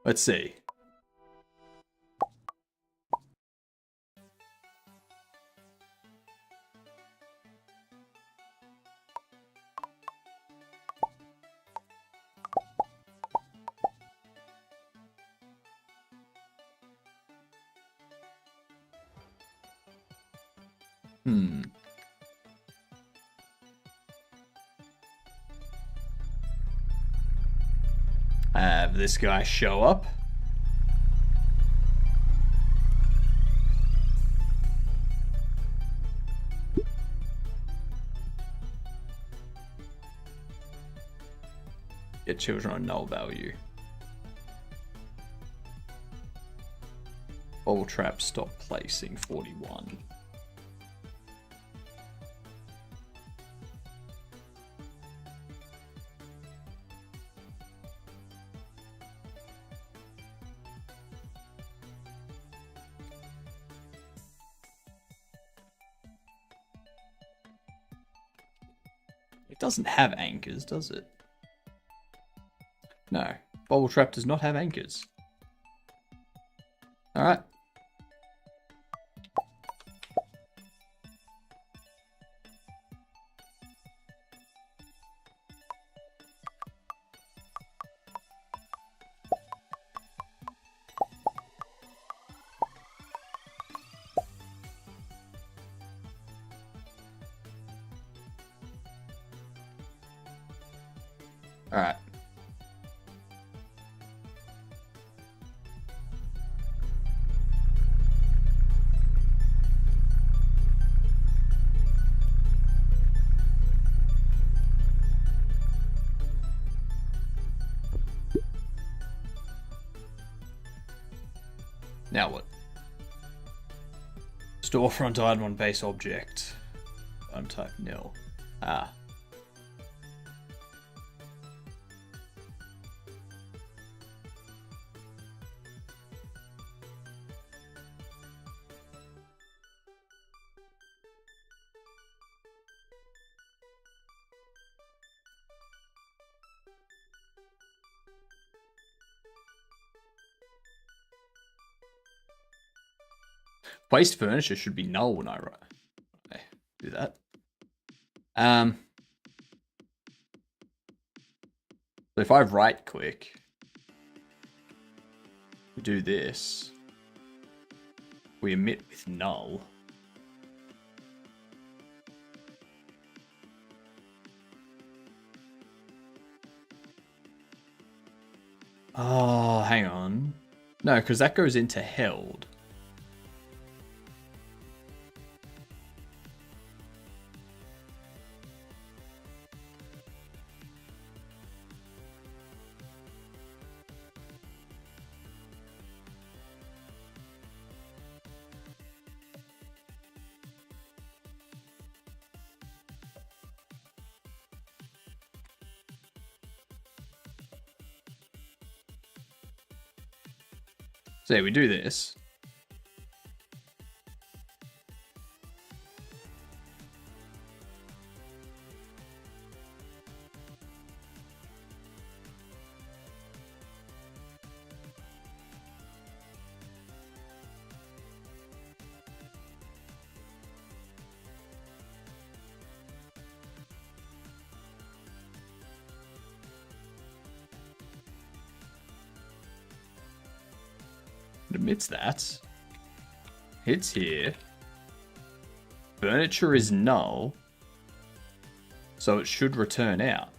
Let's see. Have this guy show up. Get children on null value. Bobble trap stop placing 41. It doesn't have anchors, does it? No. Bobble trap does not have anchors. Alright. Alright. Now what? Storefront item on base object. Item type nil. Ah. Placed furniture should be null when I do that. So if I right click, we do this, we emit with null. Oh, hang on. No, because that goes into held. So we do this. It emits that. Hits here. Furniture is null. So it should return out.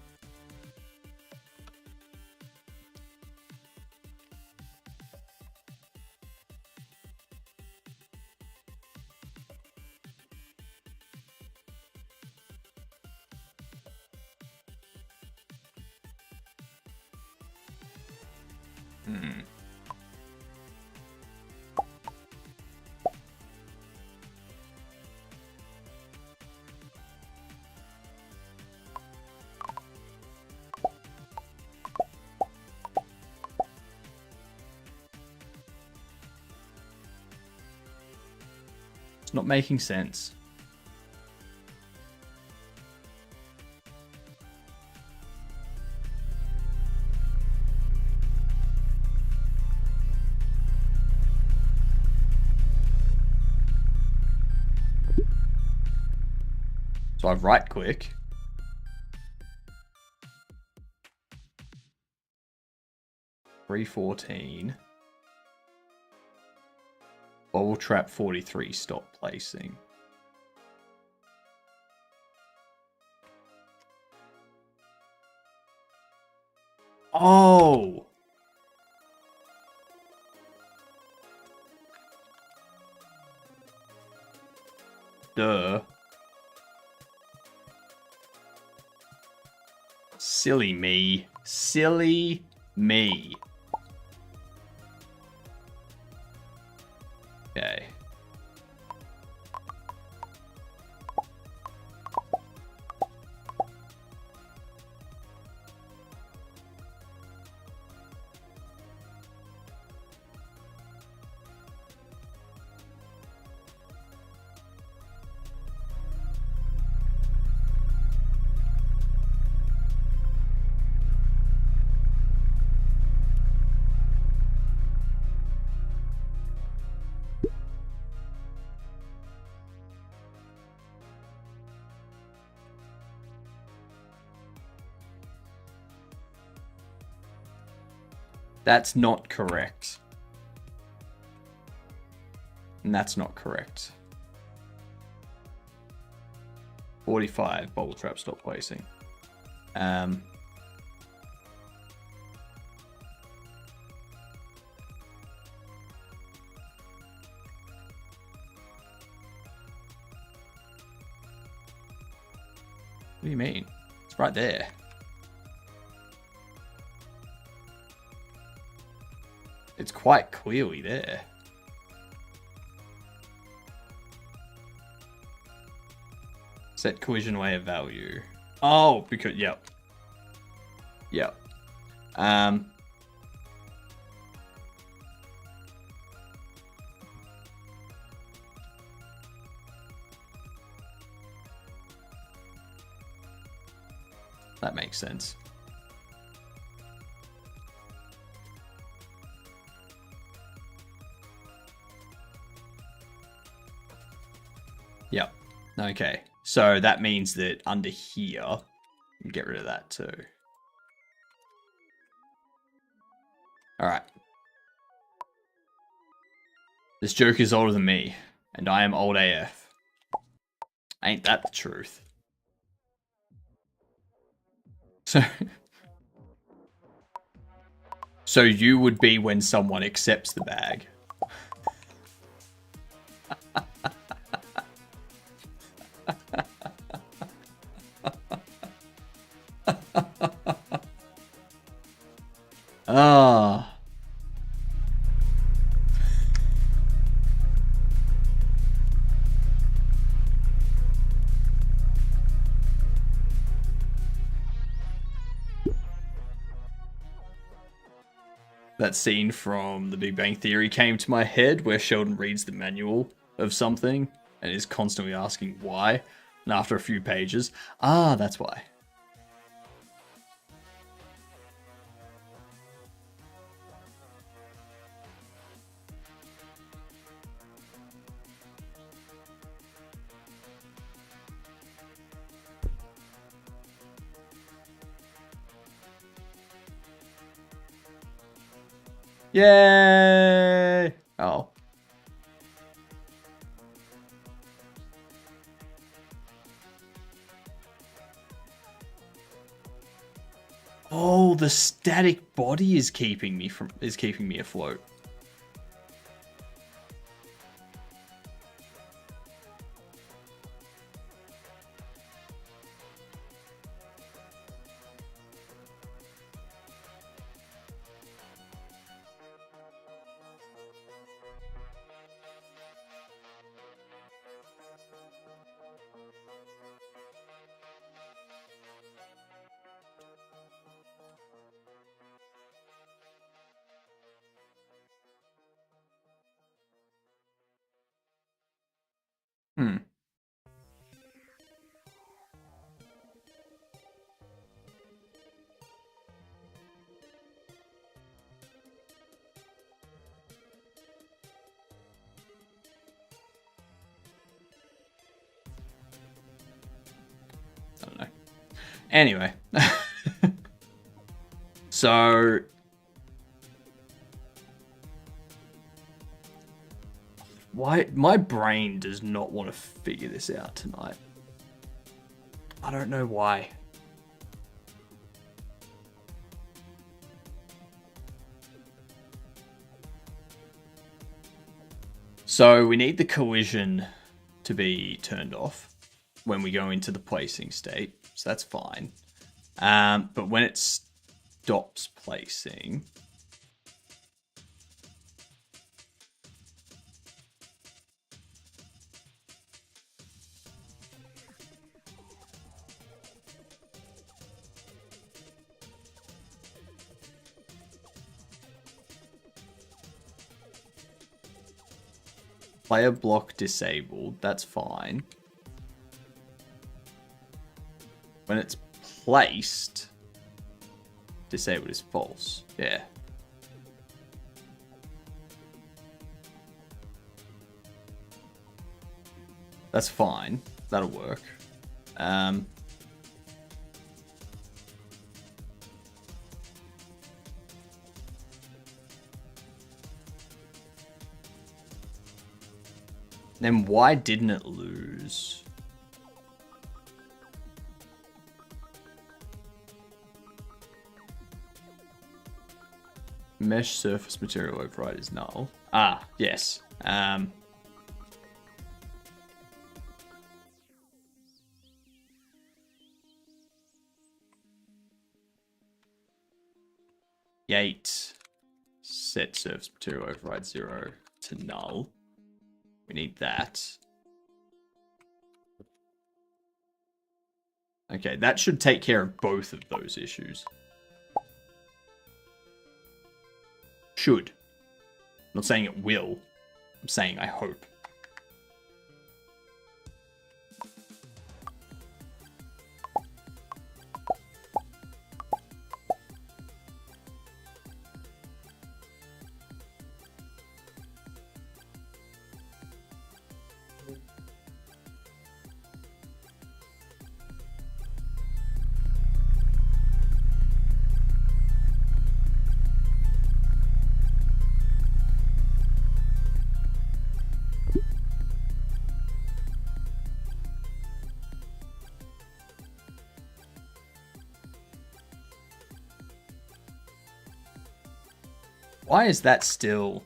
It's not making sense. So I right click. $3.14. Bobble trap 43. Stop placing. Oh. Duh. Silly me. Silly me. Okay. That's not correct. And that's not correct. 45. Bobble trap. Stop placing. What do you mean? It's right there. It's quite clearly there. Set collision away of value. Oh, because, yep. Yep. That makes sense. Yep. Okay. So that means that under here, get rid of that too. Alright. This joke is older than me, and I am old AF. Ain't that the truth? So you would be when someone accepts the bag. Ah. That scene from The Big Bang Theory came to my head where Sheldon reads the manual of something and is constantly asking why. And after a few pages, that's why. Yay! Oh. Oh, the static body is keeping me afloat. Hmm. I don't know. Anyway. So why my brain does not want to figure this out tonight. I don't know why. So we need the collision to be turned off when we go into the placing state. So that's fine. But when it stops placing, player block disabled, that's fine. When it's placed, disabled is false. Yeah. That's fine. That'll work. Then why didn't it lose? Mesh surface material override is null. Ah, yes. Gate set surface material override 0 to null. We need that. Okay, that should take care of both of those issues. Should. I'm not saying it will. I'm saying I hope. Why is that still...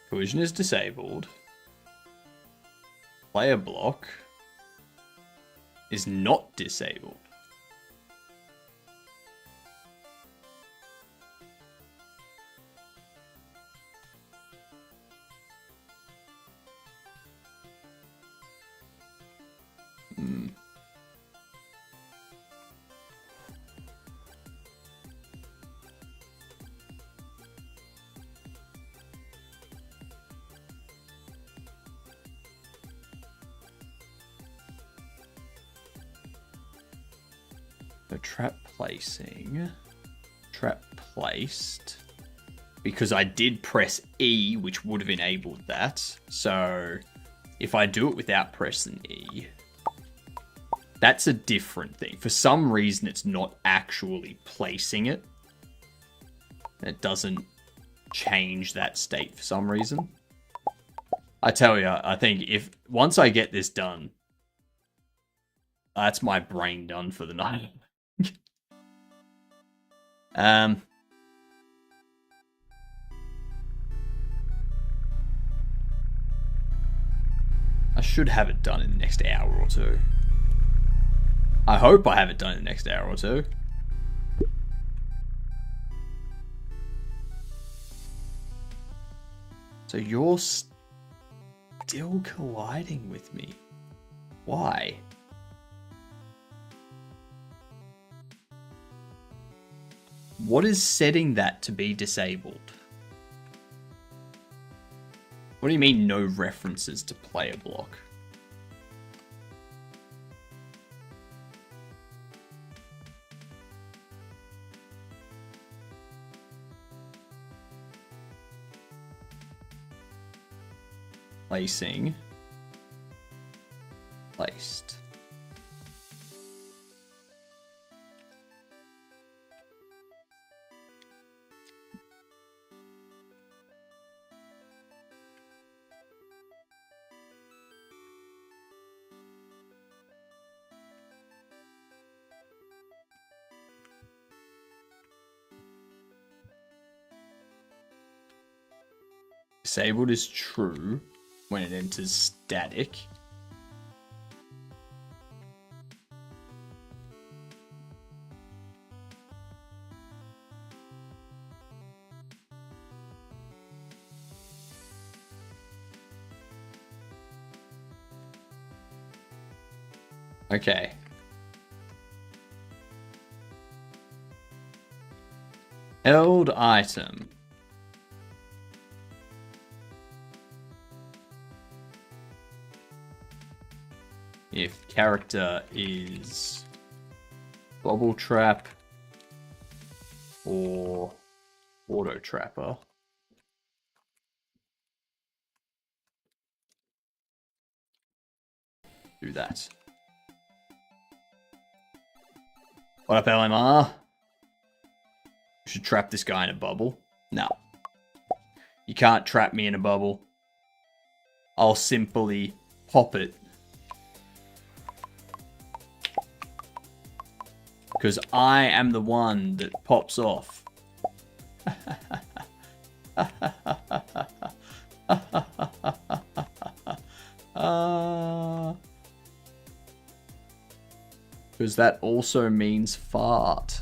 Collision is disabled. Player block is not disabled. So trap placing, trap placed, because I did press E, which would have enabled that. So if I do it without pressing E, that's a different thing. For some reason, it's not actually placing it. It doesn't change that state for some reason. I tell you, I think if once I get this done, that's my brain done for the night. I should have it done in the next hour or two. I hope I have it done in the next hour or two. So you're still colliding with me. Why? What is setting that to be disabled? What do you mean no references to player block? Placing. Placed. Disabled is true when it enters static. Okay. Held item. If character is Bobble Trap or Auto Trapper. Do that. What up, LMR? We should trap this guy in a bubble. No. You can't trap me in a bubble. I'll simply pop it. Because I am the one that pops off. Because that also means fart.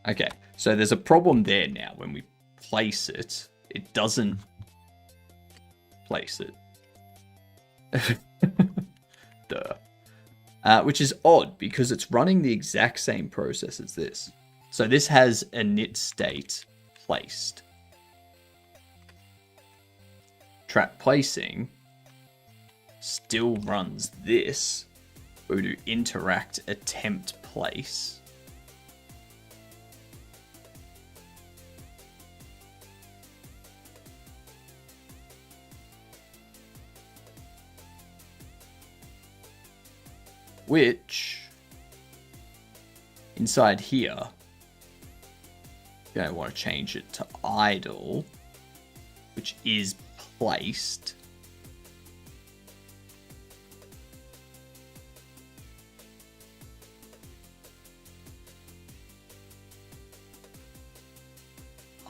Okay, so there's a problem there now. When we place it, it doesn't place it. Duh. Which is odd because it's running the exact same process as this. So this has a init state placed. Trap placing still runs this. Go to interact attempt place. Which, inside here, you're going to want to change it to idle, which is placed.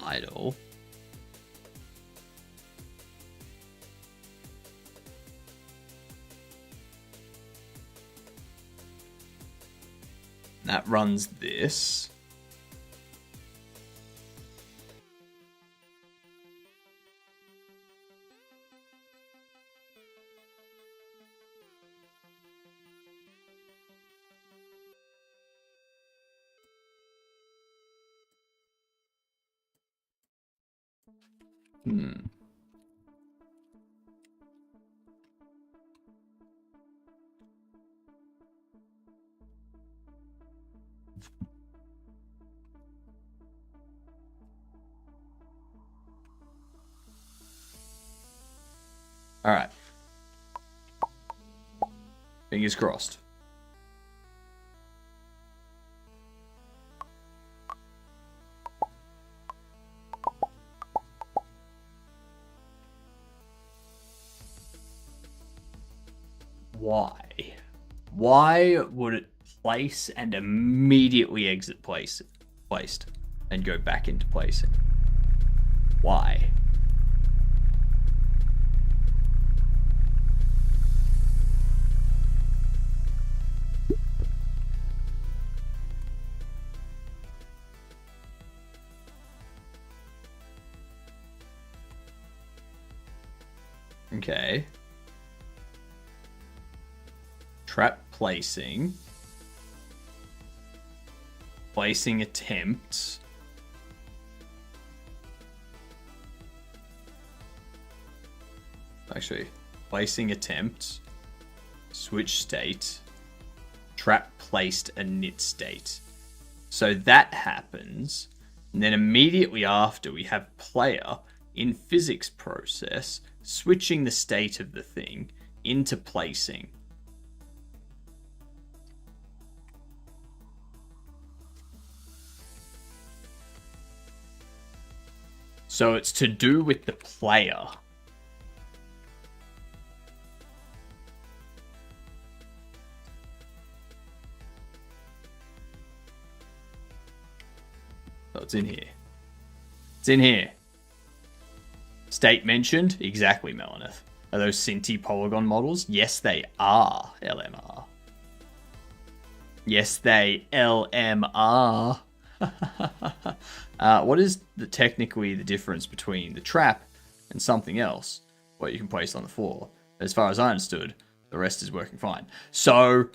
Idle. That runs this. All right. Fingers crossed. Why? Why would it place and immediately exit placed and go back into placing? Why? Okay. Trap placing. Placing attempts. Actually, placing attempts. Switch state. Trap placed init state. So that happens. And then immediately after, we have player in physics process switching the state of the thing into placing. So it's to do with the player. So it's in here. It's in here. State mentioned? Exactly, Melaneth. Are those Cinti polygon models? Yes, they are, LMR. Yes, they LMR. What is technically the difference between the trap and something else? What you can place on the floor? As far as I understood, the rest is working fine. So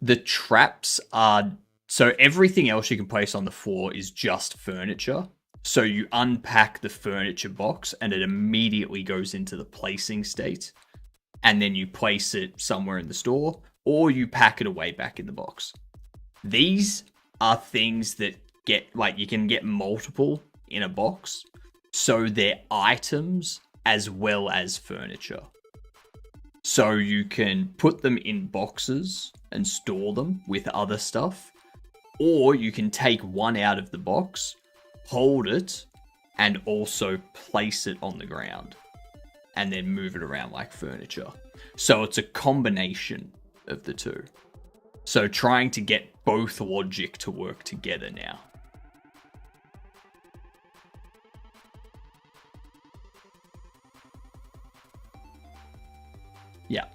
the traps are... So everything else you can place on the floor is just furniture. So you unpack the furniture box and it immediately goes into the placing state. And then you place it somewhere in the store, or you pack it away back in the box. These are things that get, like, you can get multiple in a box. So they're items as well as furniture. So you can put them in boxes and store them with other stuff. Or you can take one out of the box, hold it, and also place it on the ground. And then move it around like furniture. So it's a combination of the two. So trying to get both logic to work together now. Yeah.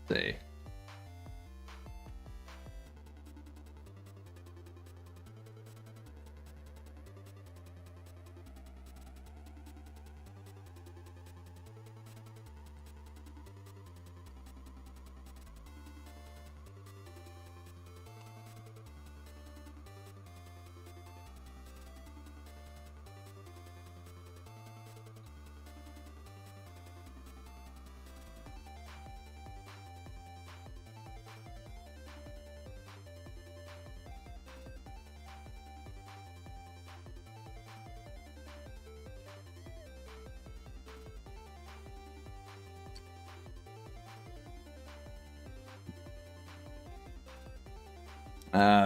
See.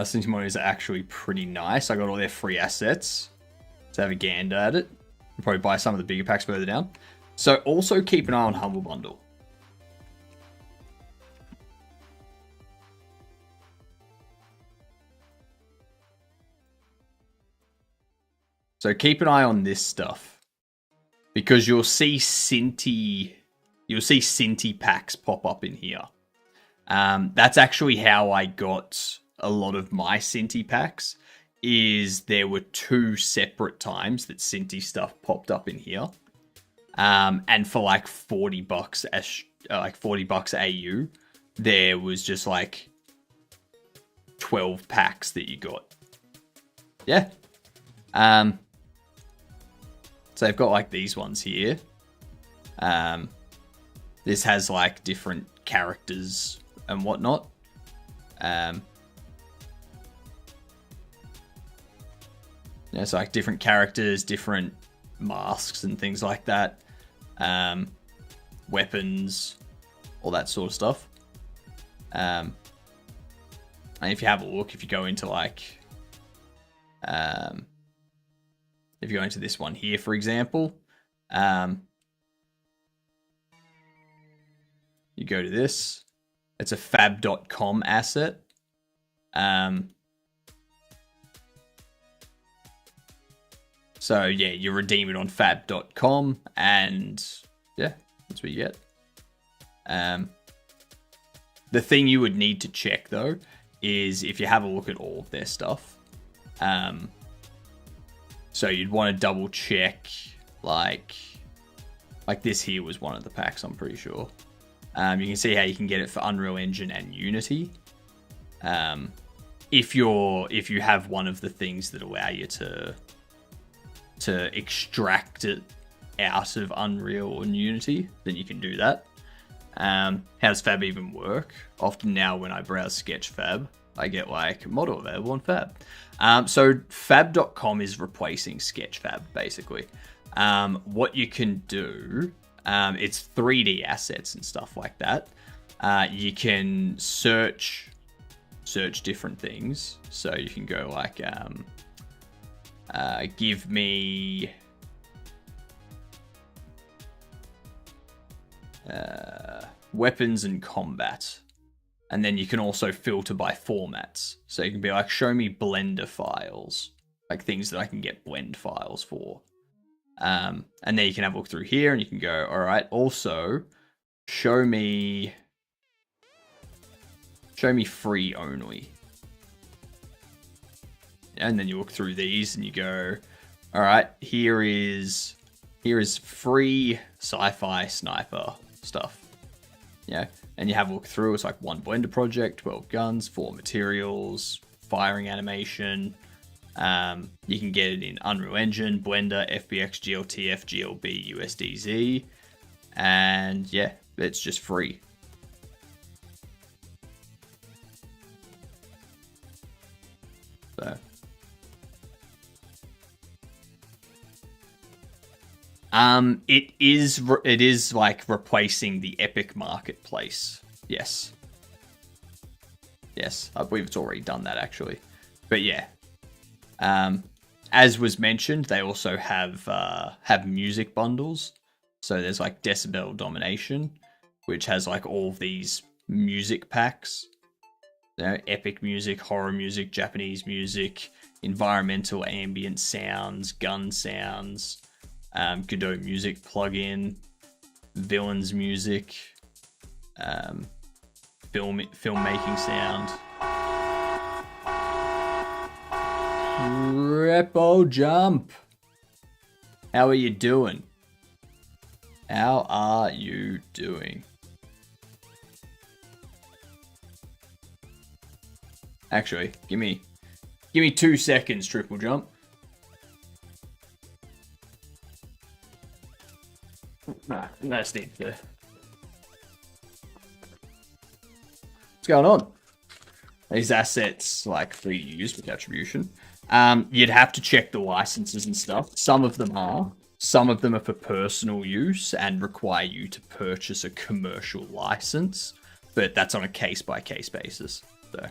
Since Money is actually pretty nice. I got all their free assets to have a gander at it. I'll probably buy some of the bigger packs further down. So also keep an eye on Humble Bundle. So keep an eye on this stuff. Because you'll see Cinti packs pop up in here. That's actually how I got a lot of my Cinti packs, is there were 2 separate times that Cinti stuff popped up in here. And for like $40 $40 AU, there was just like 12 packs that you got. Yeah. So they've got like these ones here. This has like different characters and whatnot. Yeah, so like different characters, different masks and things like that. Weapons, all that sort of stuff. And if you have a look, if you go into like, if you go into this one here, for example, You go to this. It's a fab.com asset. So yeah, you redeem it on fab.com, and yeah, that's what you get. The thing you would need to check though is if you have a look at all of their stuff. So you'd want to double check, like this here was one of the packs, I'm pretty sure. You can see how you can get it for Unreal Engine and Unity. If you have one of the things that allow you to extract it out of Unreal and Unity, then you can do that. How does Fab even work? Often now when I browse Sketchfab, I get like model available on Fab. So fab.com is replacing Sketchfab basically. What you can do, it's 3D assets and stuff like that. You can search different things. So you can go like, give me weapons and combat. And then you can also filter by formats. So you can be like, show me Blender files, like things that I can get blend files for. And then you can have a look through here and you can go, all right, also show me free only. And then you look through these and you go, all right, here is free sci-fi sniper stuff. Yeah. And you have a look through, it's like 1 Blender project, 12 guns, 4 materials, firing animation. You can get it in Unreal Engine, Blender, FBX, GLTF, GLB, USDZ. And yeah, it's just free. So. It is like replacing the Epic Marketplace. Yes, I believe it's already done that actually. But yeah, as was mentioned, they also have music bundles. So there's like Decibel Domination, which has like all of these music packs. You know, epic music, horror music, Japanese music, environmental ambient sounds, gun sounds. Godot music plugin, villains music, filmmaking sound. Repo Jump, how are you doing? How are you doing? Actually, give me 2 seconds, Triple Jump. Nah, that's need to. What's going on? These assets, like free to use with attribution. You'd have to check the licenses and stuff. Some of them are. Some of them are for personal use and require you to purchase a commercial license, but that's on a case-by-case basis. So.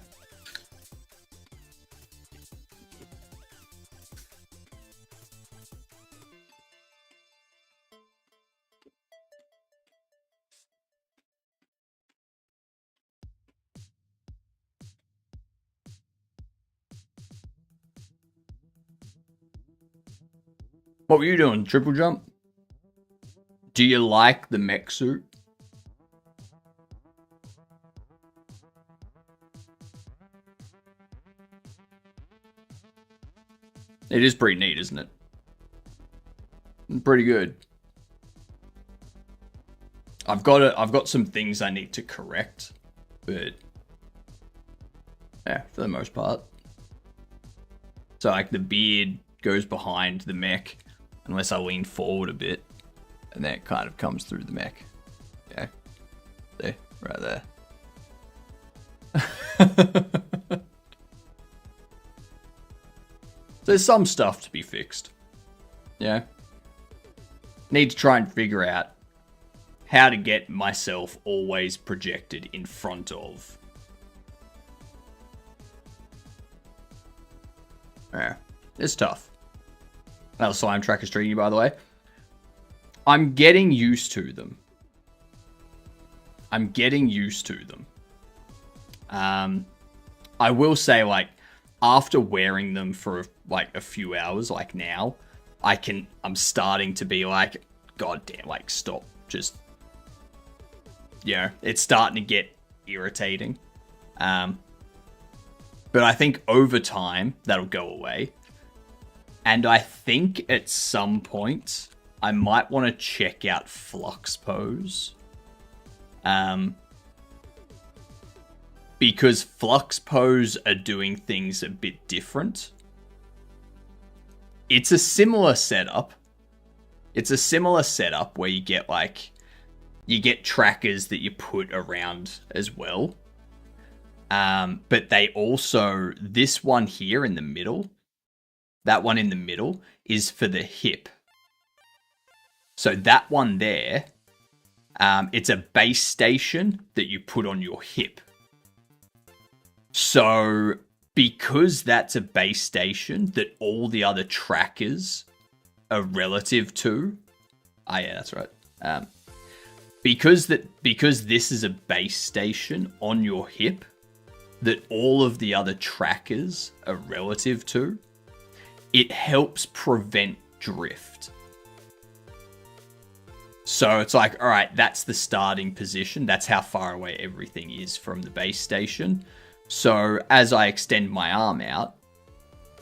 What were you doing, Triple Jump? Do you like the mech suit? It is pretty neat, isn't it? Pretty good. I've got some things I need to correct, but yeah, for the most part. So like the beard goes behind the mech, unless I lean forward a bit, and then it kind of comes through the mech. Yeah, there, right there. There's some stuff to be fixed. Yeah. Need to try and figure out how to get myself always projected in front of. Yeah, it's tough. Another slime tracker treating you, by the way. I'm getting used to them. I'm getting used to them. I will say, like, after wearing them for like a few hours, like now, I'm starting to be like, God damn, like, stop. Just, it's starting to get irritating. But I think over time, that'll go away. And I think at some point, I might want to check out Flux Pose. Because Flux Pose are doing things a bit different. It's a similar setup. It's a similar setup where you get trackers that you put around as well. But they also, this one here in the middle, that one in the middle is for the hip. So that one there, it's a base station that you put on your hip. So because that's a base station that all the other trackers are relative to, yeah, that's right. Because this is a base station on your hip that all of the other trackers are relative to, it helps prevent drift. So it's like, all right, that's the starting position. That's how far away everything is from the base station. So as I extend my arm out,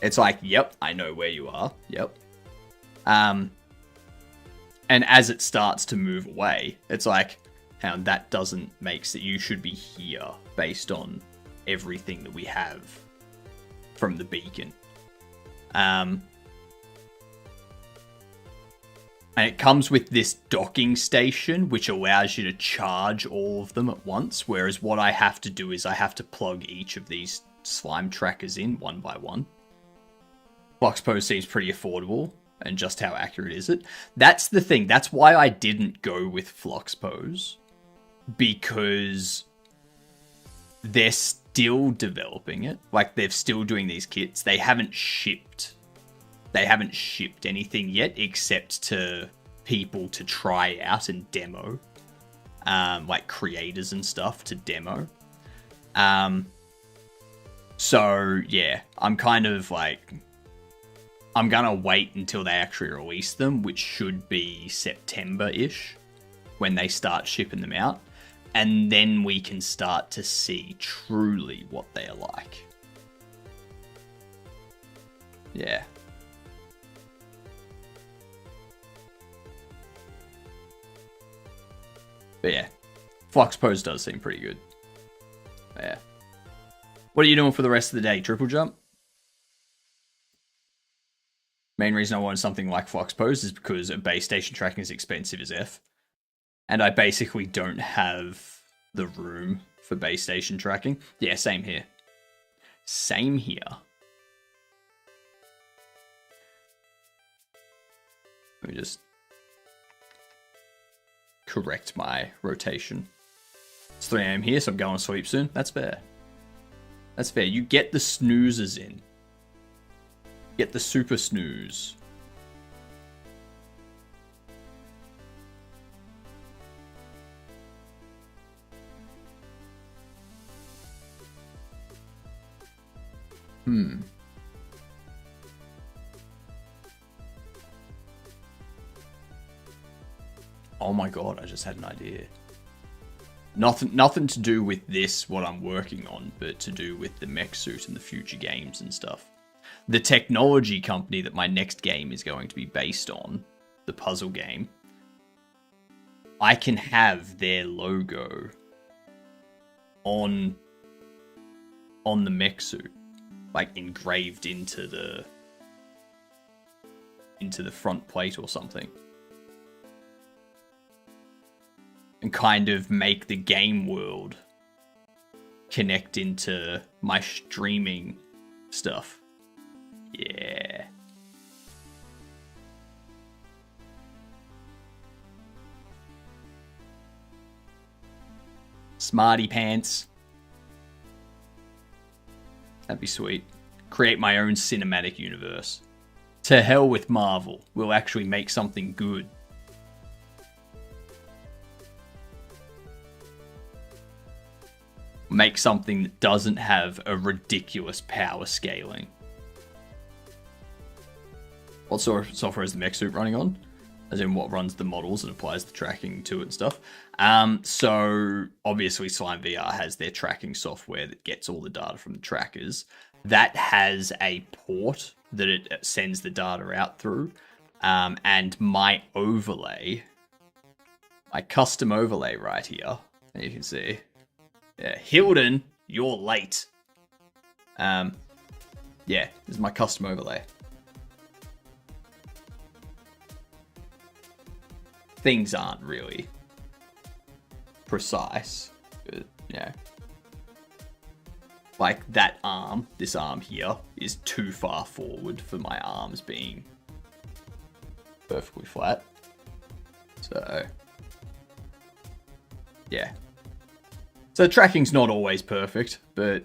it's like, yep, I know where you are. Yep. And as it starts to move away, it's like, that doesn't make sense. You should be here based on everything that we have from the beacon. And it comes with this docking station, which allows you to charge all of them at once. Whereas what I have to do is I have to plug each of these slime trackers in one by one. Flux Pose seems pretty affordable. And just how accurate is it? That's the thing. That's why I didn't go with Flux Pose. Because they're still developing it. Like, they're still doing these kits. They haven't shipped anything yet, except to people to try out and demo. Like creators and stuff to demo. So, yeah, I'm kind of like, I'm gonna wait until they actually release them, which should be September-ish, when they start shipping them out. And then we can start to see truly what they're like. Yeah. But yeah, Flux Pose does seem pretty good. But yeah. What are you doing for the rest of the day? Triple jump? Main reason I wanted something like Flux Pose is because base station tracking is expensive as F. And I basically don't have the room for base station tracking. Yeah, same here. Same here. Let me just correct my rotation. It's 3 AM here, so I'm going to sleep soon. That's fair. That's fair. You get the snoozes in. Get the super snooze. Oh my god, I just had an idea. Nothing to do with this, what I'm working on, but to do with the mech suit and the future games and stuff. The technology company that my next game is going to be based on, the puzzle game, I can have their logo on the mech suit, like engraved into the front plate or something. And kind of make the game world connect into my streaming stuff. Yeah. Smarty pants. That'd be sweet. Create my own cinematic universe. To hell with Marvel. We'll actually make something good. Make something that doesn't have a ridiculous power scaling. What sort of software is the mech suit running on? As in what runs the models and applies the tracking to it and stuff. So obviously Slime VR has their tracking software that gets all the data from the trackers. That has a port that it sends the data out through. And my overlay, my custom overlay right here, and you can see, yeah, Hilden, you're late. Yeah, this is my custom overlay. Things aren't really precise, but, yeah. Like that arm, this arm here, is too far forward for my arms being perfectly flat. So, yeah. So tracking's not always perfect, but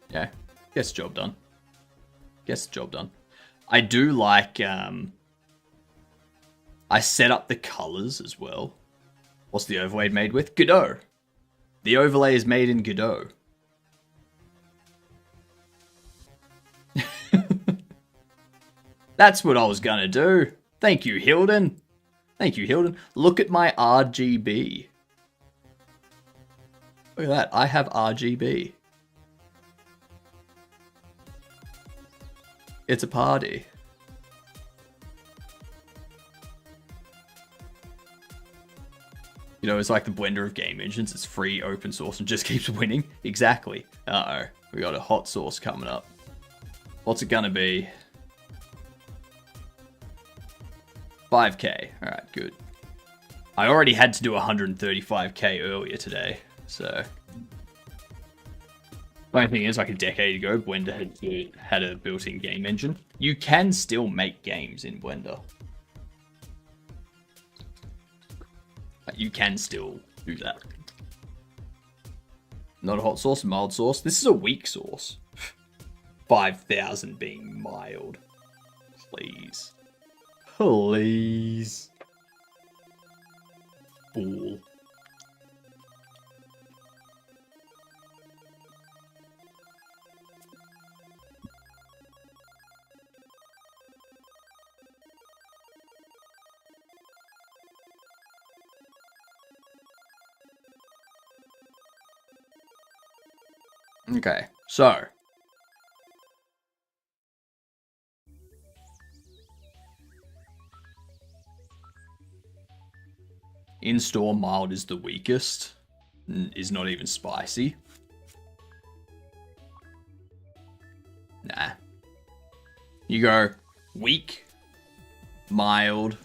yeah, gets the job done. Gets the job done. I do like, I set up the colors as well. What's the overlay made with? Godot. The overlay is made in Godot. That's what I was gonna do. Thank you, Hilden. Thank you, Hilden. Look at my RGB. Look at that. I have RGB. It's a party. You know, it's like the Blender of game engines. It's free, open source, and just keeps winning. Exactly. Uh-oh. We got a hot sauce coming up. What's it gonna be? 5k. Alright, good. I already had to do 135k earlier today, so... The only thing is, like a decade ago, Blender had a built-in game engine. You can still make games in Blender. You can still do that. Not a hot sauce, a mild sauce. This is a weak sauce. 5,000 being mild. Please. Please. Fool. Okay, so in-store mild is the weakest, is not even spicy. Nah. You go weak, mild,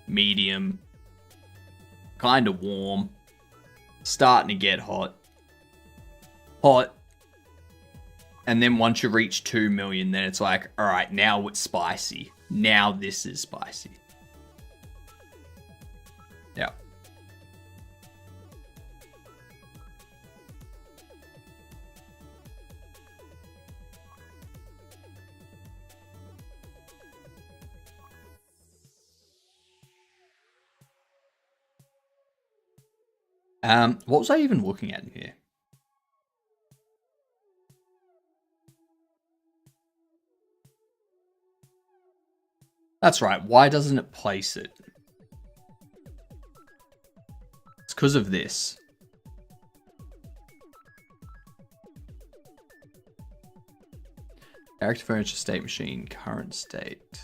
medium, kind of warm, starting to get hot, and then once you reach 2 million, then it's like, all right, now it's spicy. Now this is spicy. Yeah. What was I even looking at in here? That's right. Why doesn't it place it? It's because of this. Character furniture state machine, current state.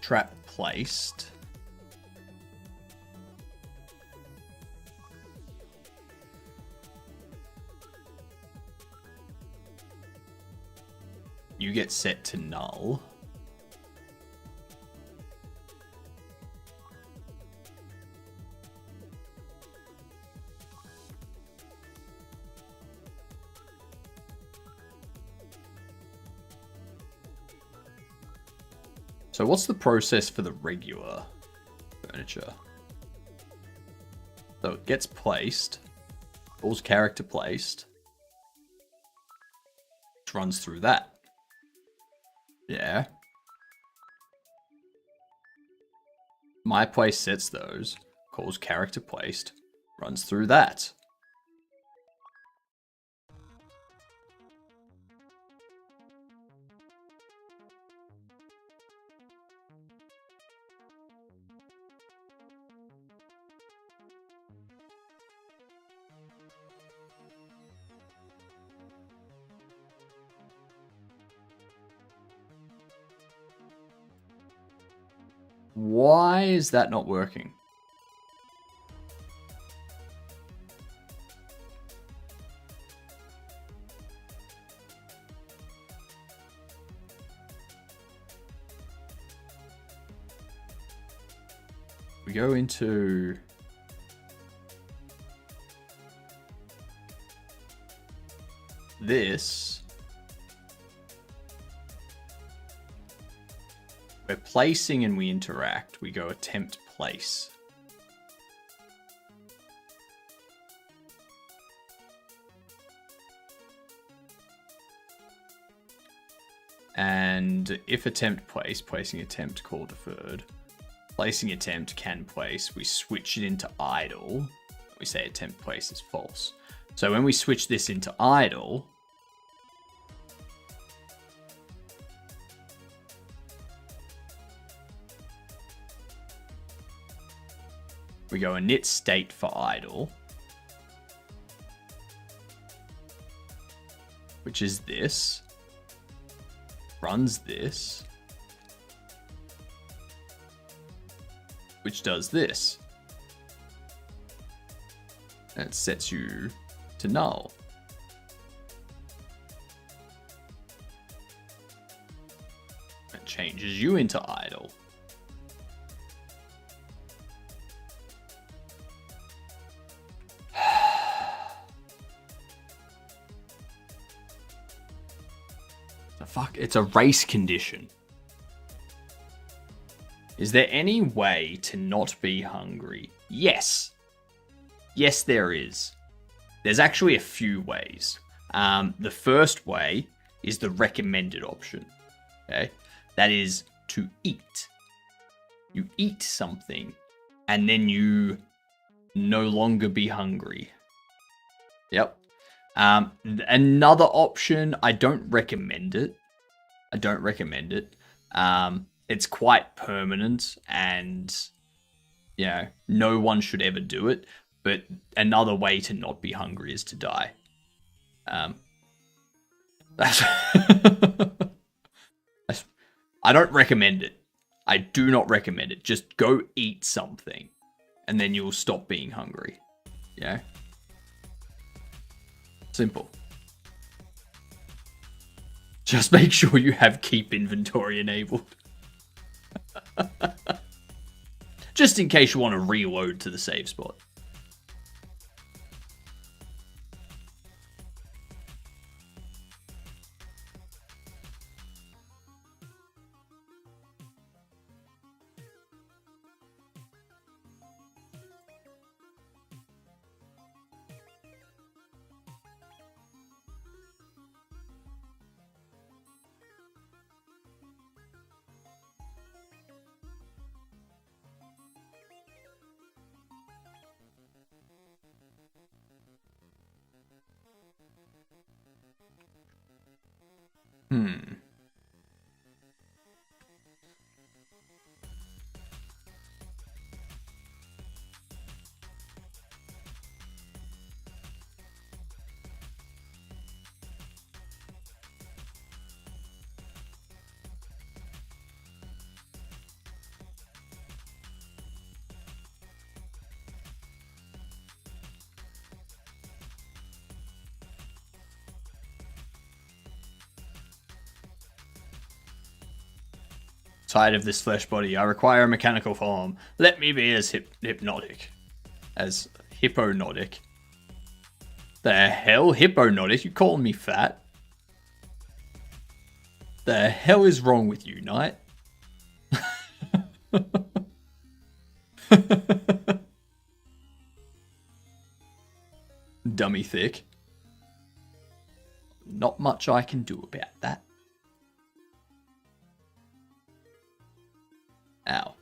Trap placed. You get set to null. So what's the process for the regular furniture? So it gets placed, calls character placed, which runs through that. Yeah. My place sets those, calls character placed, runs through that. Why is that not working? We go into this. We're placing and we interact. We go attempt place. And if attempt place, placing attempt call deferred. Placing attempt can place. We switch it into idle. We say attempt place is false. So when we switch this into idle, we go init state for idle, which is this, runs this, which does this. And it sets you to null. It changes you into idle. Fuck, it's a race condition. Is there any way to not be hungry? Yes. Yes, there is. There's actually a few ways. The first way is the recommended option. Okay? That is to eat. You eat something, and then you no longer be hungry. Yep. Another option, I don't recommend it. It's quite permanent and, you know, no one should ever do it. But another way to not be hungry is to die. I don't recommend it. I do not recommend it. Just go eat something and then you'll stop being hungry. Yeah. Simple. Just make sure you have keep inventory enabled. Just in case you want to reload to the save spot. Tired of this flesh body. I require a mechanical form. Let me be as hypnotic. As hypnotic. The hell? Hypnotic? You calling me fat? The hell is wrong with you, knight? Dummy thick. Not much I can do about that. Ow.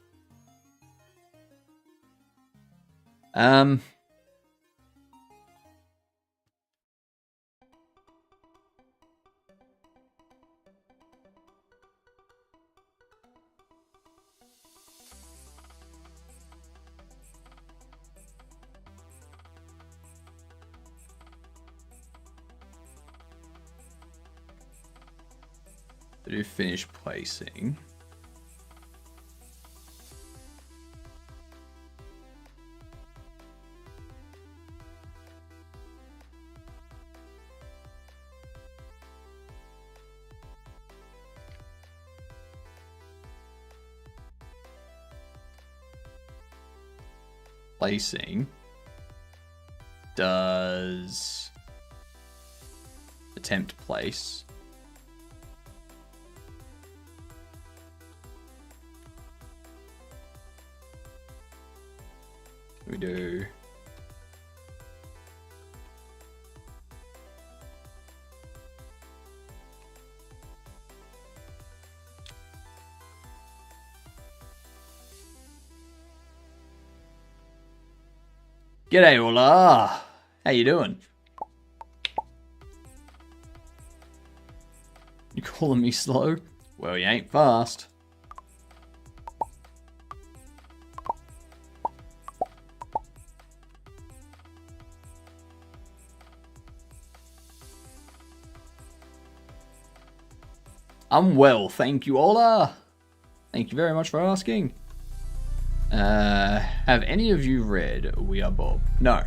Do finish placing. Placing does attempt place. We do G'day, Ola. How you doing? You calling me slow? Well, you ain't fast. I'm well, thank you, Ola. Thank you very much for asking. Have any of you read We Are Bob? No.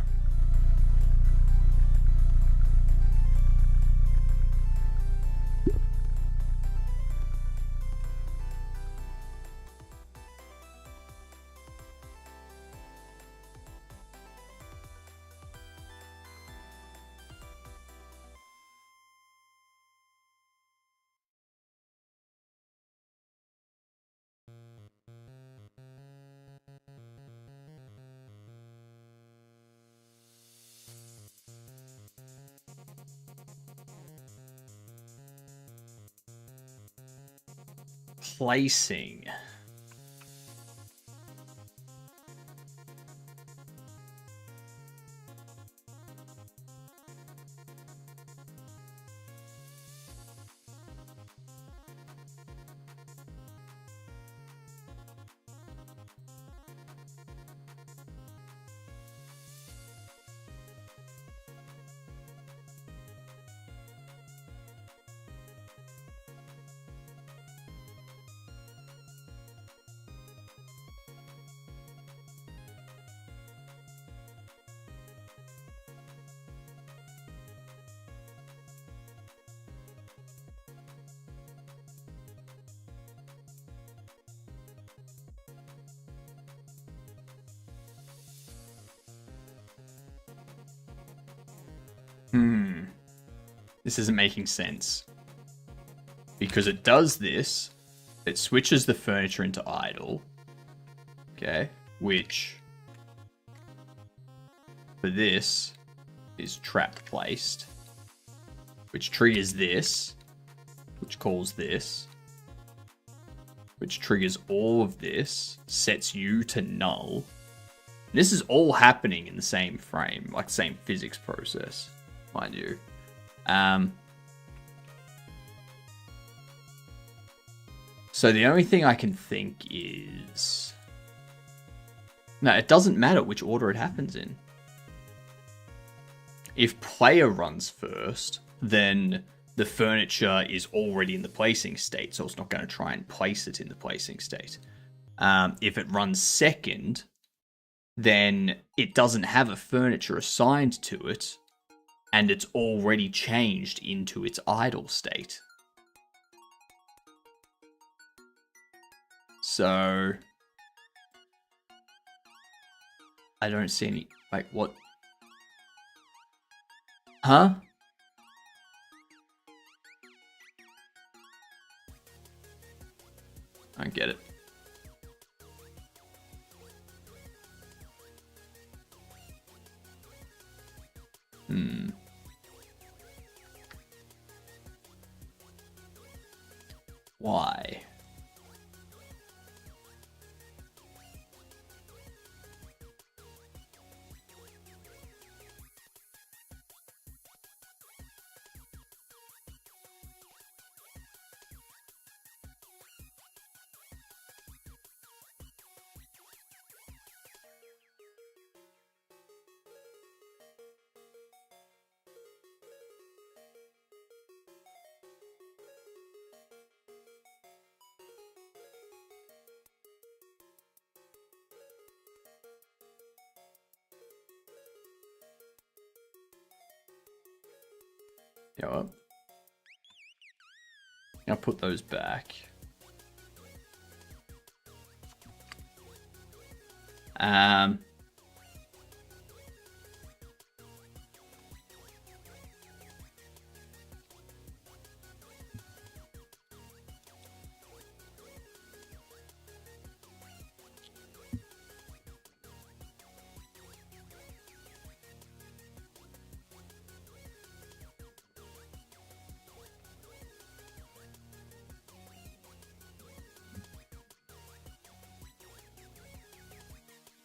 Placing. This isn't making sense. Because it does this, it switches the furniture into idle. Okay, which for this is trap placed, which triggers this, which calls this, which triggers all of this, sets you to null. And this is all happening in the same frame, like same physics process, mind you. So the only thing I can think is... No, it doesn't matter which order it happens in. If player runs first, then the furniture is already in the placing state, so it's not going to try and place it in the placing state. If it runs second, then it doesn't have a furniture assigned to it, and it's already changed into its idle state. So I don't see any, like, what? Huh? I don't get it. Why? You know what? I'll put those back.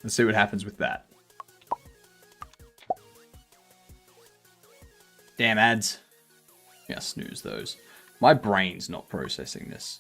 Let's see what happens with that. Damn ads. Yeah, snooze those. My brain's not processing this.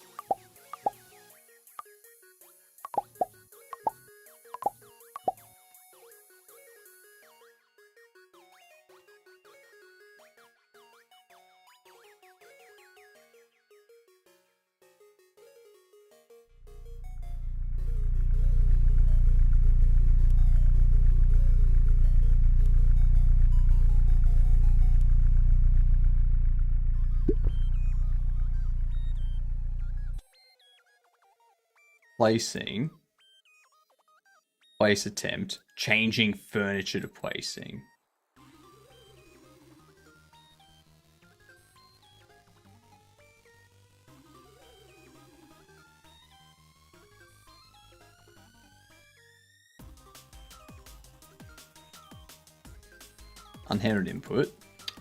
Placing. Place attempt. Changing furniture to placing. Unhandled input.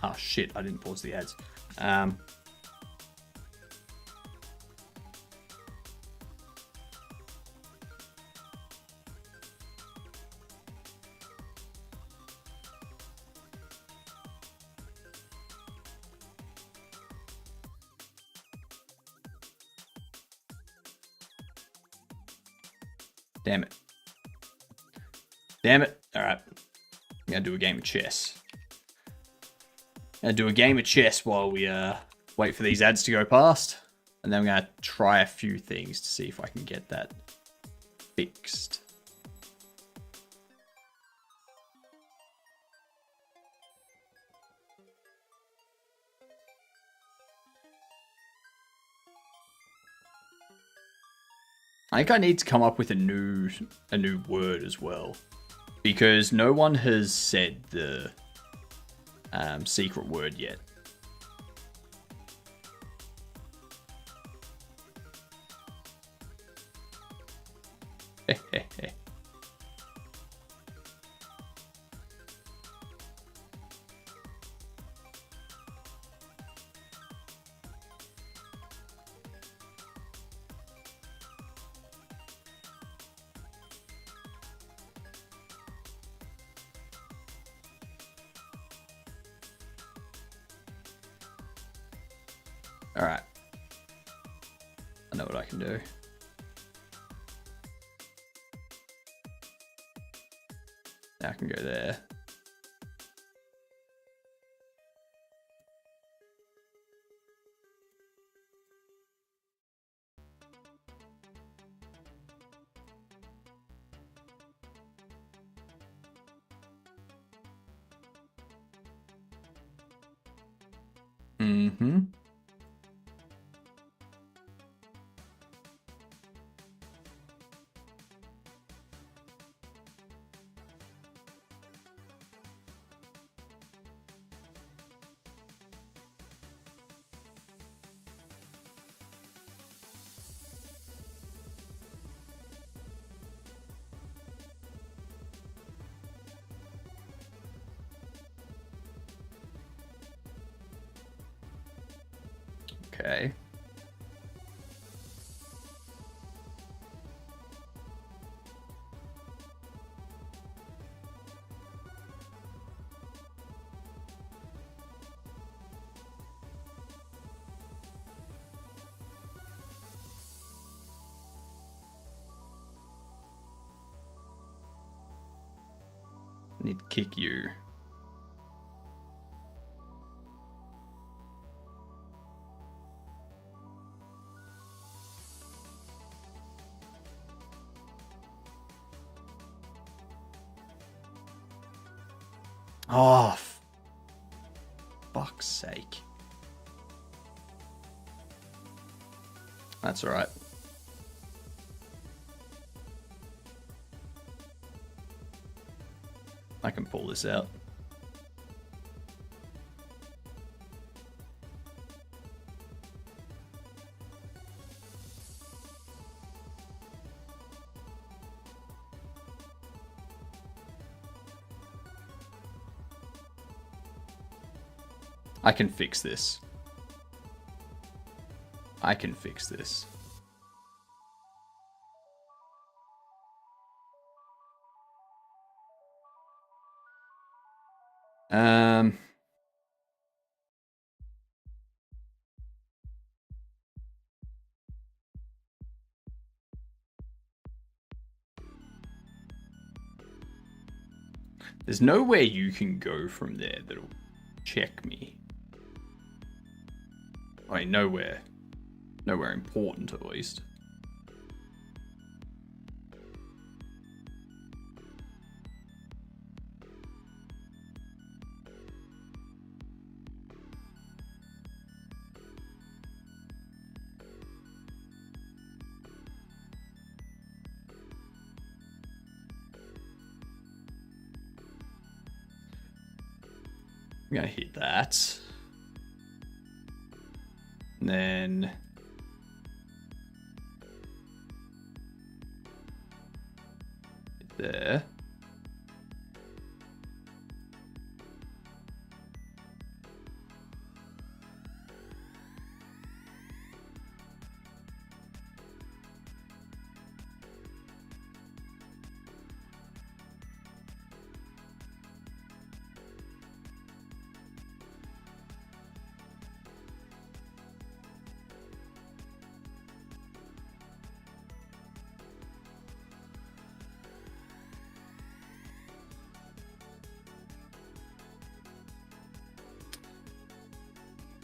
Oh shit, I didn't pause the ads. Damn it. Damn it. Alright. I'm gonna do a game of chess. Gonna do a game of chess while we wait for these ads to go past. And then I'm gonna try a few things to see if I can get that fixed. I think I need to come up with a new word as well, because no one has said the secret word yet. Alright. I know what I can do. Now I can go there. Mm-hmm. Okay. I need to kick you. Oh, fuck's sake. That's alright. I can pull this out. I can fix this. I can fix this. There's nowhere you can go from there that'll check me. I mean, nowhere important at least. I'm gonna hit that. And then there.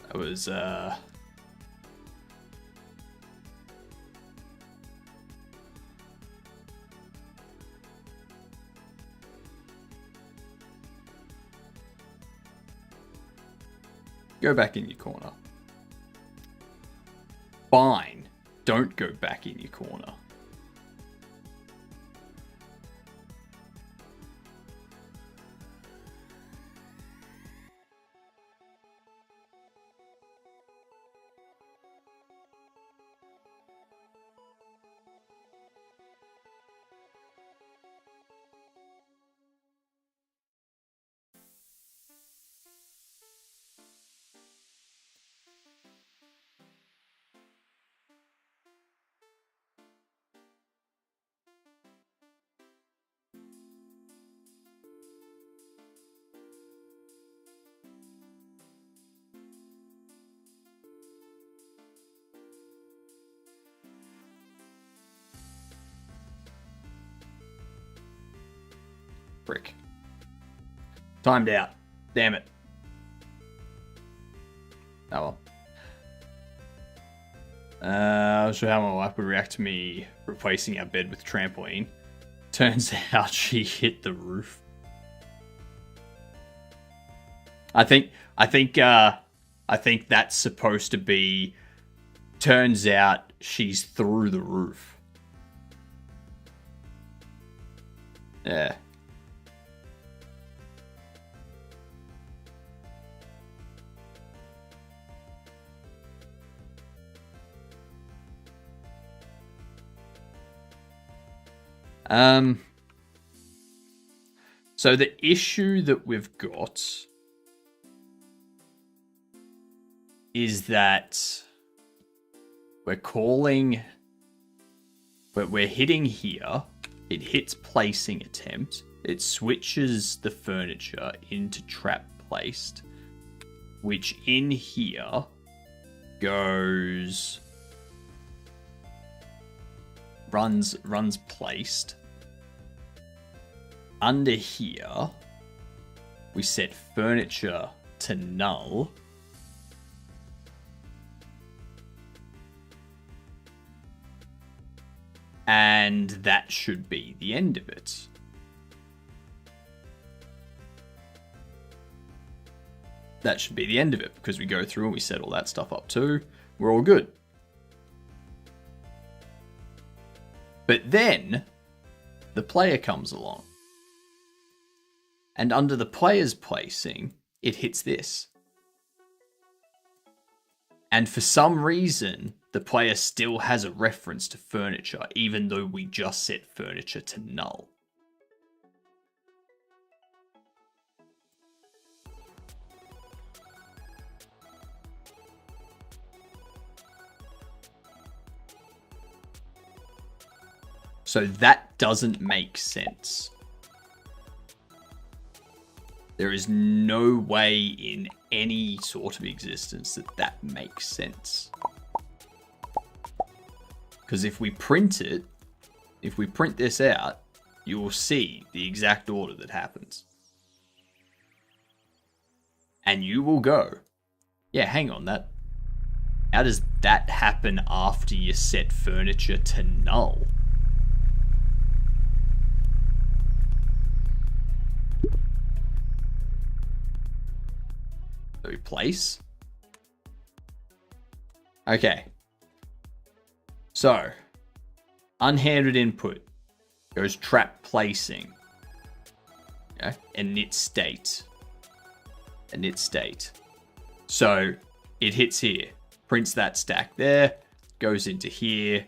That was go back in your corner. Fine. Don't go back in your corner. Frick. Timed out. Damn it. Oh well. I was sure how my wife would react to me replacing our bed with trampoline. Turns out she hit the roof. I think that's supposed to be. Turns out she's through the roof. Yeah. So the issue that we've got is that we're calling, but we're hitting here. It hits placing attempt. It switches the furniture into trap placed, which in here goes runs placed. Under here, we set furniture to null. And that should be the end of it. That should be the end of it, because we go through and we set all that stuff up too. We're all good. But then, the player comes along. And under the player's placing, it hits this. And for some reason, the player still has a reference to furniture, even though we just set furniture to null. So that doesn't make sense. There is no way in any sort of existence that that makes sense. Because if we print it, if we print this out, you will see the exact order that happens. And you will go, yeah, hang on, how does that happen after you set furniture to null? So we place. Okay. So, unhanded input goes trap placing. Okay. Init state. Init state. So, it hits here. Prints that stack there. Goes into here.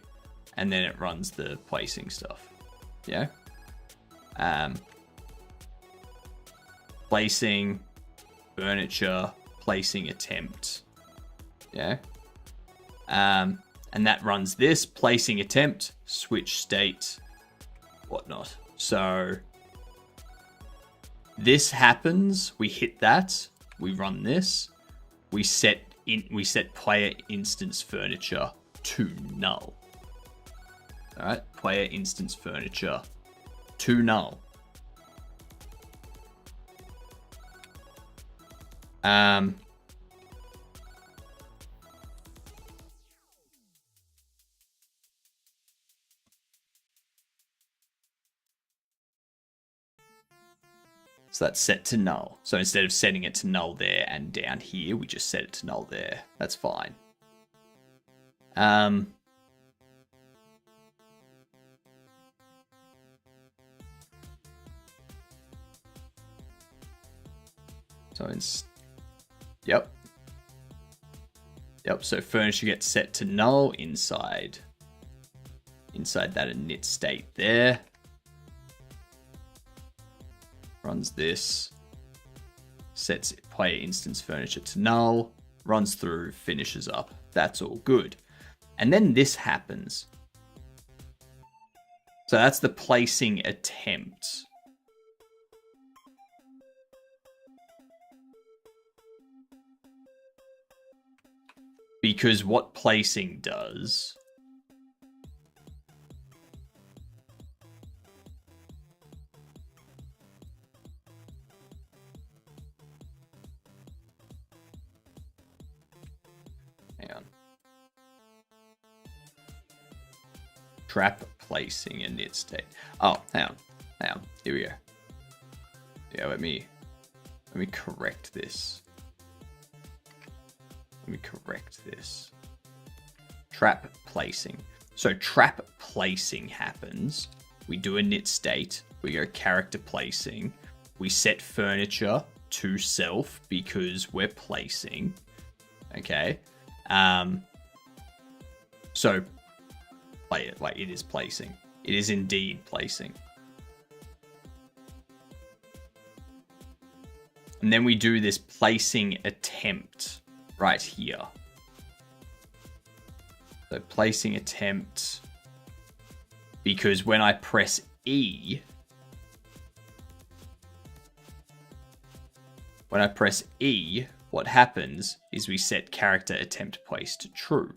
And then it runs the placing stuff. Yeah. Placing. Furniture. Placing attempt. Yeah. And that runs this, placing attempt, switch state, whatnot. So this happens, we hit that, we run this, we set player instance furniture to null. Alright, player instance furniture to null. So that's set to null. So instead of setting it to null there and down here, we just set it to null there. That's fine. Yep. So furniture gets set to null inside that init state there. Runs this, sets player instance furniture to null, runs through, finishes up. That's all good. And then this happens. So that's the placing attempt. Because what placing does trap placing init state. Oh, hang on. Here we go. Yeah, let me correct this. Trap placing. So trap placing happens. We do init state. We go character placing. We set furniture to self because we're placing. Okay. So play it like it is placing. It is indeed placing. And then we do this placing attempt right here. So placing attempt, because when I press E, what happens is we set character attempt place to true.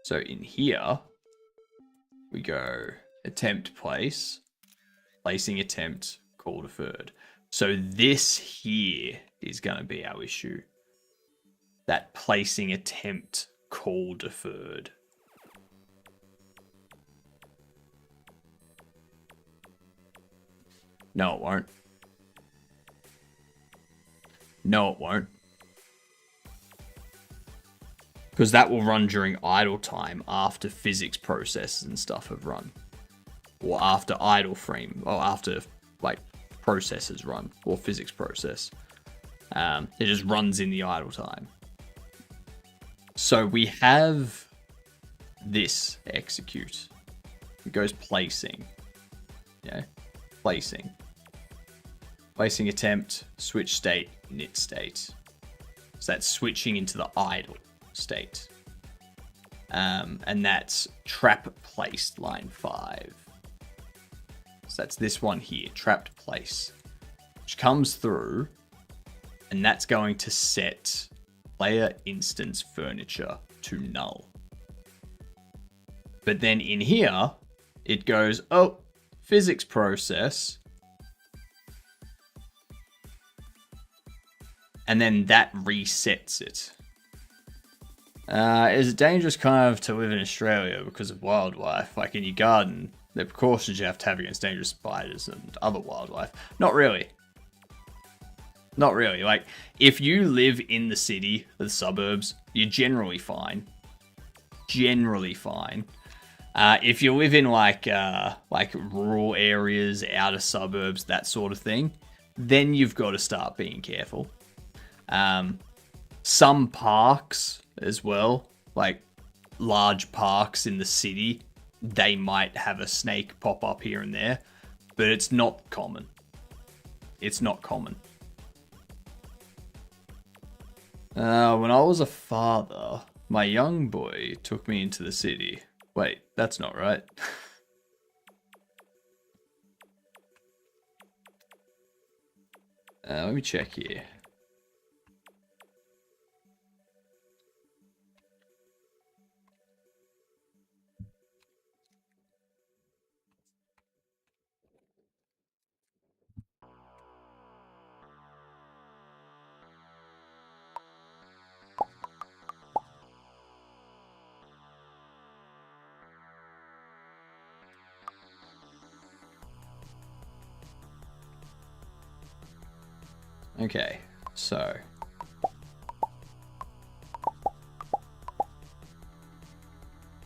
So in here, we go attempt place, placing attempt, call deferred. So this here is going to be our issue. That placing attempt, call deferred. No, it won't. No, it won't. Because that will run during idle time after physics processes and stuff have run. Or after idle frame, or after like processes run, or physics process. It just runs in the idle time. So we have this execute. It goes placing. Yeah, placing. Placing attempt, switch state, init state. So that's switching into the idle state. And that's trap placed line 5. So that's this one here, trapped place, which comes through, and that's going to set player instance furniture to null. But then in here, it goes, oh, physics process. And then that resets it. Is it dangerous kind of to live in Australia because of wildlife? Like in your garden, the precautions you have to have against dangerous spiders and other wildlife? Not really. Not really. Like, if you live in the city, the suburbs, you're generally fine. Generally fine. If you live in like rural areas, outer suburbs, that sort of thing, then you've got to start being careful. Some parks as well, like large parks in the city, they might have a snake pop up here and there, but it's not common. It's not common. When I was a father, my young boy took me into the city. Wait, that's not right. Let me check here. Okay, so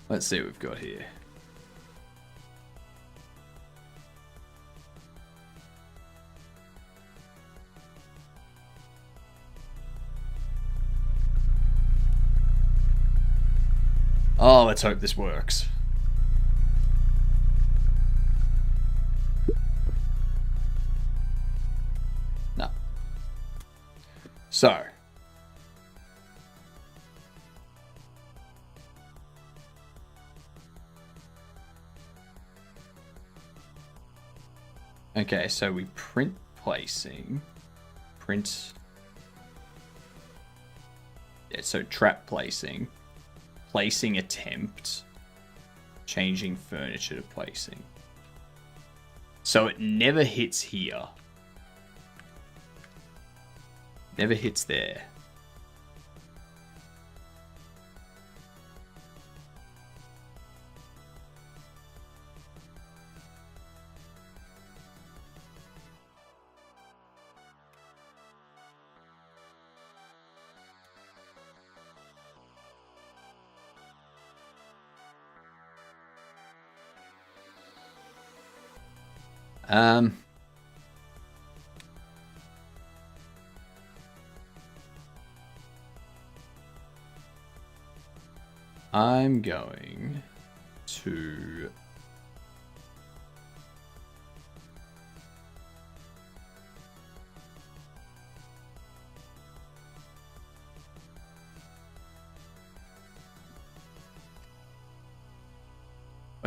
let's see what we've got here. Oh, let's hope this works. No. So. Okay, so we print placing. Print. Yeah, so trap placing. Placing attempt. Changing furniture to placing. So it never hits here. Never hits there. I'm going to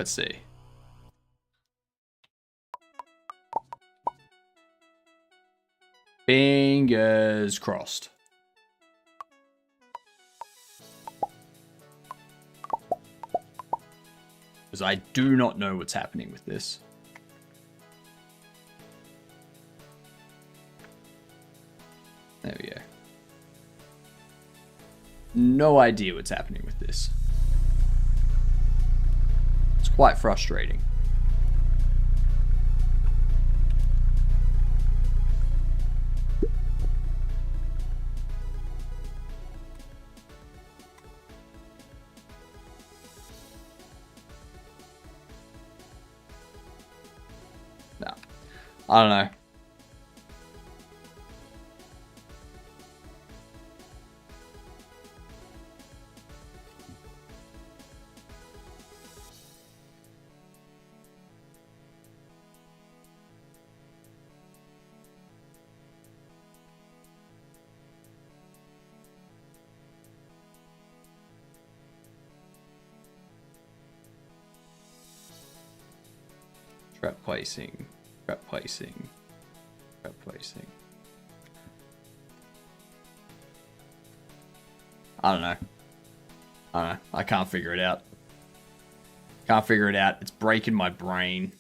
Let's see. Fingers crossed. Because I do not know what's happening with this. There we go. No idea what's happening with this. It's quite frustrating. No. I don't know. Trap placing. Trap placing. Trap placing. I don't know. I don't know. I can't figure it out. Can't figure it out. It's breaking my brain.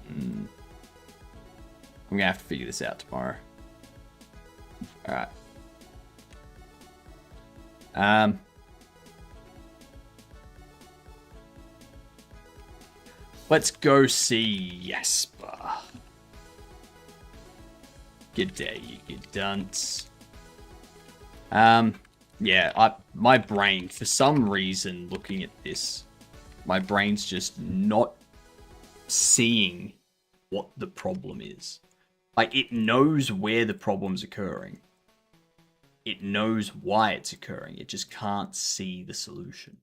I'm gonna have to figure this out tomorrow. Alright. Let's go see Jasper. Good day, you good dunce. Yeah, my brain, for some reason, looking at this, my brain's just not seeing what the problem is. Like, it knows where the problem's occurring. It knows why it's occurring. It just can't see the solution.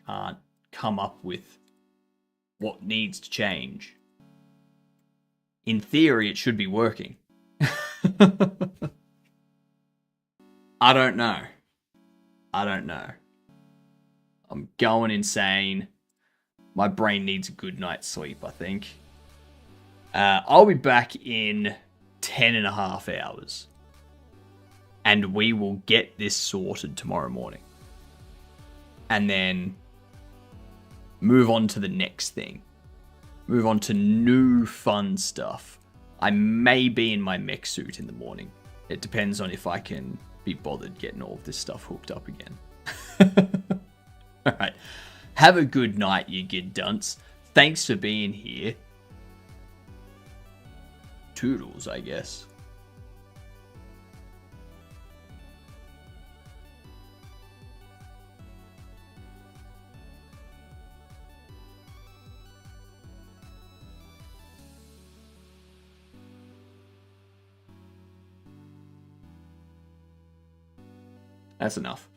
Can't come up with what needs to change. In theory, it should be working. I don't know. I don't know. I'm going insane. My brain needs a good night's sleep, I think. I'll be back in 10.5 hours. And we will get this sorted tomorrow morning. And then move on to the next thing. Move on to new fun stuff. I may be in my mech suit in the morning. It depends on if I can be bothered getting all of this stuff hooked up again. Alright. Have a good night, you good dunce. Thanks for being here. Toodles, I guess. That's enough.